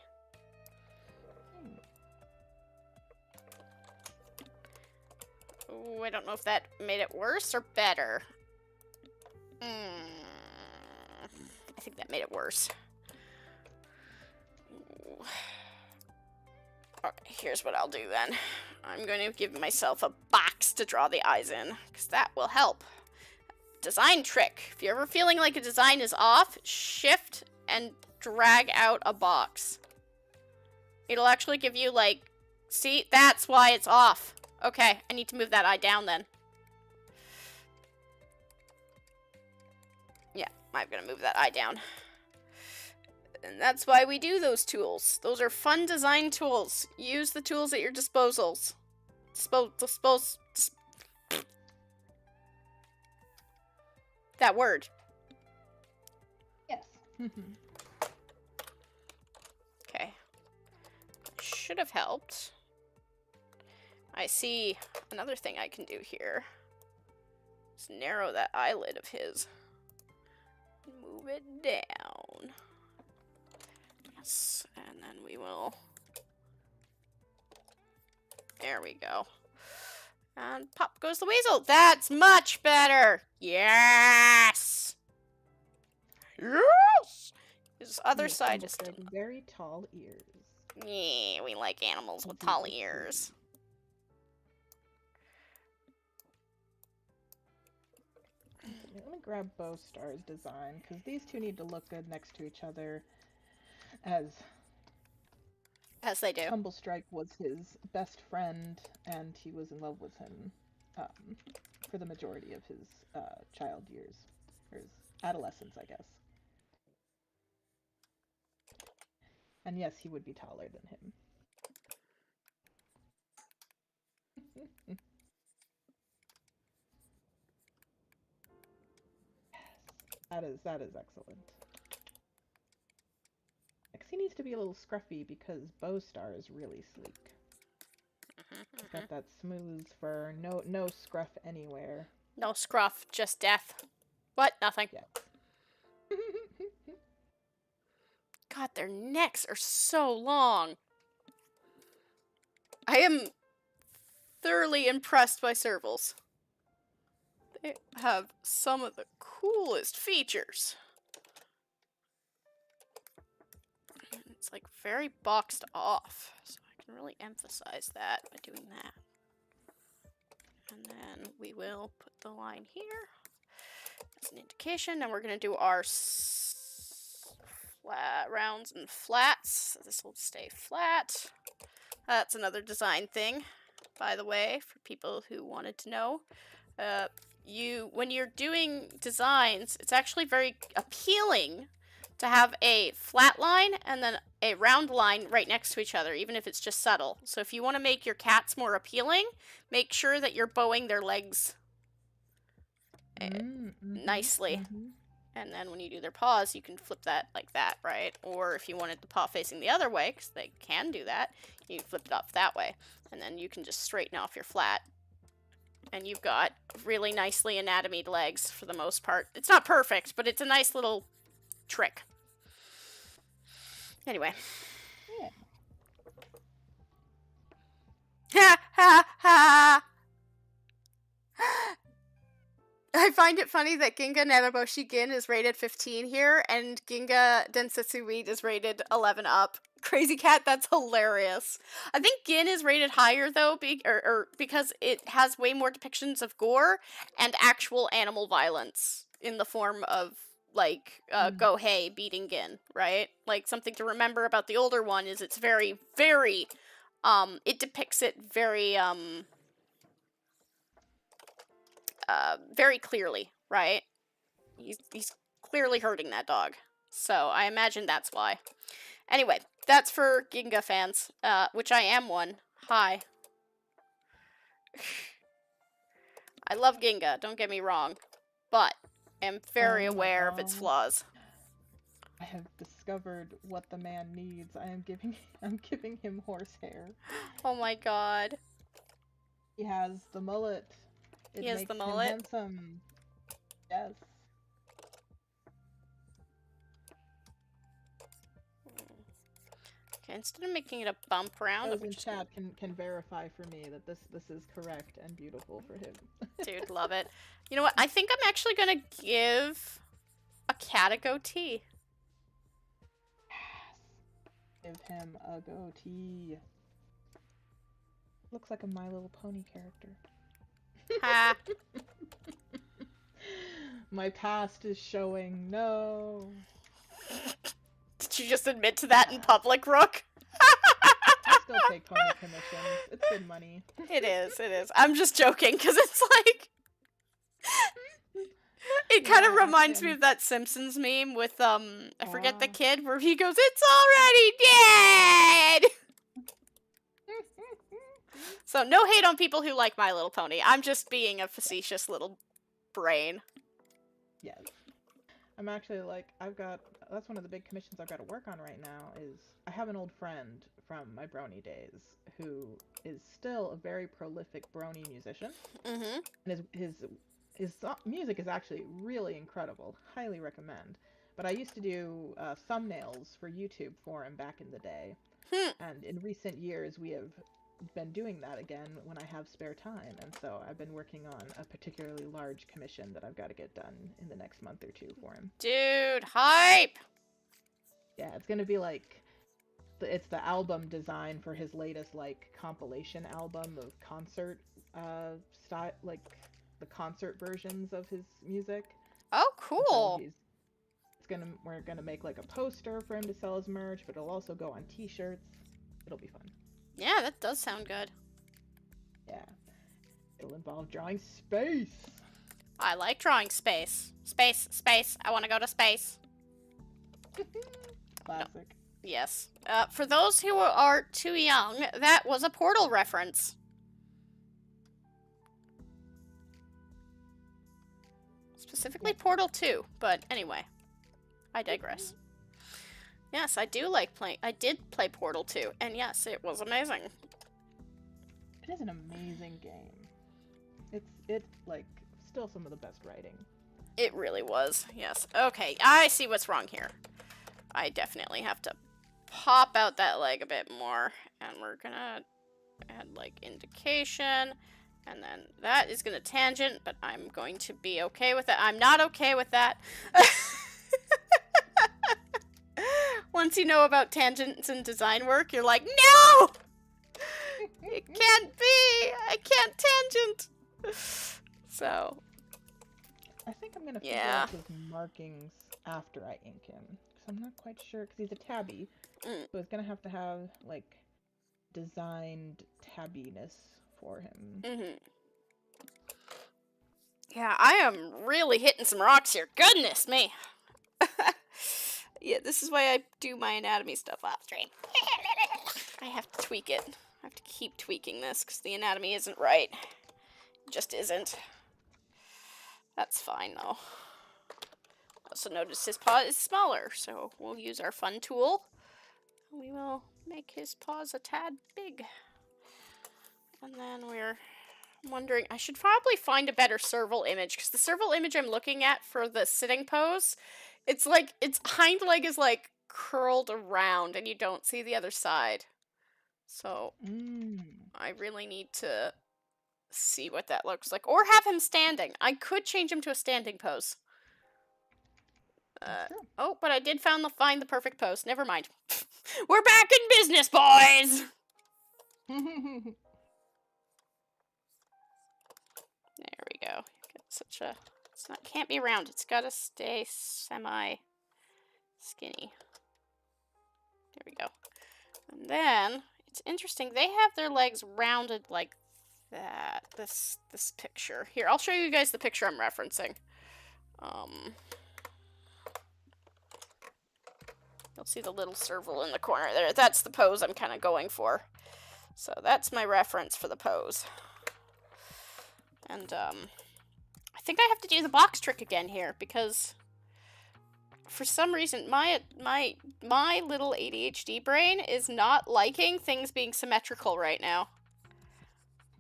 Ooh, I don't know if that made it worse or better. I think that made it worse. Ooh. Okay, here's what I'll do then. I'm going to give myself a box to draw the eyes in, because that will help. Design trick. If you're ever feeling like a design is off, shift and drag out a box. It'll actually give you, like, see, that's why it's off. Okay, I need to move that eye down then. Yeah, I'm gonna move that eye down. And that's why we do those tools. Those are fun design tools. Use the tools at your disposals. That word. Yes. Okay. Should have helped. I see another thing I can do here. Just narrow that eyelid of his. Move it down. Yes, and then we will... There we go. And pop goes the weasel. That's much better. Yes. Yes. His other side is still... Very tall ears. Yeah, we like animals with tall ears. Let me grab Bowstar's design, because these two need to look good next to each other, as they do. Tumblestrike was his best friend, and he was in love with him for the majority of his child years, or his adolescence, I guess. And yes, he would be taller than him. Yes, that is excellent. He needs to be a little scruffy because Bowstar is really sleek. He's got that smooth fur, no scruff anywhere. No scruff, just death. What? Nothing. Yeah. God, their necks are so long. I am thoroughly impressed by servals. They have some of the coolest features. It's like very boxed off, so I can really emphasize that by doing that. And then we will put the line here as an indication, and we're going to do our flat rounds and flats. So this will stay flat. That's another design thing, by the way, for people who wanted to know. When you're doing designs, it's actually very appealing to have a flat line and then a round line right next to each other, even if it's just subtle. So if you want to make your cats more appealing, make sure that you're bowing their legs nicely. And then when you do their paws, you can flip that like that, right? Or if you wanted the paw facing the other way, because they can do that, you flip it up that way. And then you can just straighten off your flat. And you've got really nicely anatomied legs for the most part. It's not perfect, but it's a nice little trick. Anyway. Yeah. Ha ha ha! I find it funny that Ginga Nanaboshi Gin is rated 15 here, and Ginga Densetsu Weed is rated 11 up. Crazy Cat, that's hilarious. I think Gin is rated higher, though, because it has way more depictions of gore and actual animal violence in the form of, like, Gohei beating Gin, right? Like, something to remember about the older one is it's very, very, it depicts it very, very clearly, right? He's clearly hurting that dog. So I imagine that's why. Anyway, that's for Ginga fans, which I am one. Hi. I love Ginga, don't get me wrong, but am very aware of its flaws. I have discovered what the man needs. I'm giving him horsehair. Oh my god. He has the mullet. It He has makes the him mullet? handsome. Yes. Okay, instead of making it a bump round, Those in chat can verify for me that this is correct and beautiful for him. Dude, love it. You know what? I think I'm actually gonna give a cat a goatee. Give him a goatee. Looks like a My Little Pony character. Ha. My past is showing. No. Did you just admit to that in public, Rook? I still take pony commissions. It's good money. It is, it is. I'm just joking, because it's like... It kind of reminds me of that Simpsons meme with, I forget the kid, where he goes, "It's already dead!" So, no hate on people who like My Little Pony. I'm just being a facetious little brain. Yes. I'm actually, like, that's one of the big commissions I've got to work on right now, is I have an old friend from my brony days who is still a very prolific brony musician. Mm-hmm. And his music is actually really incredible. Highly recommend. But I used to do thumbnails for YouTube for him back in the day. And in recent years, we have been doing that again when I have spare time. And so I've been working on a particularly large commission that I've got to get done in the next month or two for him. Dude, hype! Yeah, it's going to be like... It's the album design for his latest, like, compilation album of concert style, like... the concert versions of his music. Oh, cool. So we're gonna make like a poster for him to sell as merch, but it'll also go on t-shirts. It'll be fun. Yeah, that does sound good. Yeah. It'll involve drawing space. I like drawing space. Space. I want to go to space. Classic. No. Yes. For those who are too young, that was a Portal reference. Specifically Portal 2, but anyway, I digress. Yes, I did play Portal 2, and yes, it was amazing. It is an amazing game. It's like still some of the best writing. It really was, yes. Okay, I see what's wrong here. I definitely have to pop out that leg a bit more, and we're gonna add like indication. And then that is going to tangent, but I'm going to be okay with it. I'm not okay with that. Once you know about tangents in design work, you're like, no! It can't be! I can't tangent! So. I think I'm going to figure out his markings after I ink him. Because I'm not quite sure, because he's a tabby. So it's going to have, like, designed tabbiness for him. Mm-hmm. Yeah, I am really hitting some rocks here. Goodness me. Yeah, this is why I do my anatomy stuff off stream. I have to tweak it. I have to keep tweaking this because the anatomy isn't right. It just isn't. That's fine, though. Also notice his paw is smaller, so we'll use our fun tool. We will make his paws a tad big. And then we're wondering, I should probably find a better serval image, because the serval image I'm looking at for the sitting pose, it's like, its hind leg is like curled around, and you don't see the other side. So Mm. I really need to see what that looks like. Or have him standing. I could change him to a standing pose. That's true. Oh, but I did find the perfect pose. Never mind. We're back in business, boys! There we go. Got such a... can't be round. It's gotta stay semi-skinny. There we go. And then, it's interesting. They have their legs rounded like that. This picture. Here, I'll show you guys the picture I'm referencing. You'll see the little serval in the corner there. That's the pose I'm kind of going for. So that's my reference for the pose. And, I think I have to do the box trick again here, because for some reason, my little ADHD brain is not liking things being symmetrical right now.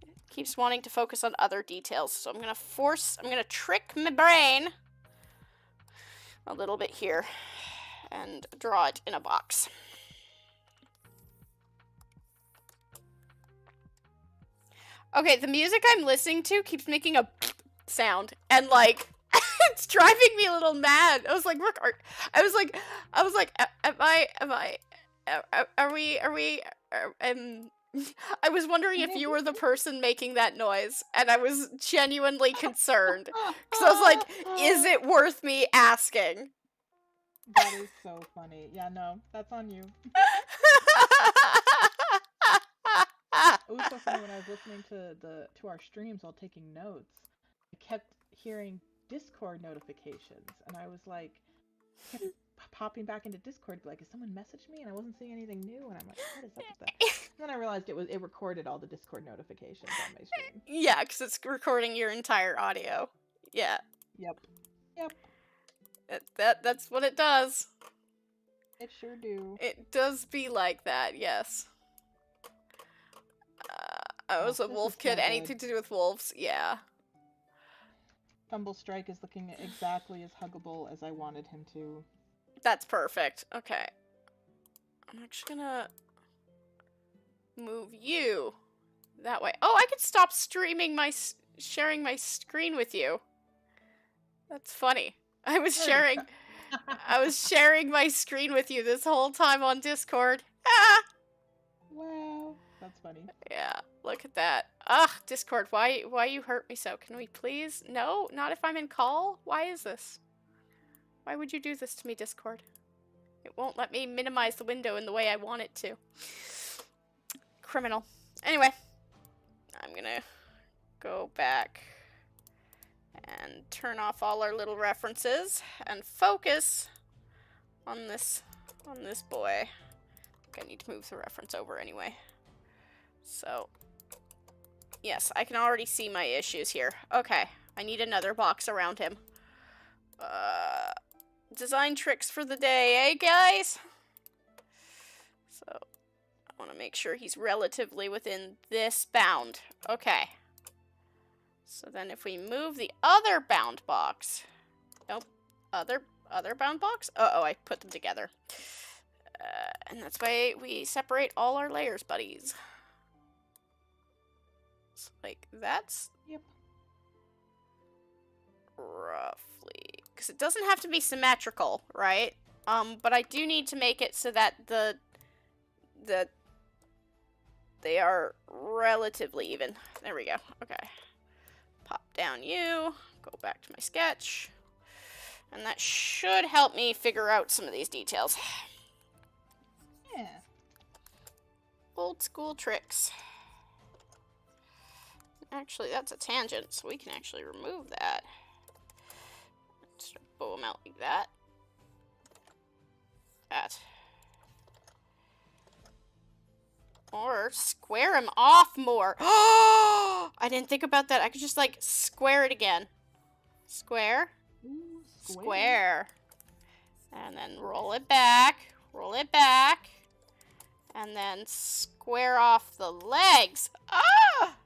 It keeps wanting to focus on other details, so I'm gonna trick my brain a little bit here and draw it in a box. Okay, the music I'm listening to keeps making a sound, and like it's driving me a little mad. I was like, I was wondering if you were the person making that noise, and I was genuinely concerned. Because I was like, is it worth me asking? That is so funny. Yeah, no, that's on you. It was so funny when I was listening to our streams while taking notes. I kept hearing Discord notifications, and I was like, kept popping back into Discord, like, is someone messaged me? And I wasn't seeing anything new, and I'm like, what is up with that? And then I realized it recorded all the Discord notifications on my stream. Yeah, because it's recording your entire audio. Yeah. Yep. That's what it does. It sure do. It does be like that, yes. I was a wolf kid. Anything to do with wolves, yeah. Tumble Strike is looking exactly as huggable as I wanted him to. That's perfect. Okay. I'm actually gonna move you that way. Oh, I could stop sharing my screen with you. That's funny. I was sharing my screen with you this whole time on Discord. Ah! Wow. That's funny. Yeah, look at that. Ugh, Discord, why you hurt me so? Can we please? No, not if I'm in call? Why is this? Why would you do this to me, Discord? It won't let me minimize the window in the way I want it to. Criminal. Anyway, I'm gonna go back and turn off all our little references and focus on this boy. I think I need to move the reference over anyway. So, yes, I can already see my issues here. Okay, I need another box around him. Design tricks for the day, eh, guys? So, I want to make sure he's relatively within this bound. Okay. So then if we move the other bound box... Nope. Other bound box? Uh-oh, I put them together. And that's why we separate all our layers, buddies. So, like, that's... Yep. Roughly. Because it doesn't have to be symmetrical, right? But I do need to make it so that they are relatively even. There we go. Okay. Pop down you. Go back to my sketch. And that should help me figure out some of these details. Yeah. Old school tricks. Actually, that's a tangent, so we can actually remove that. Just bow them out like that. That. Or square him off more. Oh! I didn't think about that. I could just, like, square it again. Square. Ooh, Square. And then roll it back. Roll it back. And then square off the legs. Ah!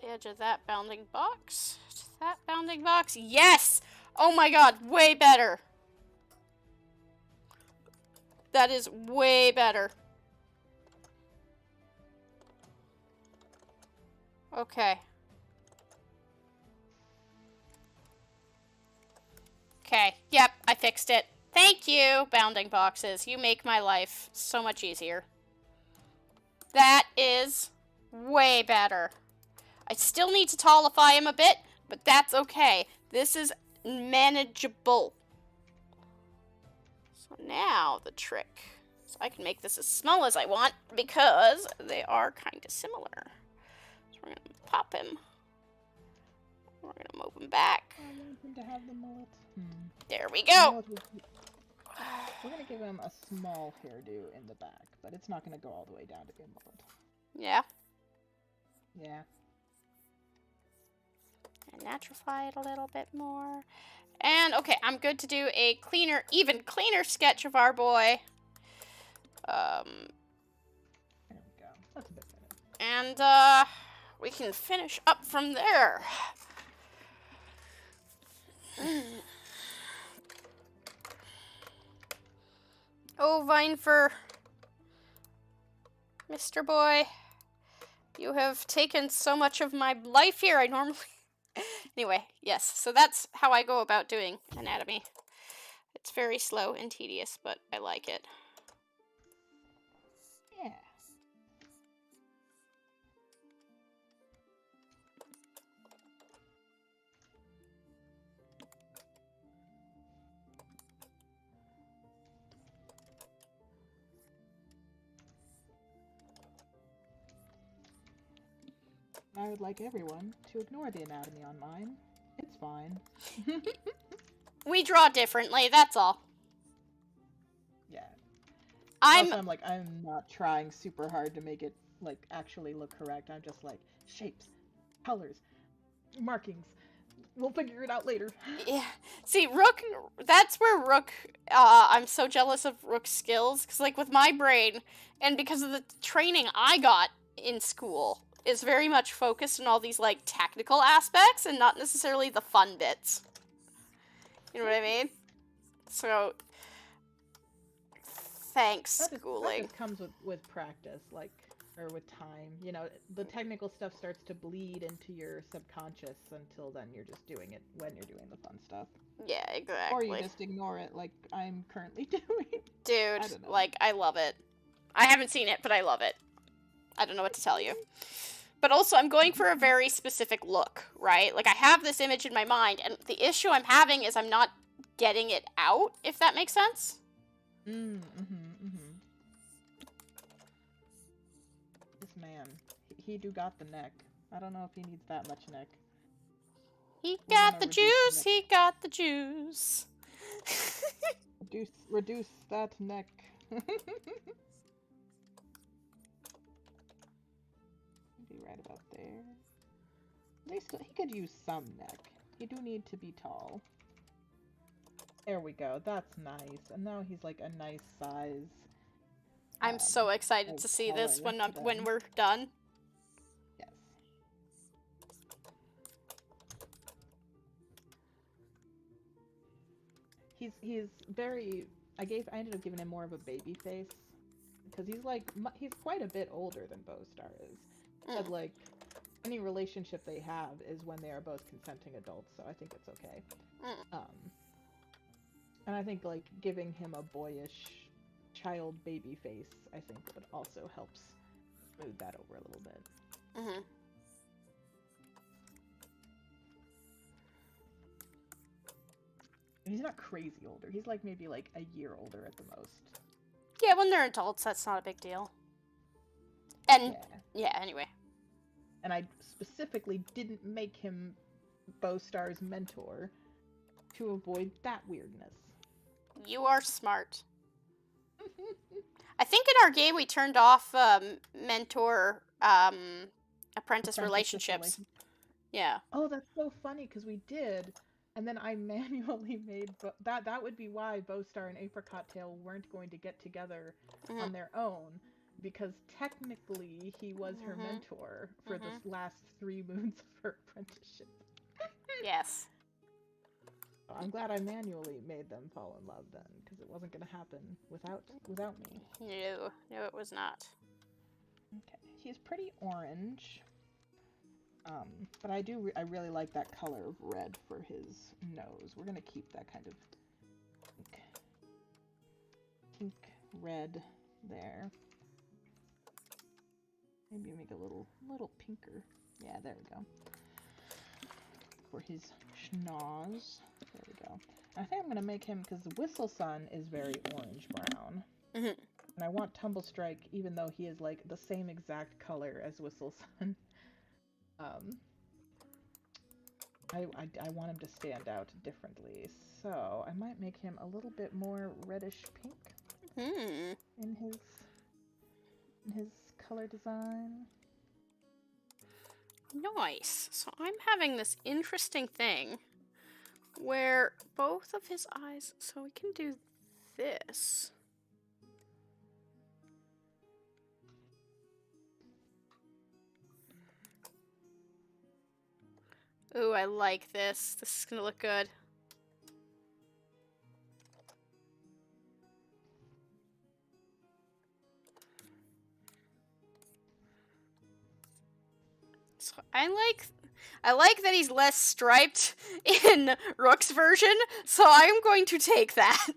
The edge of that bounding box. That bounding box. Yes! Oh my god, way better. That is way better. Okay. Okay. Yep, I fixed it. Thank you, bounding boxes. You make my life so much easier. That is way better. I still need to tallify him a bit, but that's okay. This is manageable. So now the trick. So I can make this as small as I want because they are kind of similar. So we're going to pop him. We're going to move him back. I want him to have the mullet. There we go. We're going to give him a small hairdo in the back, but it's not going to go all the way down to be a mullet. Yeah. Yeah. And naturify it a little bit more. And, okay, I'm good to do a cleaner, even cleaner sketch of our boy. There we go. That's a bit better. And, we can finish up from there. Oh, Vinefur. Mr. Boy. You have taken so much of my life here. I normally... Anyway, yes. So that's how I go about doing anatomy. It's very slow and tedious, but I like it. Yeah. I would like everyone to ignore the anatomy on mine. It's fine. We draw differently, that's all. Yeah. I'm not trying super hard to make it, like, actually look correct. I'm just like, shapes, colors, markings. We'll figure it out later. Yeah. See, Rook, that's where Rook, I'm so jealous of Rook's skills, because, like, with my brain, and because of the training I got in school, is very much focused on all these, like, technical aspects, and not necessarily the fun bits. You know what I mean? So, thanks, schooling. That just comes with practice, like, or with time. You know, the technical stuff starts to bleed into your subconscious. Until then, you're just doing it when you're doing the fun stuff. Yeah, exactly. Or you just ignore it, like I'm currently doing. Dude, like, I love it. I haven't seen it, but I love it. I don't know what to tell you. But also, I'm going for a very specific look, right? Like, I have this image in my mind, and the issue I'm having is I'm not getting it out, if that makes sense. This man, he do got the neck. I don't know if he needs that much neck. He got the juice, he got the juice. Reduce that neck. Maybe right about there. He could use some neck. He do need to be tall. There we go. That's nice. And now he's like a nice size. I'm so excited to see this when we're done. Yes. He's very. I ended up giving him more of a baby face because he's quite a bit older than Bowstar is. But like any relationship they have is when they are both consenting adults, so I think it's okay. And I think like giving him a boyish child baby face, I think would also help smooth that over a little bit. He's not crazy older. He's like maybe like a year older at the most. Yeah, when they're adults, that's not a big deal. And yeah, anyway. And I specifically didn't make him Bowstar's mentor to avoid that weirdness. You are smart. I think in our game we turned off mentor apprentice relationships. Yeah. Oh, that's so funny because we did, and then I manually made that would be why Bowstar and Apricot Tail weren't going to get together on their own, because technically he was her mentor for the last 3 moons of her apprenticeship. Yes. I'm glad I manually made them fall in love then, because it wasn't going to happen without me. No, it was not. Okay, he's pretty orange. But I really like that color of red for his nose. We're gonna keep that kind of pink red there. Maybe make a little pinker. Yeah, there we go. For his schnoz. There we go. I think I'm gonna make him, because the Whistle Sun is very orange brown. Mm-hmm. And I want Tumble Strike, even though he is like the same exact color as Whistle Sun. I want him to stand out differently, so I might make him a little bit more reddish pink in his color design. Nice. So I'm having this interesting thing where both of his eyes, so we can do this. Ooh, I like this. This is gonna look good. So I like that he's less striped in Rook's version, so I'm going to take that.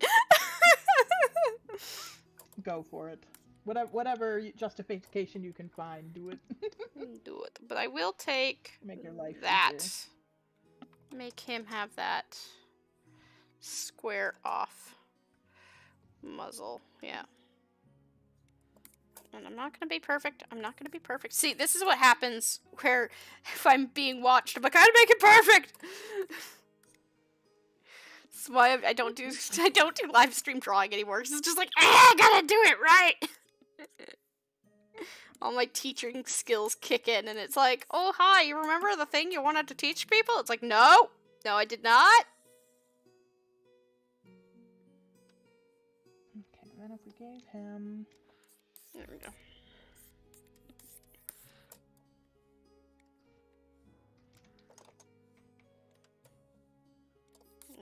Go for it. Whatever justification you can find, do it. Do it. But I will take Make your life that. easier. Make him have that square off muzzle. Yeah. And I'm not going to be perfect. I'm not going to be perfect. See, this is what happens where if I'm being watched, I'm like, I gotta make it perfect! That's why I don't do live stream drawing anymore. Because it's just like, I gotta do it right! All my teaching skills kick in, and it's like, oh, hi, you remember the thing you wanted to teach people? It's like, no! No, I did not! Okay, and then if we gave him... There we go.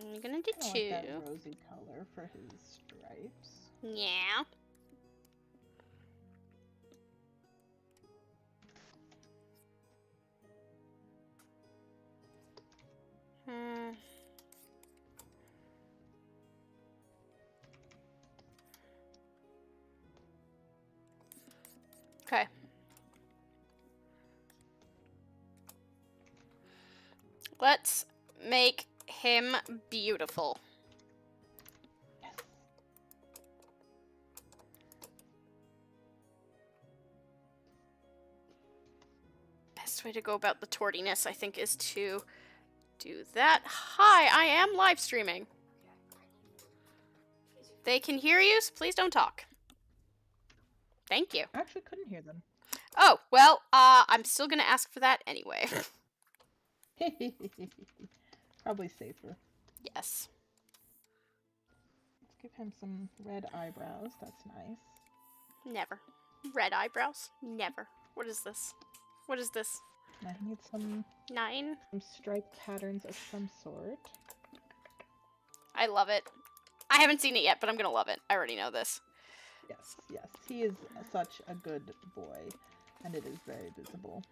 I'm gonna do I two. like that rosy color for his stripes. Yeah. Okay. Let's make him beautiful. Yes. Best way to go about the tortiness, I think, is to do that. Hi, I am live streaming. They can hear you, so please don't talk. Thank you. I actually couldn't hear them. Oh, well, I'm still gonna ask for that anyway. Probably safer. Yes. Let's give him some red eyebrows. That's nice. Never. Red eyebrows? Never. What is this? What is this? I need some 9? some stripe patterns of some sort. I love it. I haven't seen it yet, but I'm gonna love it. I already know this. Yes, yes. He is such a good boy, and it is very visible.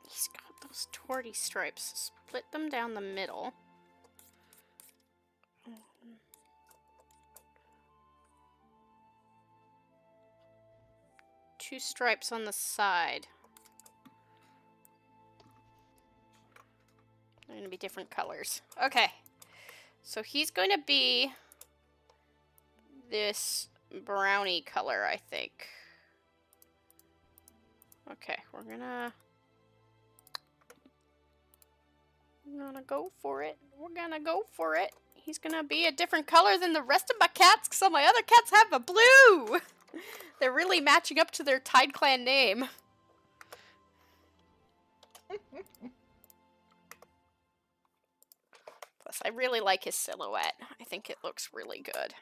He's got those torty stripes. Split them down the middle. Two stripes on the side. They're going to be different colors. Okay. So he's going to be this brownie color, I think. Okay, we're gonna go for it. We're gonna go for it. He's gonna be a different color than the rest of my cats, because all my other cats have a blue! They're really matching up to their Tideclan name. Plus, I really like his silhouette. I think it looks really good.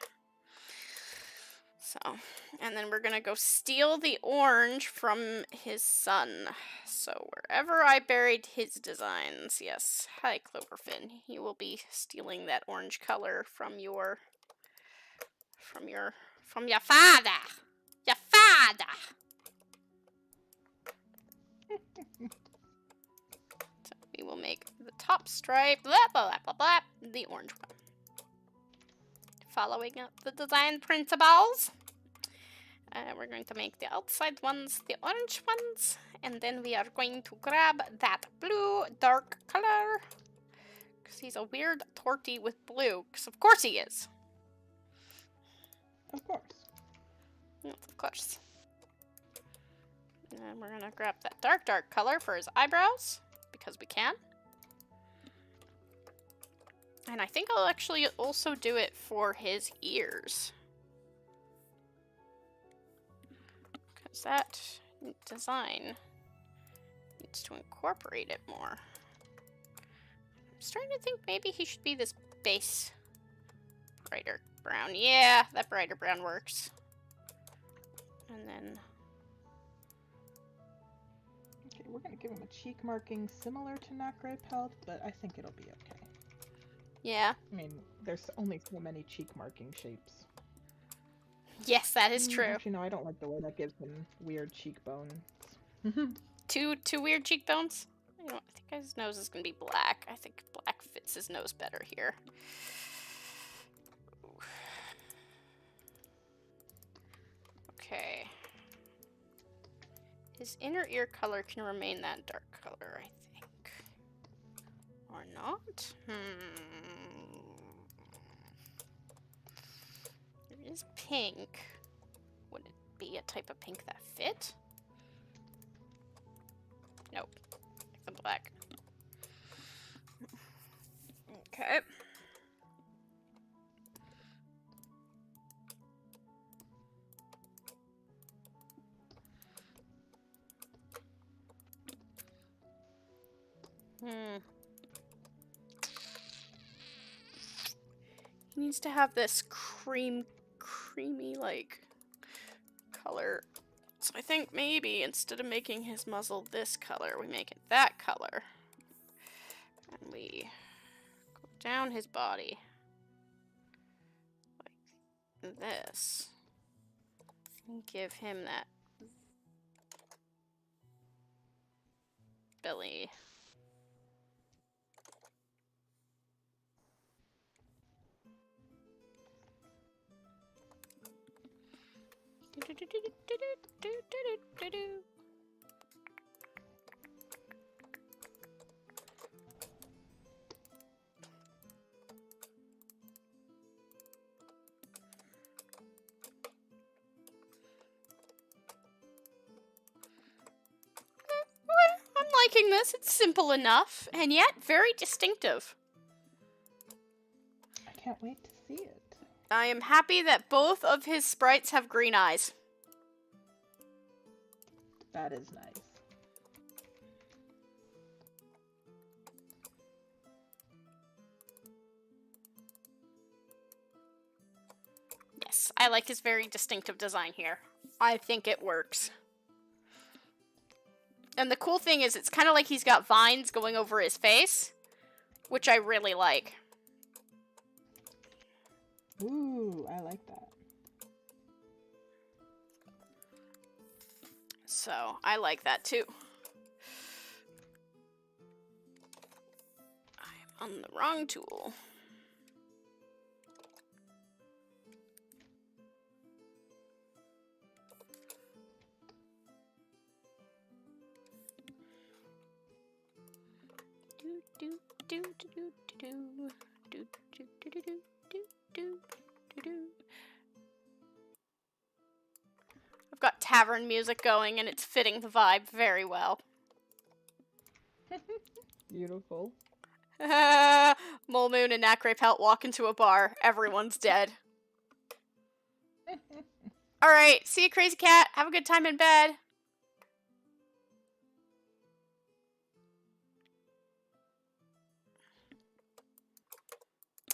So, and then we're gonna go steal the orange from his son. So wherever I buried his designs, yes. Hi, Cloverfin. You will be stealing that orange color from your father. Your father. So we will make the top stripe, blah, blah, blah, blah, blah, the orange one. Following up the design principles. We're going to make the outside ones the orange ones, and then we are going to grab that blue dark color, because he's a weird torty with blue, because of course he is. Of course. Yes, of course. And we're going to grab that dark color for his eyebrows, because we can. And I think I'll actually also do it for his ears. That design needs to incorporate it more. I'm starting to think maybe he should be this base brighter brown. Yeah, that brighter brown works. And then... Okay, we're going to give him a cheek marking similar to Nacre Pelt, but I think it'll be okay. Yeah. I mean, there's only so many cheek marking shapes. Yes, that is true. Actually, no, I don't like the way that gives him weird cheekbones. Two weird cheekbones? You know, I think his nose is going to be black. I think black fits his nose better here. Okay. His inner ear color can remain that dark color, I think. Or not? It is pink. Would it be a type of pink that fit? Nope. Like the black. Okay. He needs to have this creamy, like, color. So I think maybe instead of making his muzzle this color, we make it that color. And we go down his body. Like this. And give him that belly. I'm liking this. It's simple enough, and yet very distinctive. I can't wait to see it. I am happy that both of his sprites have green eyes. That is nice. Yes, I like his very distinctive design here. I think it works. And the cool thing is it's kind of like he's got vines going over his face, which I really like. Ooh, I like that. So, I like that too. I'm on the wrong tool. I've got tavern music going and it's fitting the vibe very well. Beautiful. Mole Moon and Nacre Pelt walk into a bar. Everyone's dead. Alright, see you, Crazy Cat. Have a good time in bed.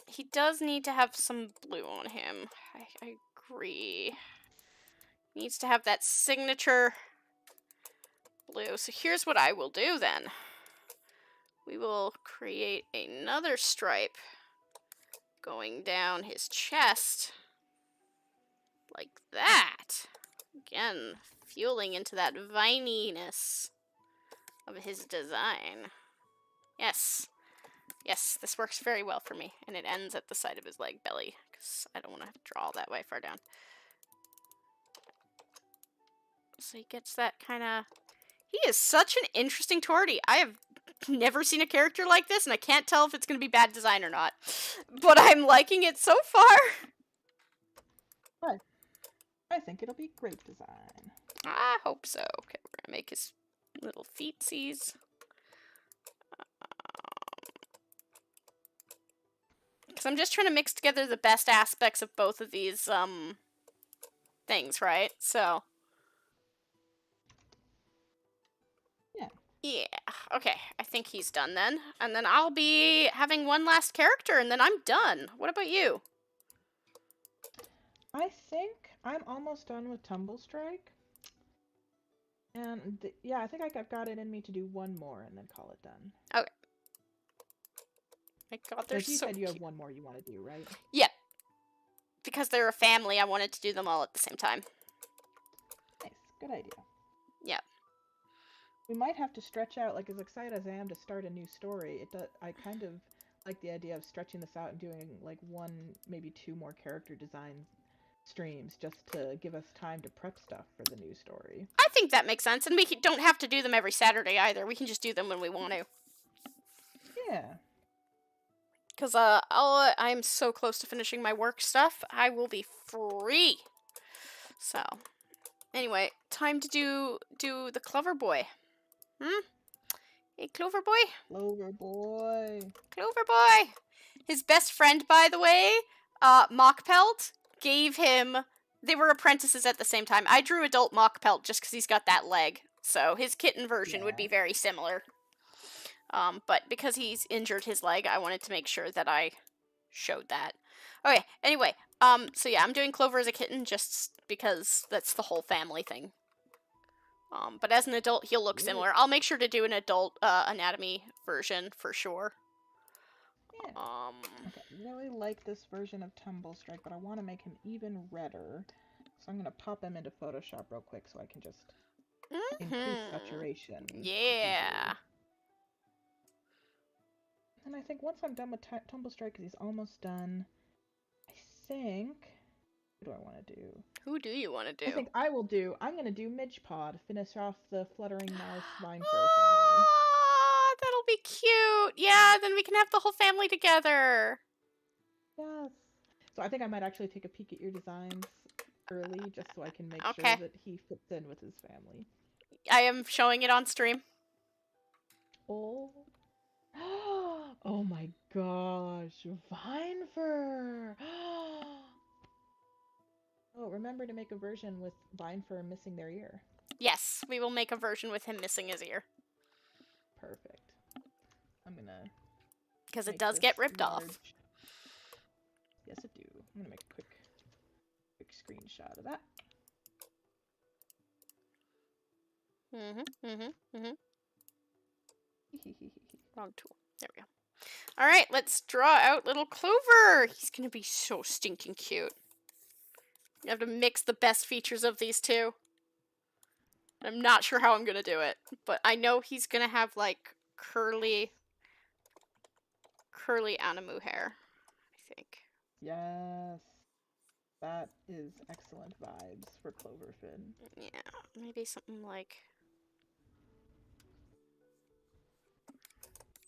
He does need to have some blue on him. I agree. Needs to have that signature blue. So here's what I will do then. We will create another stripe going down his chest like that. Again, fueling into that vininess of his design. Yes. Yes, this works very well for me. And it ends at the side of his leg belly, because I don't want to draw all that way far down. So he gets that kind of... He is such an interesting tortie. I have never seen a character like this, and I can't tell if it's going to be bad design or not. But I'm liking it so far. But I think it'll be great design. I hope so. Okay, we're going to make his little feetsies. Because I'm just trying to mix together the best aspects of both of these, things, right? So... Yeah, okay, I think he's done then. And then I'll be having one last character, and then I'm done. What about you? I think I'm almost done with Tumble Strike. And yeah, I think I've got it in me to do one more and then call it done. Okay. My god, they're you so said you have cute. one more you want to do, right? Yep. Because they're a family, I wanted to do them all at the same time. Nice, good idea. Yep. We might have to stretch out, like, as excited as I am to start a new story, I kind of like the idea of stretching this out and doing, like, one, maybe two more character design streams, just to give us time to prep stuff for the new story. I think that makes sense, and we don't have to do them every Saturday either. We can just do them when we want to. Yeah. Because, I'm so close to finishing my work stuff, I will be free. So, anyway, time to do the Clover Boy. Hey, Clover Boy? Clover Boy. Clover Boy! His best friend, by the way, Mockpelt, gave him... They were apprentices at the same time. I drew adult Mockpelt just because he's got that leg. So his kitten version would be very similar. But because he's injured his leg, I wanted to make sure that I showed that. Okay, anyway, so yeah, I'm doing Clover as a kitten just because that's the whole family thing. But as an adult, he'll look similar. I'll make sure to do an adult anatomy version for sure. Yeah. Okay, I really like this version of Tumble Strike, but I want to make him even redder. So I'm going to pop him into Photoshop real quick so I can just increase saturation. Yeah. And I think once I'm done with Tumble Strike, because he's almost done, I think... What do I want to do? Who do you want to do? I think I'm going to do Midgepod, finish off the Fluttering Mouse Vine Fur family. Oh, that'll be cute. Yeah, then we can have the whole family together. Yes. So I think I might actually take a peek at your designs early, just so I can make sure that he fits in with his family. I am showing it on stream. Oh. Oh my gosh. Vine Fur. Oh, remember to make a version with Vine Fur missing their ear. Yes, we will make a version with him missing his ear. Perfect. I'm gonna... Because it does get ripped off. Yes, it do. I'm gonna make a quick screenshot of that. Wrong tool. There we go. Alright, let's draw out little Clover. He's gonna be so stinking cute. You have to mix the best features of these two. I'm not sure how I'm gonna do it, but I know he's gonna have, like, curly Animu hair, I think. Yes. That is excellent vibes for Cloverfin. Yeah, maybe something like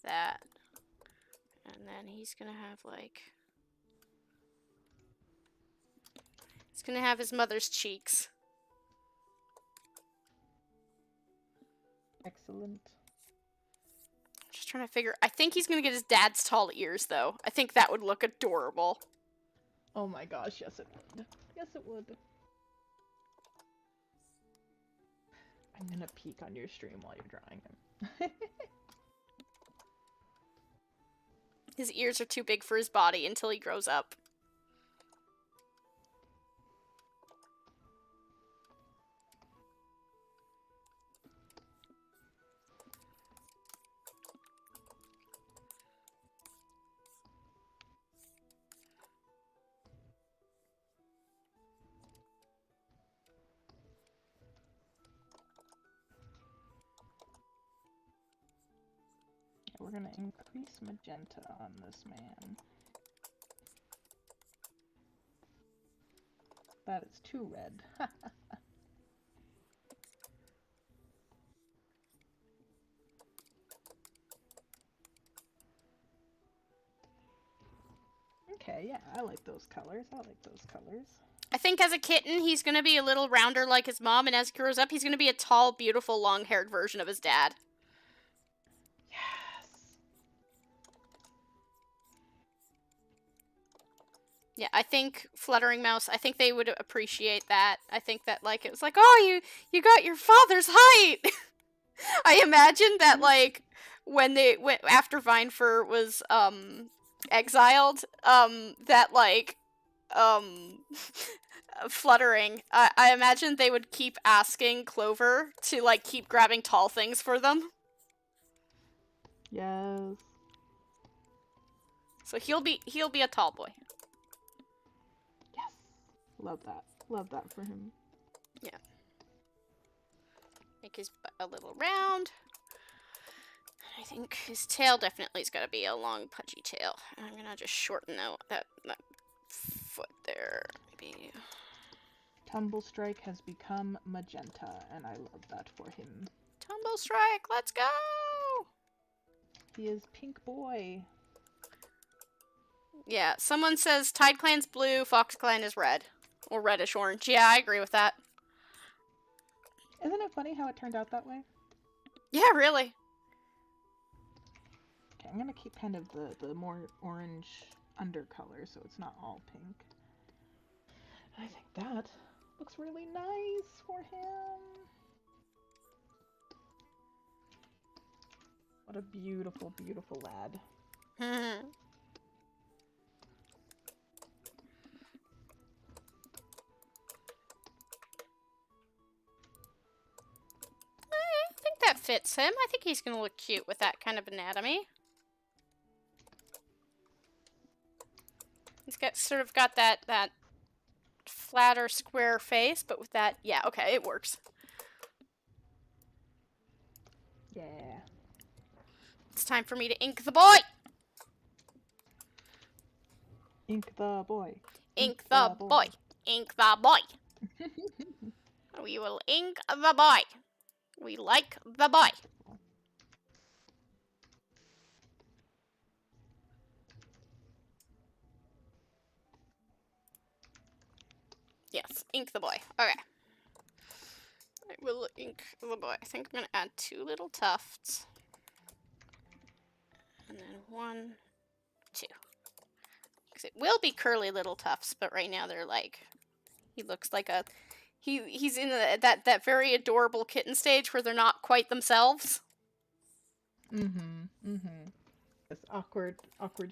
that. And then he's gonna have, like... He's gonna have his mother's cheeks. Excellent. Just trying to figure... I think he's gonna get his dad's tall ears, though. I think that would look adorable. Oh my gosh, yes it would. Yes it would. I'm gonna peek on your stream while you're drawing him. His ears are too big for his body until he grows up. We're gonna increase magenta on this man. That is too red. Okay, yeah, I like those colors. I think as a kitten, he's going to be a little rounder like his mom, and as he grows up, he's going to be a tall, beautiful, long-haired version of his dad. Yes! Yeah, I think Fluttering Mouse, I think they would appreciate that. I think that, like, it was like, oh, you got your father's height! I imagine that, like, when they went, after Vinefur was, exiled, that, like, Fluttering, I imagine they would keep asking Clover to, like, keep grabbing tall things for them. Yes. So he'll be a tall boy. Yes. Love that. Love that for him. Yeah. Make his butt a little round. I think his tail definitely has got to be a long, pudgy tail. I'm gonna just shorten out that foot there. Maybe. Tumble Strike has become magenta, and I love that for him. Tumble Strike, let's go! He is pink boy. Yeah, someone says Tideclan's blue, FoxClan is red. Or reddish orange. Yeah, I agree with that. Isn't it funny how it turned out that way? Yeah, really. Okay, I'm gonna keep kind of the more orange undercolor so it's not all pink. I think that looks really nice for him. What a beautiful, beautiful lad. I think that fits him. I think he's gonna look cute with that kind of anatomy. He's got sort of got that flatter square face, but with that, yeah, okay, it works. Yeah. It's time for me to ink the boy. Ink the boy. Ink the boy. Ink the boy. We will ink the boy. We like the boy. Yes, ink the boy. Okay. I will ink the boy. I think I'm going to add 2 little tufts. And then 1, 2. Because it will be curly little tufts, but right now they're like... He looks like a... He's in that very adorable kitten stage where they're not quite themselves. This awkward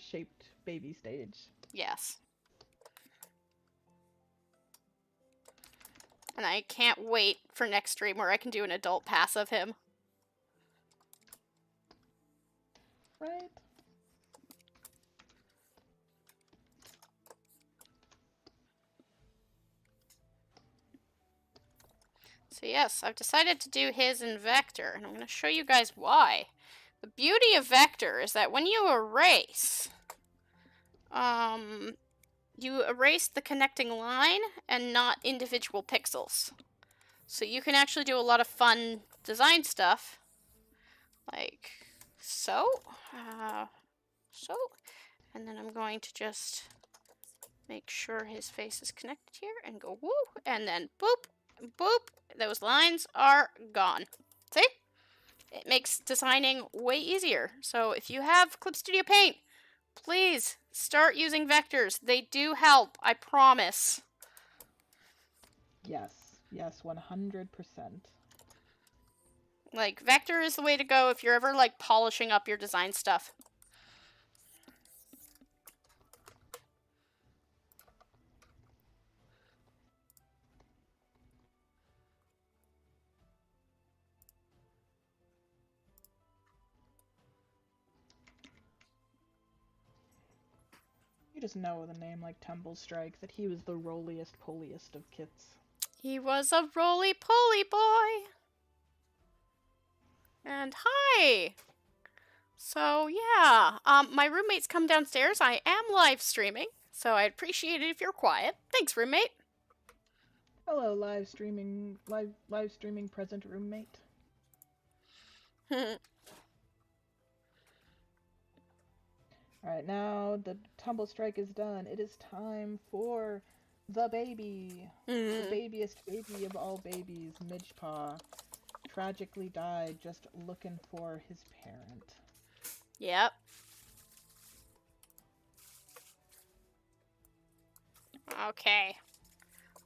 shaped baby stage. Yes. And I can't wait for next stream where I can do an adult pass of him. Right? So yes, I've decided to do his in vector, and I'm going to show you guys why. The beauty of vector is that when you erase, you erase the connecting line and not individual pixels. So you can actually do a lot of fun design stuff, like so, and then I'm going to just make sure his face is connected here and go woo, and then boop, boop, those lines are gone. See? It makes designing way easier. So if you have Clip Studio Paint, please start using vectors. They do help, I promise. Yes, 100%. Like, vector is the way to go if you're ever, like, polishing up your design stuff. You just know with a name like Tumble Strike that he was the rolliest, pulliest of kits. He was a roly-poly boy. And hi! So yeah, my roommate's come downstairs. I am live streaming, so I'd appreciate it if you're quiet. Thanks, roommate. Hello, live streaming present roommate. All right, now the tumble strike is done. It is time for the baby. The babiest baby of all babies, Midgepaw, tragically died just looking for his parent. Yep. Okay.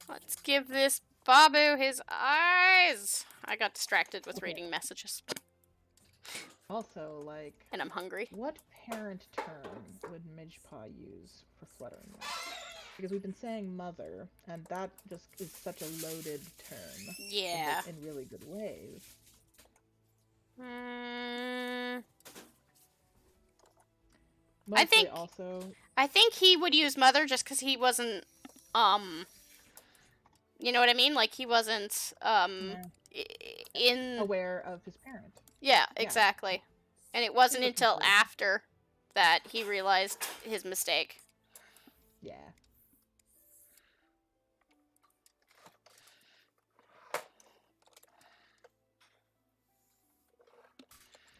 Let's give this Babu his eyes. I got distracted with reading messages. Also, like... And I'm hungry. What parent term would Midgepaw use for fluttering mouth? Because we've been saying mother, and that just is such a loaded term. Yeah. In really good ways. I think also... I think he would use mother just because he wasn't, you know what I mean? Like, he wasn't, aware of his parent. Yeah, exactly. And it wasn't until after that he realized his mistake. Yeah.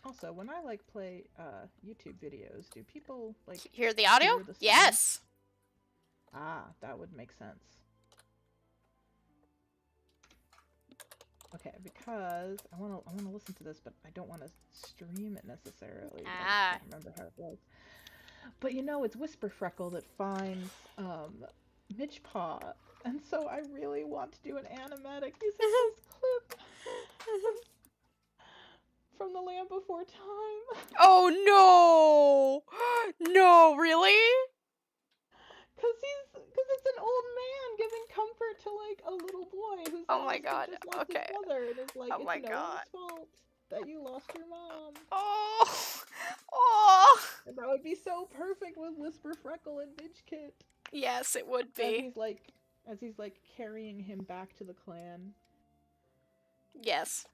Also, when I play YouTube videos, do people hear the audio? Hear the yes. Ah, that would make sense. Okay, because I want to listen to this, but I don't want to stream it necessarily. I can't remember how it was. But it's Whisper Freckle that finds Midgepaw, and so I really want to do an animatic. He sent this clip from The Land Before Time. Oh no! No, really? Because it's an old man giving comfort to a little boy who's oh my god, just lost his mother, and it's oh it's my no god. one's fault that you lost your mom. Oh. And that would be so perfect with Whisper Freckle and Midgekit. Yes, it would be. As he's carrying him back to the clan. Yes.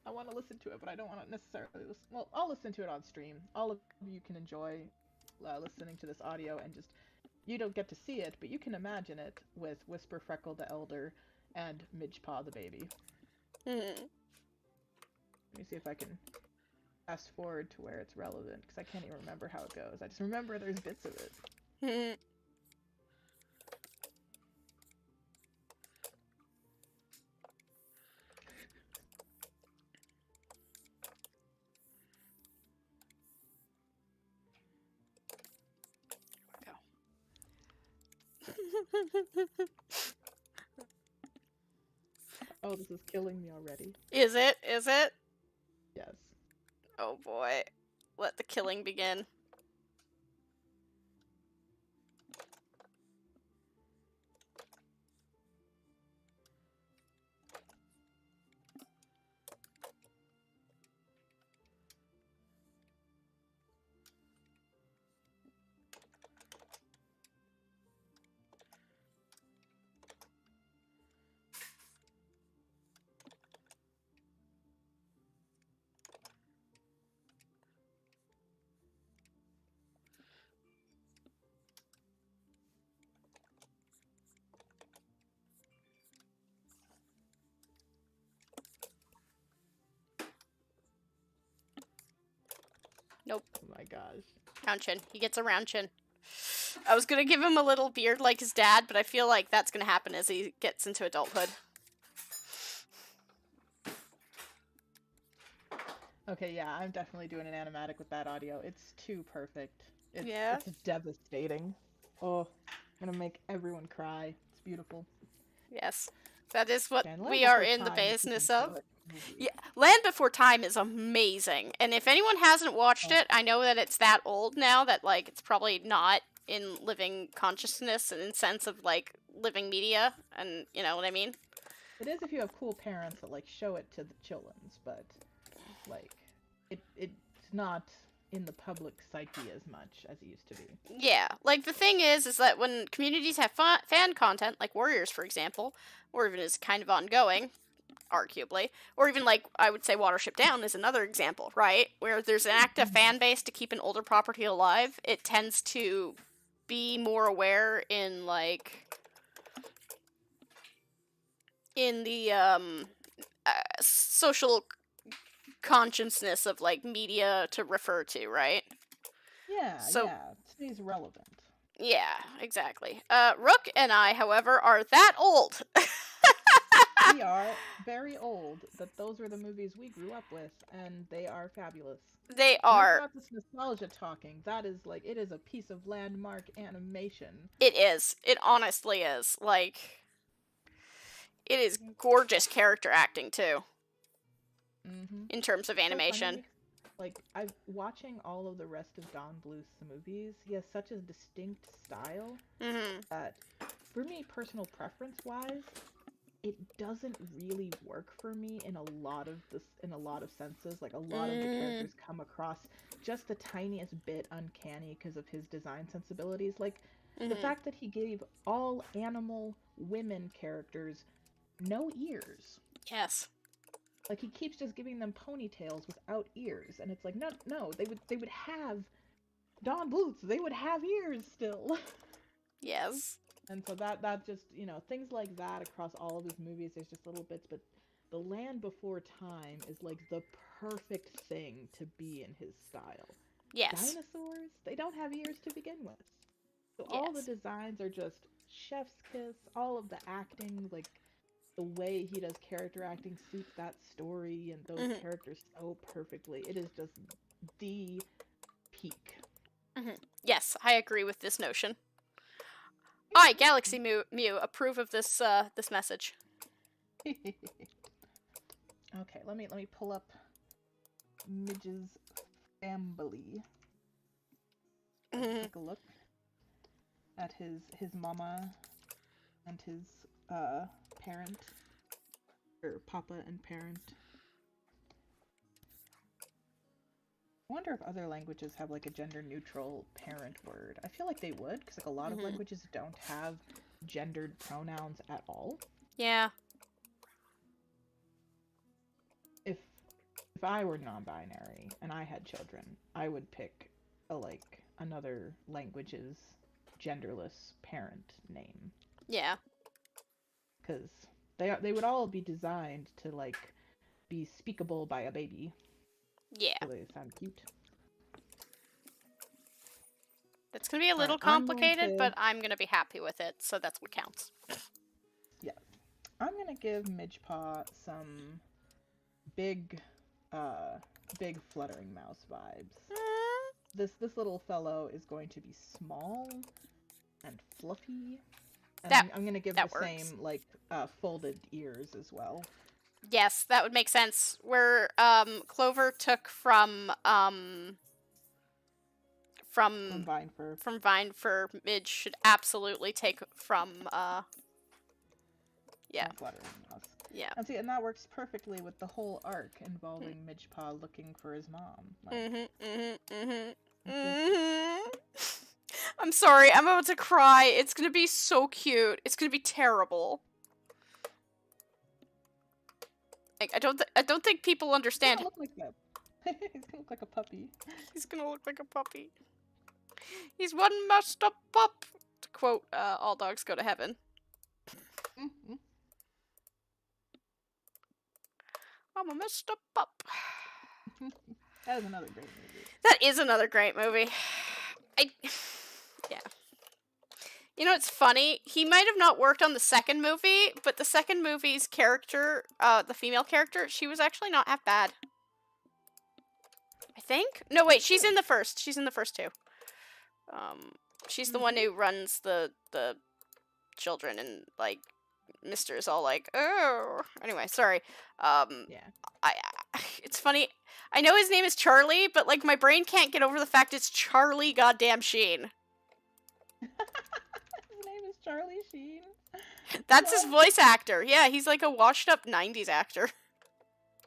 I want to listen to it, but I don't want to necessarily listen. Well, I'll listen to it on stream. All of you can enjoy listening to this audio, and just you don't get to see it, but you can imagine it with Whisper Freckle the Elder and Midgepaw the baby. Let me see if I can fast forward to where it's relevant, because I can't even remember how it goes. I just remember there's bits of it. Oh, this is killing me already. Is it? Is it? Yes. Oh boy. Let the killing begin. Nope. Oh my gosh. Round chin. He gets a round chin. I was gonna give him a little beard like his dad, but I feel like that's gonna happen as he gets into adulthood. Okay, yeah, I'm definitely doing an animatic with that audio. It's too perfect. It's devastating. Oh, I'm gonna make everyone cry. It's beautiful. Yes. That is what we are in the business of. Yeah, Land Before Time is amazing, and if anyone hasn't watched it, I know that it's that old now that it's probably not in living consciousness and in sense of living media, and you know what I mean. It is if you have cool parents that show it to the childrens, but it's not in the public psyche as much as it used to be. Yeah, the thing is that when communities have fan content, like Warriors, for example, or even is kind of ongoing, arguably. Or even, like, I would say Watership Down is another example, right? Where there's an active fan base to keep an older property alive, it tends to be more aware in, like, in the, social consciousness of, like, media to refer to, right? Yeah, So, yeah, it stays relevant. yeah, exactly. Rook and I, however, are that old. We are very old, but those were the movies we grew up with, and they are fabulous. They And that's are. not just nostalgia talking. That is like, it is a piece of landmark animation. It is. It honestly is. Like, it is gorgeous character acting, too, Mm-hmm. in terms of So animation. funny. Like, I'm watching all of the rest of Don Bluth's movies. He has such a distinct style Mm-hmm. that, for me, personal preference wise, it doesn't really work for me in a lot of senses. Like, a lot of the characters come across just the tiniest bit uncanny because of his design sensibilities. Like, the fact that he gave all animal women characters no ears. Yes. Like, he keeps just giving them ponytails without ears, and it's like, no, they would have Don Bluth's, they would have ears still. Yes. And so that just, things like that across all of his movies, there's just little bits, but The Land Before Time is like the perfect thing to be in his style. Yes. Dinosaurs, they don't have ears to begin with. So Yes. all the designs are just chef's kiss, all of the acting, like the way he does character acting suits that story and those characters so perfectly. It is just the peak. Yes, I agree with this notion. I, Galaxy Mew, approve of this this message. Okay, let me pull up Midge's family. Take a look at his mama and his parent, or papa and parent. I wonder if other languages have like a gender neutral parent word. I feel like they would, because like a lot of languages don't have gendered pronouns at all. Yeah. If I were non-binary and I had children, I would pick another language's genderless parent name. Yeah. Because they would all be designed to like be speakable by a baby. Yeah. So they sound cute. It's gonna be a little complicated, but I'm gonna be happy with it, so that's what counts. Yeah. I'm gonna give Midgepaw some big fluttering mouse vibes. This little fellow is going to be small and fluffy. And I'm gonna give the same like folded ears as well. Yes, that would make sense. Where Clover took from Vine Fur. From Vine Fur, Midge should absolutely take from Fluttering mouse. Yeah. And that works perfectly with the whole arc involving Midgepaw looking for his mom. Like, I'm sorry, I'm about to cry. It's gonna be so cute. It's gonna be terrible. Like, I don't think people understand. He's gonna look like that. He's gonna look like a puppy. He's gonna look like a puppy. He's one messed up pup. To quote, All Dogs Go to Heaven. I'm a messed up pup. That is another great movie. That is another great movie. Yeah. You know, it's funny. He might have not worked on the second movie, but the second movie's character, the female character, she was actually not half bad. I think? No, wait, she's in the first. She's in the first too. She's the one who runs the children, and, like, Mr. is all like, oh. Anyway, sorry. Yeah. It's funny. I know his name is Charlie, but, like, my brain can't get over the fact it's Charlie goddamn Sheen. His name is Charlie Sheen? That's his voice actor. Yeah, he's like a washed up 90s actor.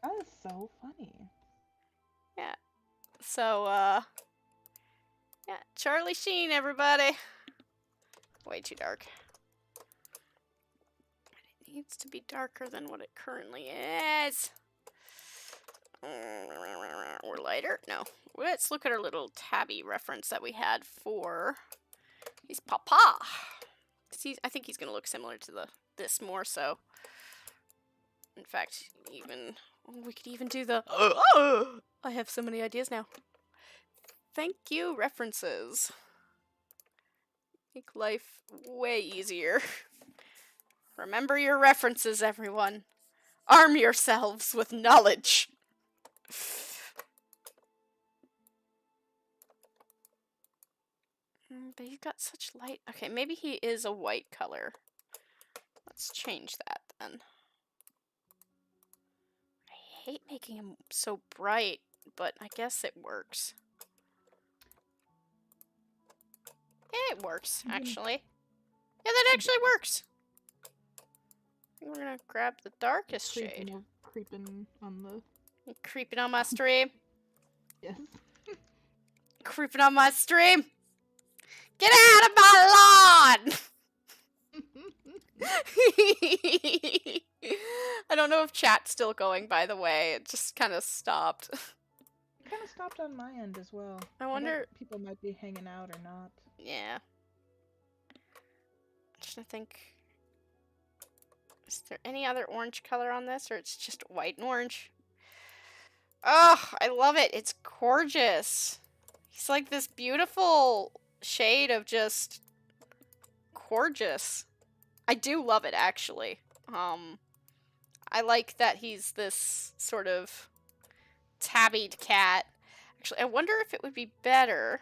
That is so funny. Yeah. So, yeah, Charlie Sheen, everybody. Way too dark. I didn't needs to be darker than what it currently is. Or lighter? No. Let's look at our little tabby reference that we had for his papa. I think he's going to look similar to this more so. In fact, we could even do the... I have so many ideas now. Thank you, references. Make life way easier. Remember your references, everyone. Arm yourselves with knowledge. But he's got such light... Okay, maybe he is a white color. Let's change that then. I hate making him so bright, but I guess it works. It works, actually. Yeah, that actually works. We're gonna grab the darkest shade. Creeping on the... You creeping on my stream? Yes. Creeping on my stream? Get out of my lawn! I don't know if chat's still going, by the way. It just kind of stopped. It kind of stopped on my end as well. I wonder... people might be hanging out or not. Yeah. I'm trying to think... Is there any other orange color on this, or it's just white and orange? Oh, I love it. It's gorgeous. He's like this beautiful shade of just gorgeous. I do love it, actually. I like that he's this sort of tabbied cat. Actually, I wonder if it would be better.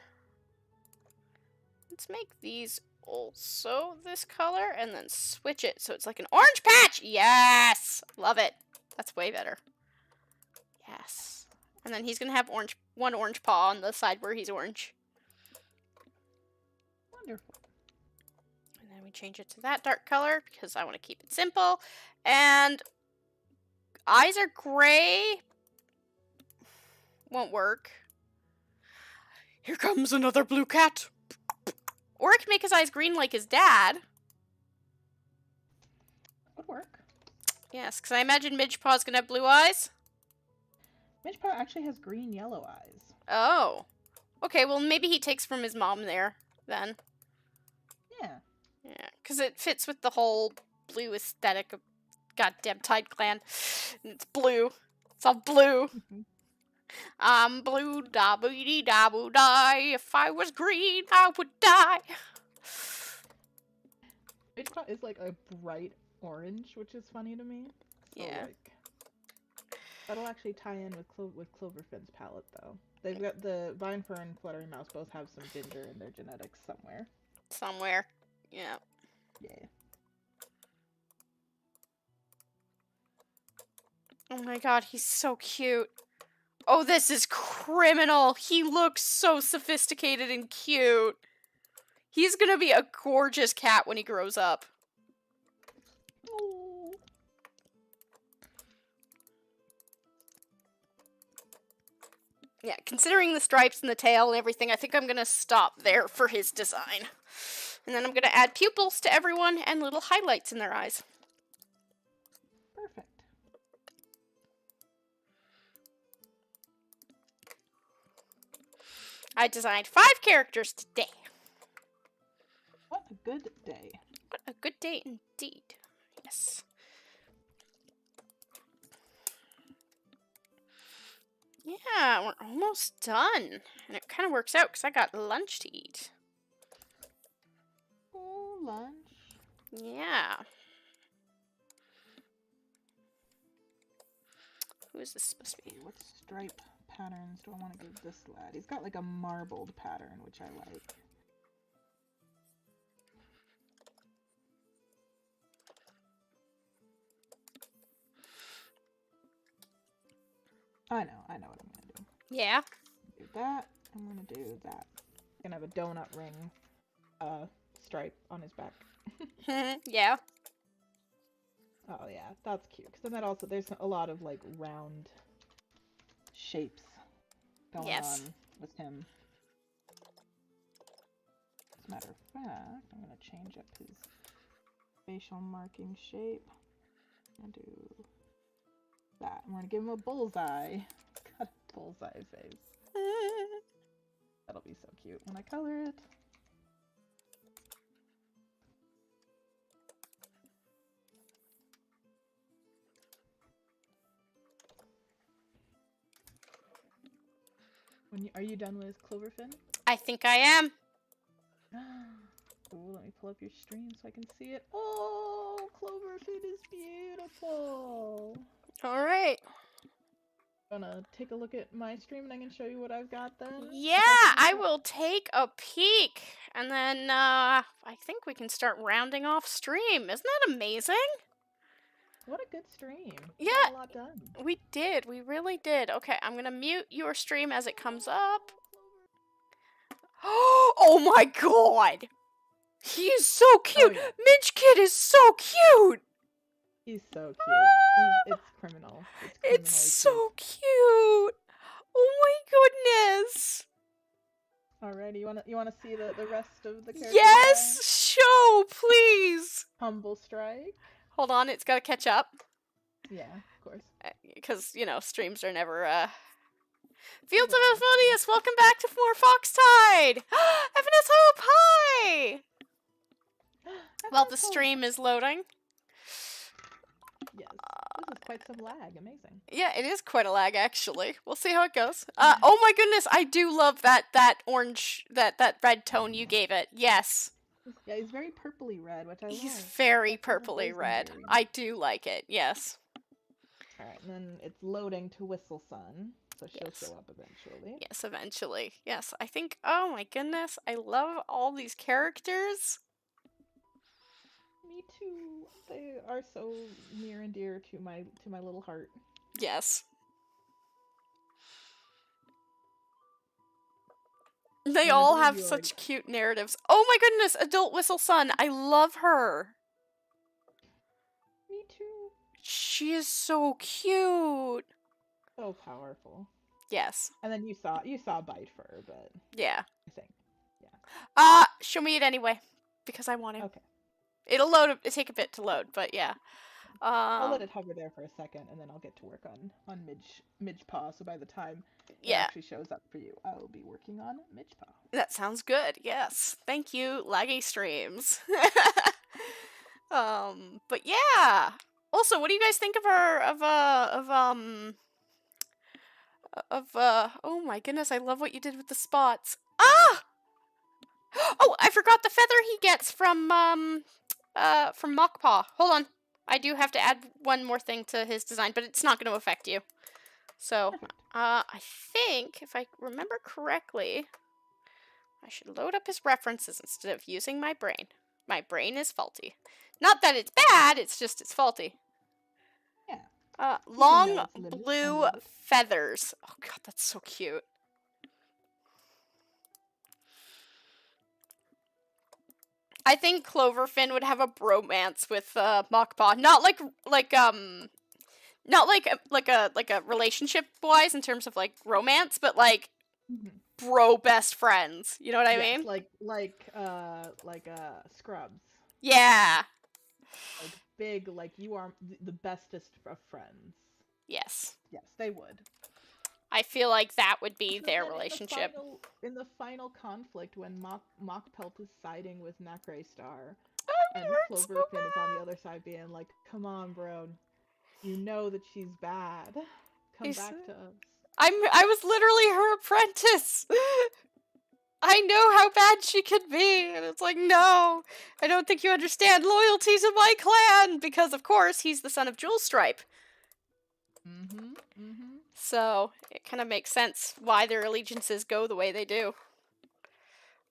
Let's make these also this color and then switch it so it's like an orange patch. Yes! Love it. That's way better. Yes. And then he's going to have one orange paw on the side where he's orange. Wonderful. And then we change it to that dark color because I want to keep it simple. And eyes are gray. Won't work. Here comes another blue cat. Or I can make his eyes green like his dad. Would work. Yes, because I imagine Midgepaw's going to have blue eyes. Midgepaw actually has green-yellow eyes. Oh. Okay, well, maybe he takes from his mom there, then. Yeah. Yeah, because it fits with the whole blue aesthetic of goddamn Tideclan. And it's blue. It's all blue. I'm blue, da boo dee da boo die. If I was green, I would die. Midgepaw is like a bright orange, which is funny to me. So, Yeah. Like, that'll actually tie in with Cloverfin's palette, though. They've got the Vinefur and Fluttery Mouse both have some ginger in their genetics somewhere. Somewhere. Yeah. Yeah. Oh my god, he's so cute. Oh, this is criminal. He looks so sophisticated and cute. He's gonna be a gorgeous cat when he grows up. Oh. Yeah, considering the stripes and the tail and everything, I think I'm gonna stop there for his design. And then I'm gonna add pupils to everyone and little highlights in their eyes. Perfect. I designed 5 characters today. What a good day. What a good day indeed. Yes. Yeah, we're almost done. And it kind of works out because I got lunch to eat. Oh, lunch. Yeah. Who is this supposed to be? What stripe patterns do I want to give this lad? He's got like a marbled pattern, which I like. I know what I'm gonna do. Yeah. Do that. I'm gonna do that. Gonna have a donut ring, stripe on his back. Yeah. Oh yeah, that's cute. Cause then that also there's a lot of like round shapes going on with him. As a matter of fact, I'm gonna change up his facial marking shape. I'm gonna do that. I'm gonna give him a bullseye. Got a bullseye face. That'll be so cute when I color it. Are you done with Cloverfin? I think I am. Ooh, let me pull up your stream so I can see it. Oh, Cloverfin is beautiful. All right. Gonna take a look at my stream and I can show you what I've got then. Yeah, I will take a peek. And then I think we can start rounding off stream. Isn't that amazing? What a good stream. Yeah, got a lot done. We did. We really did. Okay, I'm gonna mute your stream as it comes up. Oh my god! He is so cute! Oh, yeah. Midge Kid is so cute! He's so cute. It's criminal. It's so cute! Oh my goodness! Alrighty, you wanna see the rest of the characters? Yes! Show, please! Humble Strike. Hold on, it's gotta catch up. Yeah, of course. Because, you know, streams are never, Fields of Aphodius, welcome back to more Foxtide! Evanes Hope, hi! While the stream is loading. Yes, this is quite some lag, amazing. Yeah, it is quite a lag, actually. We'll see how it goes. Oh my goodness, I do love that orange, that red tone you gave it. Yes. Yeah, he's very purpley red, which I love. He's very purpley red. I do like it, yes. Alright, and then it's loading to Whistle Sun, so she'll show up eventually. Yes, eventually. Yes, I think, oh my goodness, I love all these characters. Me too. They are so near and dear to my little heart. Yes. They all have such cute narratives. Oh my goodness, Adult Whistle Sun. I love her. Me too. She is so cute. So powerful. Yes. And then you saw Bite Fur, but yeah. I think. Yeah. Show me it anyway. Because I want to. Okay. It'll load, it'll take a bit to load, but yeah. I'll let it hover there for a second, and then I'll get to work on Midge Paw. So by the time it actually shows up for you, I will be working on Midge Paw. That sounds good. Yes, thank you, Laggy Streams. But yeah. Also, what do you guys think of oh my goodness, I love what you did with the spots. Ah! Oh, I forgot the feather he gets from Mockpaw. Hold on. I do have to add one more thing to his design, but it's not going to affect you. So, I think, if I remember correctly, I should load up his references instead of using my brain. My brain is faulty. Not that it's bad, it's just it's faulty. Yeah. Long blue feathers. Oh god, that's so cute. I think Cloverfin would have a bromance with Mockpaw. Not like a relationship wise in terms of like romance, but like bro best friends. You know what I mean? Like Scrubs. Yeah. Like big, like you are the bestest of friends. Yes. Yes, they would. I feel like that would be their relationship. In the final conflict, when Mockpelt is siding with Nacre Star, and Cloverfin is on the other side being like, come on, bro. You know that she's bad. Come back to us. I was literally her apprentice. I know how bad she could be. And it's like, no, I don't think you understand loyalty to my clan. Because, of course, he's the son of Jewel Stripe. So, it kind of makes sense why their allegiances go the way they do.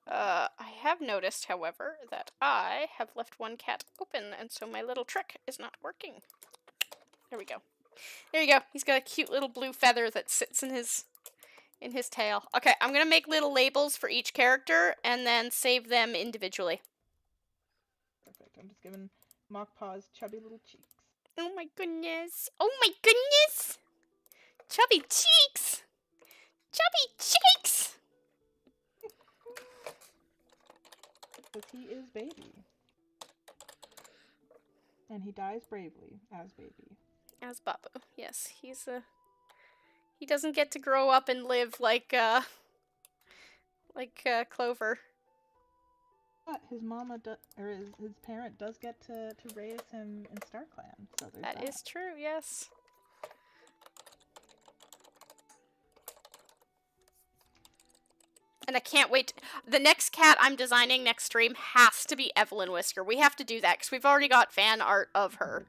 I have noticed, however, that I have left one cat open, and so my little trick is not working. There we go. There you go. He's got a cute little blue feather that sits in his tail. Okay, I'm gonna make little labels for each character, and then save them individually. Perfect. I'm just giving Mockpaw's chubby little cheeks. Oh my goodness. Oh my goodness! Chubby cheeks! Chubby cheeks! Because he is baby. And he dies bravely as baby. As Babu. Yes, he doesn't get to grow up and live like Clover. But his mama or his parent does get to raise him in StarClan, so there's that. That is true, yes. And I can't wait. The next cat I'm designing next stream has to be Evelyn Whisker. We have to do that because we've already got fan art of her.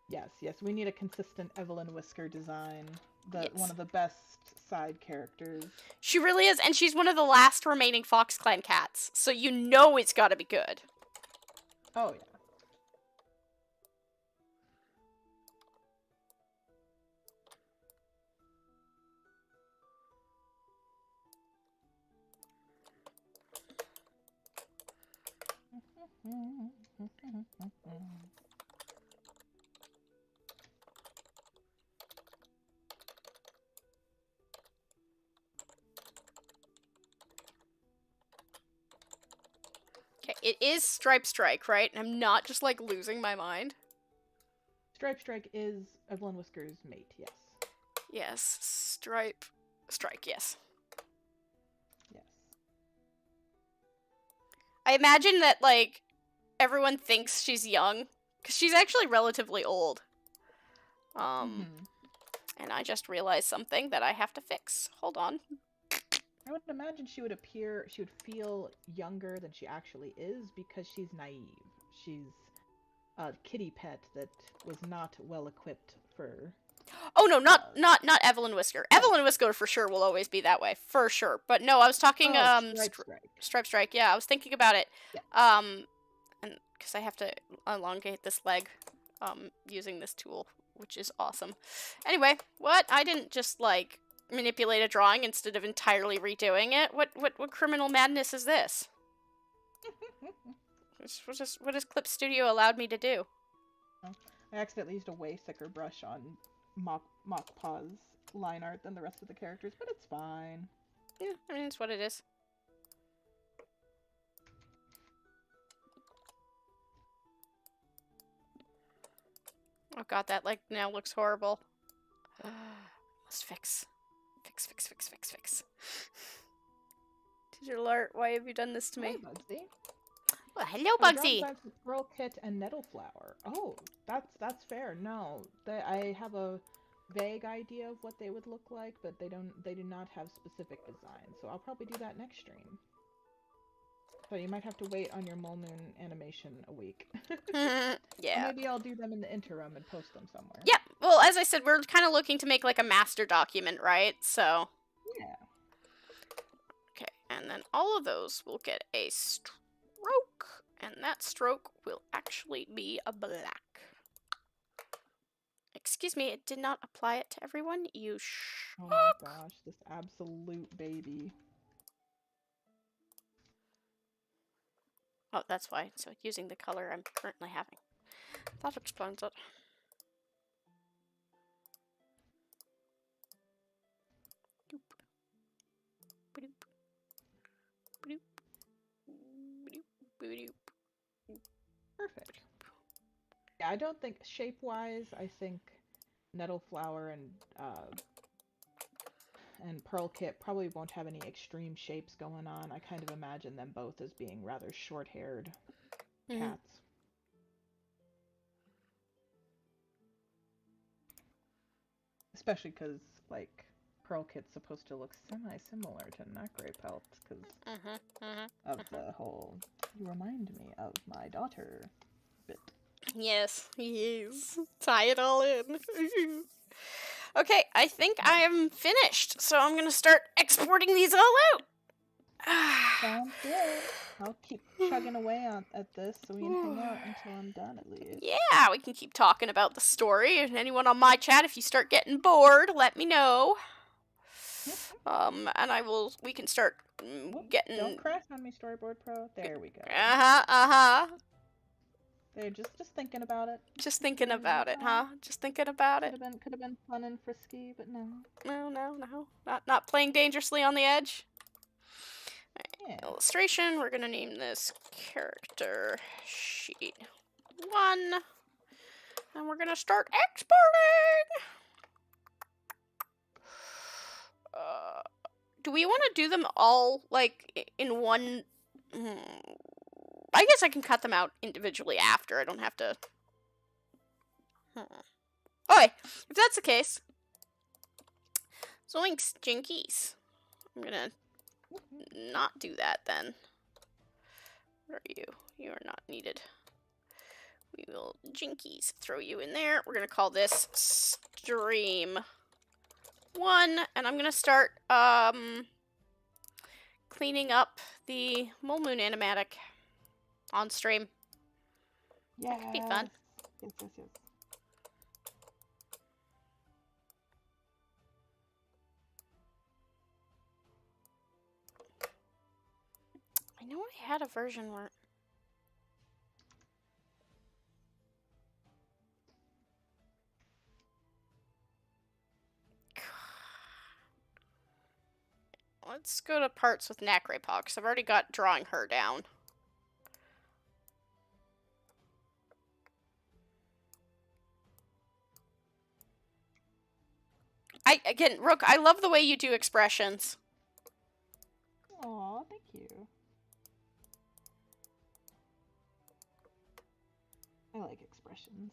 Yes. We need a consistent Evelyn Whisker design. Yes. One of the best side characters. She really is, and she's one of the last remaining Fox Clan cats, so you know it's got to be good. Oh yeah. Okay, it is Strike, right? And I'm not just like losing my mind. Strike is Evelyn Whisker's mate, yes. Yes, Strike, yes. Yes. I imagine that, like, everyone thinks she's young, because she's actually relatively old. And I just realized something that I have to fix. Hold on. I would imagine she would feel younger than she actually is because she's naive. She's a kitty pet that was not well equipped for... Oh no, not Evelyn Whisker. Evelyn Whisker for sure will always be that way, for sure. But no, I was talking Strike. Yeah, I was thinking about it. Yeah. And because I have to elongate this leg, using this tool, which is awesome. Anyway, what? I didn't just like manipulate a drawing instead of entirely redoing it. What criminal madness is this? What has Clip Studio allowed me to do? I accidentally used a way thicker brush on Mock Paw's line art than the rest of the characters, but it's fine. Yeah, I mean, it's what it is. Oh god, that like now looks horrible. Must fix. Fix. Teacher Lart, why have you done this to me? Hi, Bugsy. Well, hello, Bugsy. Pearl Kit and Nettleflower. Oh, that's fair. No, I have a vague idea of what they would look like, but they do not have specific designs. So I'll probably do that next stream. So you might have to wait on your Mole Moon animation a week. Yeah. Or maybe I'll do them in the interim and post them somewhere. Yeah. Well, as I said, we're kind of looking to make like a master document, right? So. Yeah. Okay, and then all of those will get a stroke, and that stroke will actually be a black. Excuse me, it did not apply it to everyone. You Oh my gosh, this absolute baby. Oh, that's why. So using the color I'm currently having. That explains it. Perfect. Yeah, I don't think shape-wise, I think Nettleflower and Pearl Kit probably won't have any extreme shapes going on. I kind of imagine them both as being rather short-haired cats. Especially because, like, Pearl Kit's supposed to look semi-similar to Nacre Pelt because of the whole "you remind me of my daughter" bit. Yes. Tie it all in. Okay, I think I am finished, so I'm gonna start exporting these all out. Sounds good. I'll keep chugging away at this so we can hang out until I'm done at least. Yeah, we can keep talking about the story. And anyone on my chat, if you start getting bored, let me know. And we can start getting... Don't crash on me, Storyboard Pro. There we go. They're just thinking about it. Just thinking about it, huh? Just thinking about it. Could have been fun and frisky, but no. No. Not playing dangerously on the edge. Yeah. Illustration, we're gonna name this character sheet 1. And we're gonna start exporting. Do we want to do them all, like, in one... I guess I can cut them out individually after. I don't have to... Okay, if that's the case... Zoinks, jinkies. I'm gonna not do that, then. Where are you? You are not needed. We will jinkies throw you in there. We're gonna call this stream 1, and I'm gonna start cleaning up the Full Moon animatic on stream. Yeah. That could be fun. Yes, yes, yes. I know I had a version where... Let's go to parts with Nacrepaw, because I've already got drawing her down. Again, Rook, I love the way you do expressions. Aw, thank you. I like expressions.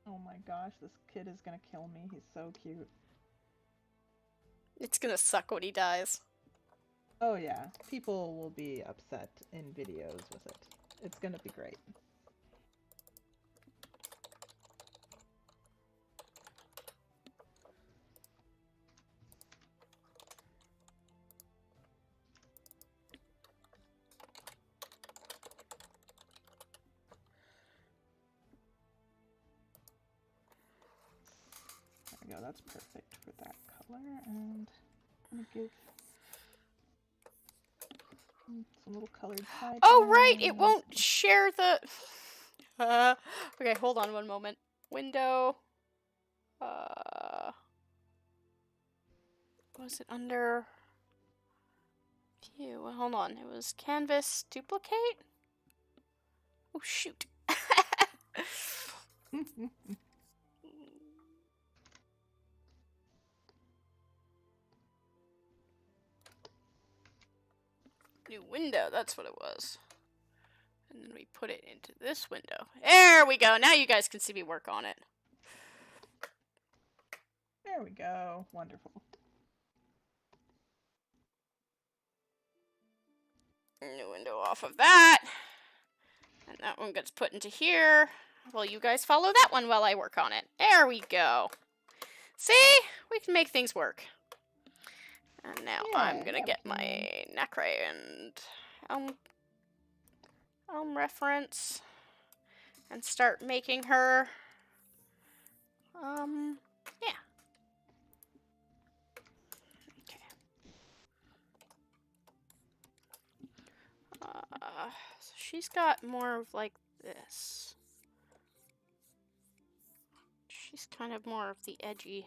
Oh my gosh, this kid is gonna kill me. He's so cute. It's gonna suck when he dies. Oh yeah, people will be upset in videos with it. It's gonna be great. There we go, that's perfect for that color, and I'm gonna give some little colored side. Oh, right! It won't share the... okay, hold on one moment. Window... was it under... View? Well, hold on. It was canvas duplicate? Oh, shoot. New window, that's what it was. And then we put it into this window. There we go. Now you guys can see me work on it. There we go. Wonderful. New window off of that. And that one gets put into here. Well, you guys follow that one while I work on it. There we go. See? We can make things work. And now I'm gonna get my Nacre and Elm reference and start making her, yeah. Okay. So she's got more of like this. She's kind of more of the edgy.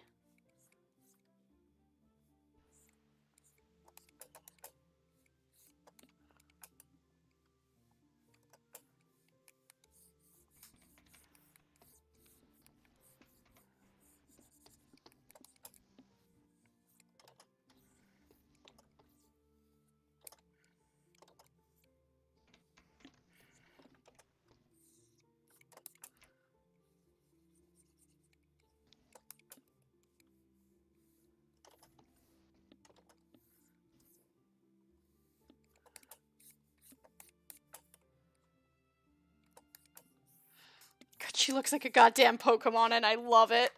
God, she looks like a goddamn Pokemon and I love it.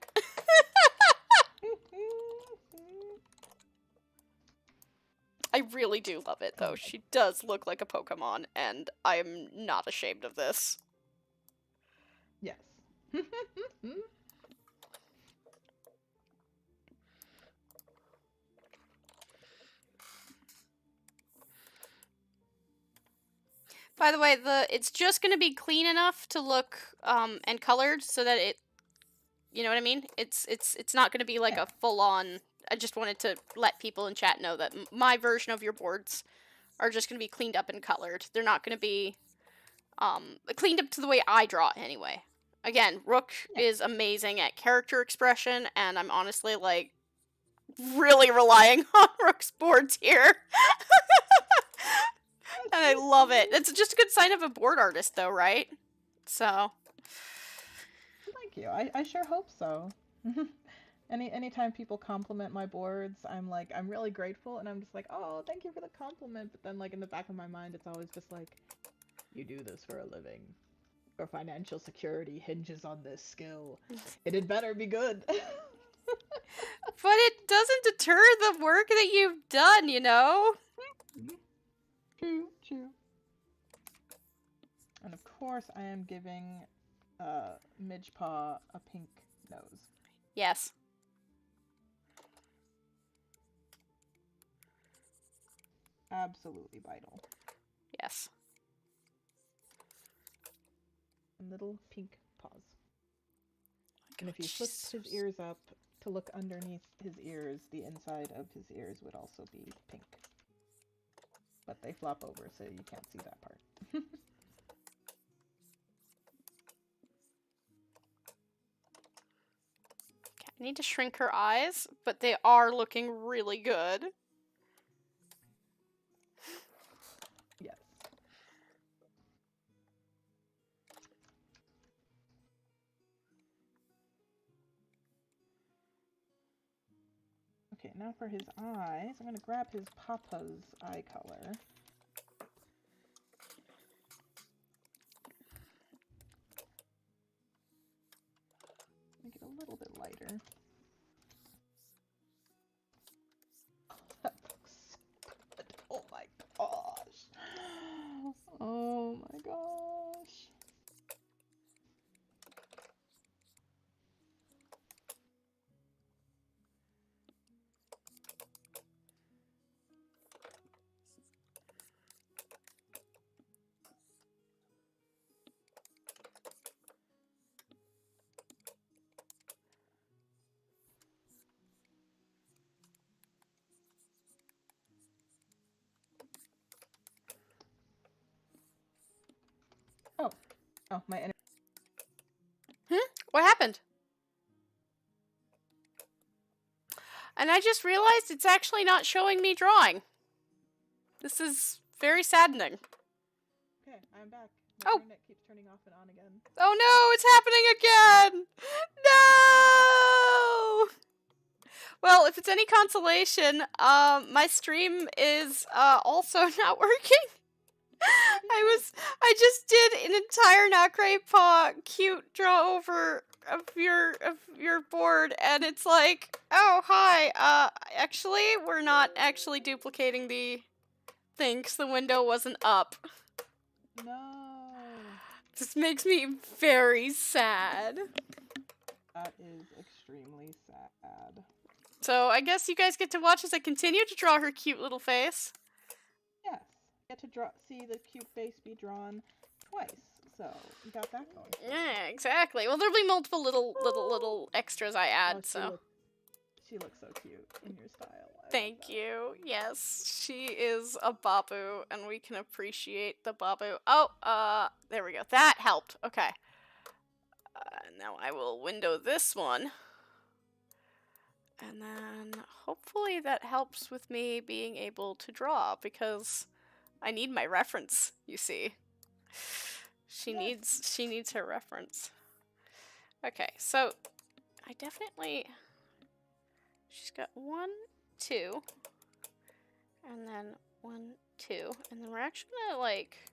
I really do love it, though. She does look like a Pokemon, and I am not ashamed of this. Yes. By the way, it's just going to be clean enough to look and colored so that it, you know what I mean? It's not going to be like a full-on. I just wanted to let people in chat know that my version of your boards are just going to be cleaned up and colored. They're not going to be cleaned up to the way I draw anyway. Again, Rook is amazing at character expression, and I'm honestly, like, really relying on Rook's boards here. And I love it. It's just a good sign of a board artist, though, right? So. Thank you. I sure hope so. Anytime people compliment my boards, I'm like, I'm really grateful, and I'm just like, oh, thank you for the compliment. But then, like, in the back of my mind, it's always just like, you do this for a living. Your financial security hinges on this skill. It had better be good. But it doesn't deter the work that you've done, you know? True, true. And of course, I am giving Midgepaw a pink nose. Yes. Absolutely vital. Yes. And little pink paws. And if you flipped his ears up to look underneath his ears, the inside of his ears would also be pink. But they flop over, so you can't see that part. Okay, I need to shrink her eyes, but they are looking really good. Yes. Okay, now for his eyes, I'm going to grab his papa's eye color. Make it a little bit lighter. That looks so good. Oh my gosh. Oh my gosh. Oh, my energy. What happened? And I just realized it's actually not showing me drawing. This is very saddening. Okay, I'm back. My internet keeps turning off and on again. Oh no, it's happening again! No! Well, if it's any consolation, my stream is also not working. I just did an entire Not Great Paw cute draw over of your board, and it's like, oh hi, actually we're not actually duplicating the thing because the window wasn't up. No. This makes me very sad. That is extremely sad. So I guess you guys get to watch as I continue to draw her cute little face. Yes. Get to see the cute face be drawn twice. So you got that going. Yeah, exactly. Well, there'll be multiple little extras I add. She looks so cute in your style. Thank you. Yes, she is a babu, and we can appreciate the babu. Oh, there we go. That helped. Okay. Now I will window this one. And then hopefully that helps with me being able to draw, because I need my reference, you see. She needs her reference. Okay, so I definitely, she's got 1, 2, and then 1, 2, and then we're actually gonna, like,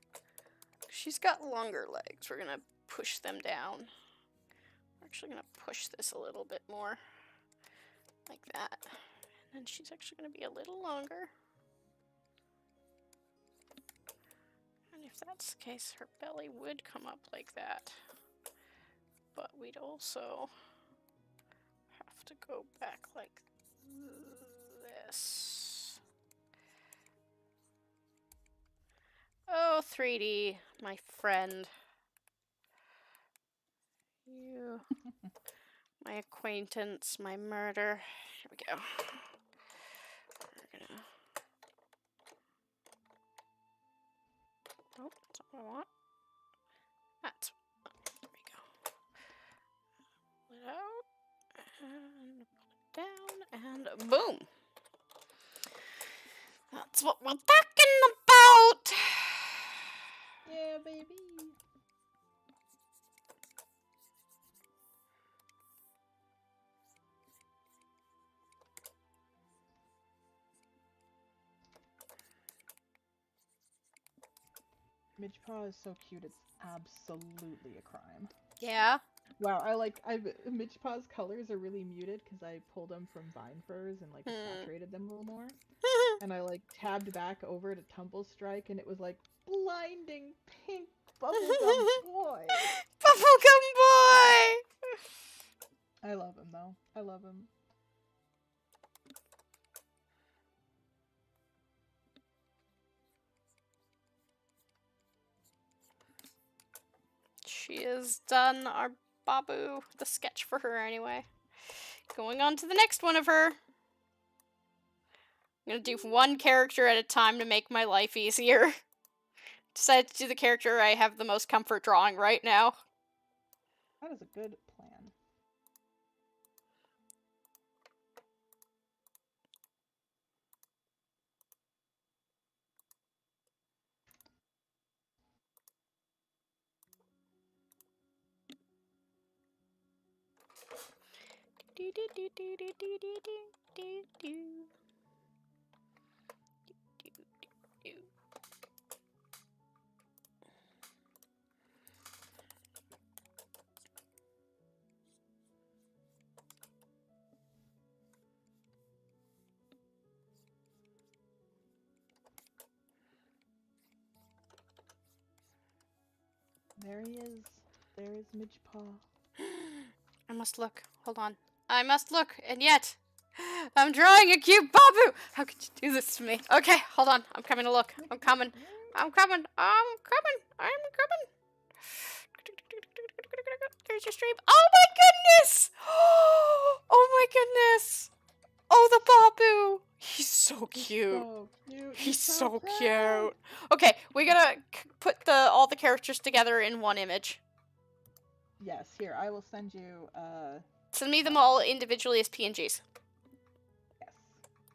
she's got longer legs, we're gonna push them down. We're actually gonna push this a little bit more, like that. And then she's actually gonna be a little longer. And if that's the case, her belly would come up like that. But we'd also have to go back like this. Oh, 3D, my friend. You, my acquaintance, my murder. Here we go. We're gonna Oh, that's not what I want. That's. There we go. Pull it out. And pull it down. And boom. That's what we're talking about. Yeah, baby. Midge Paw is so cute, it's absolutely a crime. Yeah. Wow, Midge Paw's colors are really muted because I pulled them from Vine Furs and like saturated them a little more. And I like tabbed back over to Tumble Strike and it was like blinding pink bubblegum boy. Bubblegum boy! I love him though. I love him. She has done our Babu, the sketch for her anyway. Going on to the next one of her. I'm gonna do one character at a time to make my life easier. Decided to do the character I have the most comfort drawing right now. That is a good plan. There he is. There is Midge Paw. I must look. Hold on. I must look, and yet I'm drawing a cute Babu! How could you do this to me? Okay, hold on. I'm coming to look. I'm coming. I'm coming. I'm coming. I'm coming. There's your stream. Oh my goodness! Oh my goodness! Oh, the Babu! He's so cute. So cute. He's so cute. Okay, we gotta put all the characters together in one image. Yes, here, I will send you, Send me them all individually as PNGs. yes.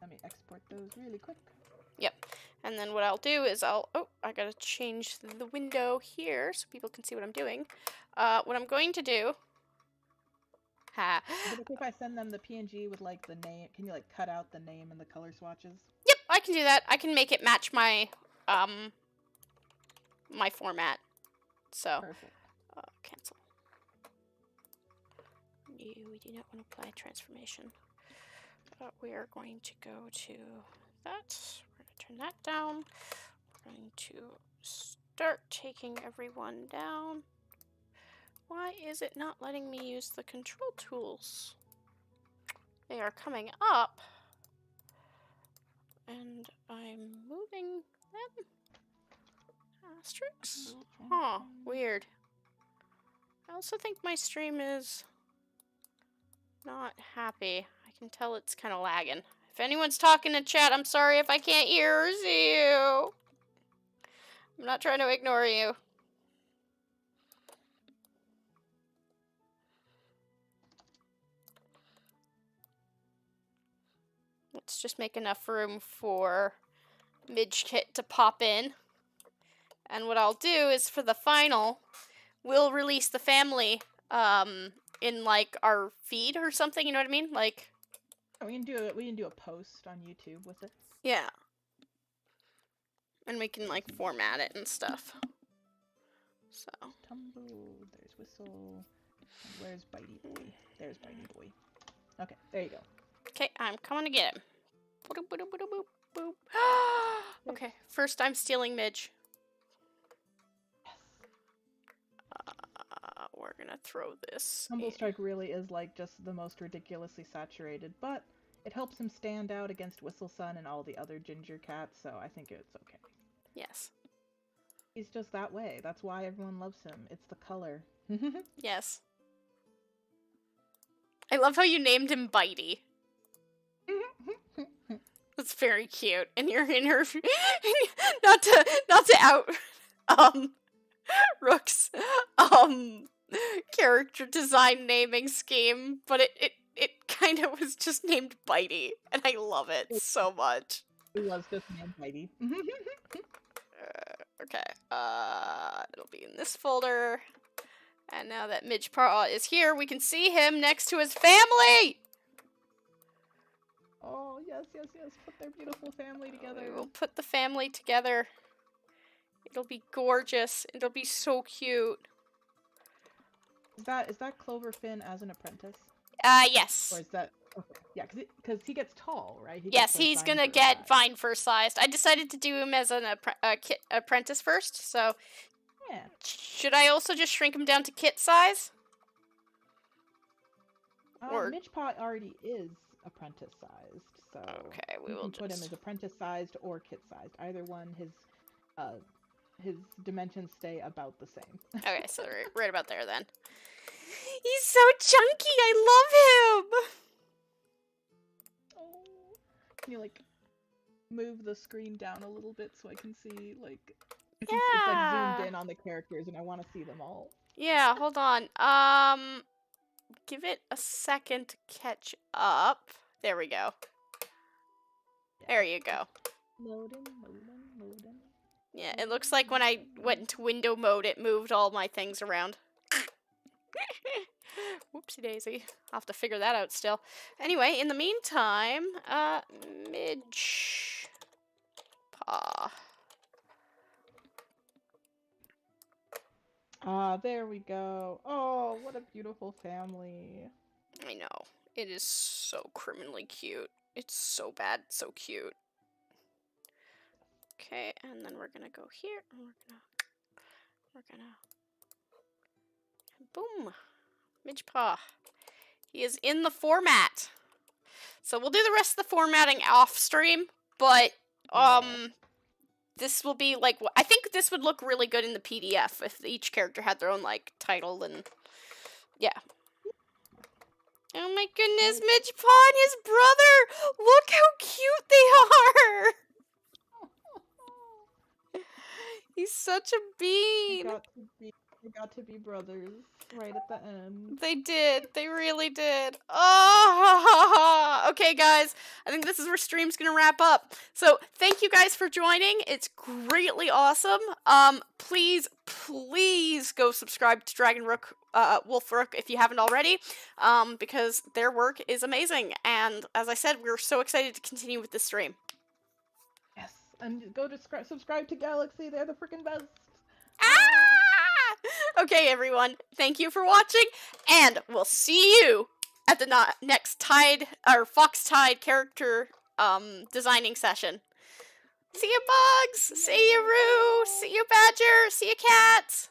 Let me export those really quick. Yep. And then what I'll do is I gotta change the window here so people can see what I'm doing. What I'm going to do... Ha. Is it okay if I send them the PNG with, like, the name? Can you, like, cut out the name and the color swatches? Yep, I can do that. I can make it match my, my format. So, Perfect. cancel. No, we do not want to apply transformation. We are going to go to that. We're going to turn that down. We're going to start taking everyone down. Why is it not letting me use the control tools? They are coming up. And I'm moving them. Asterisks? Huh, weird. I also think my stream is not happy. I can tell it's kind of lagging. If anyone's talking in chat, I'm sorry if I can't hear or see you. I'm not trying to ignore you. Let's just make enough room for Midge Kit to pop in. And what I'll do is for the final, we'll release the family in like our feed or something, you know what I mean? Like we can do a post on YouTube with it. Yeah. And we can like format it and stuff. So Tumble, there's Whistle. And where's Bitey Boy? There's Bitey Boy. Okay, there you go. okay, I'm coming to get him. Boop, boop, boop, boop, boop. Okay, first I'm stealing Midge. We're gonna throw this. Tumble Strike really is like just the most ridiculously saturated, but it helps him stand out against Whistle Sun and all the other ginger cats, so I think it's okay. Yes. He's just that way. That's why everyone loves him. It's the color. Yes. I love how you named him Bitey. That's very cute. And you're in her not to out Rook's character design naming scheme, but it kind of was just named Bitey, and I love it so much. It was just named Heidi. Okay, it'll be in this folder. And now that Midgepaw is here, we can see him next to his family! Oh, yes, yes, yes. Put their beautiful family together. We will put the family together. It'll be gorgeous. It'll be so cute. Is that Cloverfin as an apprentice? Yes. Or is that... Okay. Yeah, because he gets tall, right? Yes, he's gonna get vine first sized. I decided to do him as an apprentice first, so... Yeah. Should I also just shrink him down to kit size? Or... Midgepaw already is apprentice sized, so... Okay, we will just... put him as apprentice sized or kit sized. Either one, his dimensions stay about the same. Okay, so right about there then. He's so chunky! I love him! Oh. Can you, like, move the screen down a little bit so I can see, like... It's like zoomed in on the characters and I want to see them all. Yeah, hold on. Give it a second to catch up. There we go. There you go. Loading. Yeah, it looks like when I went into window mode, it moved all my things around. Whoopsie daisy. I'll have to figure that out still. Anyway, in the meantime, Midgepaw. There we go. Oh, what a beautiful family. I know. It is so criminally cute. It's so bad, so cute. Okay, and then we're gonna go here, and we're gonna boom. Midgepaw. He is in the format. So we'll do the rest of the formatting off stream, but this will be like, I think this would look really good in the PDF if each character had their own like title and yeah. Oh my goodness, Midgepaw and his brother! Look how cute they are! He's such a bean! They got to be brothers right at the end. They did. They really did. Oh! Okay, guys. I think this is where stream's gonna wrap up. So, thank you guys for joining. It's greatly awesome. Please go subscribe to Dragon Rook, Wolf Rook if you haven't already, because their work is amazing. And as I said, we're so excited to continue with this stream. Yes, and go to subscribe to Galaxy. They're the freaking best. Okay, everyone. Thank you for watching, and we'll see you at the next Foxtide character designing session. See you, Bugs. See you, Roo. See you, Badger. See you, Cats.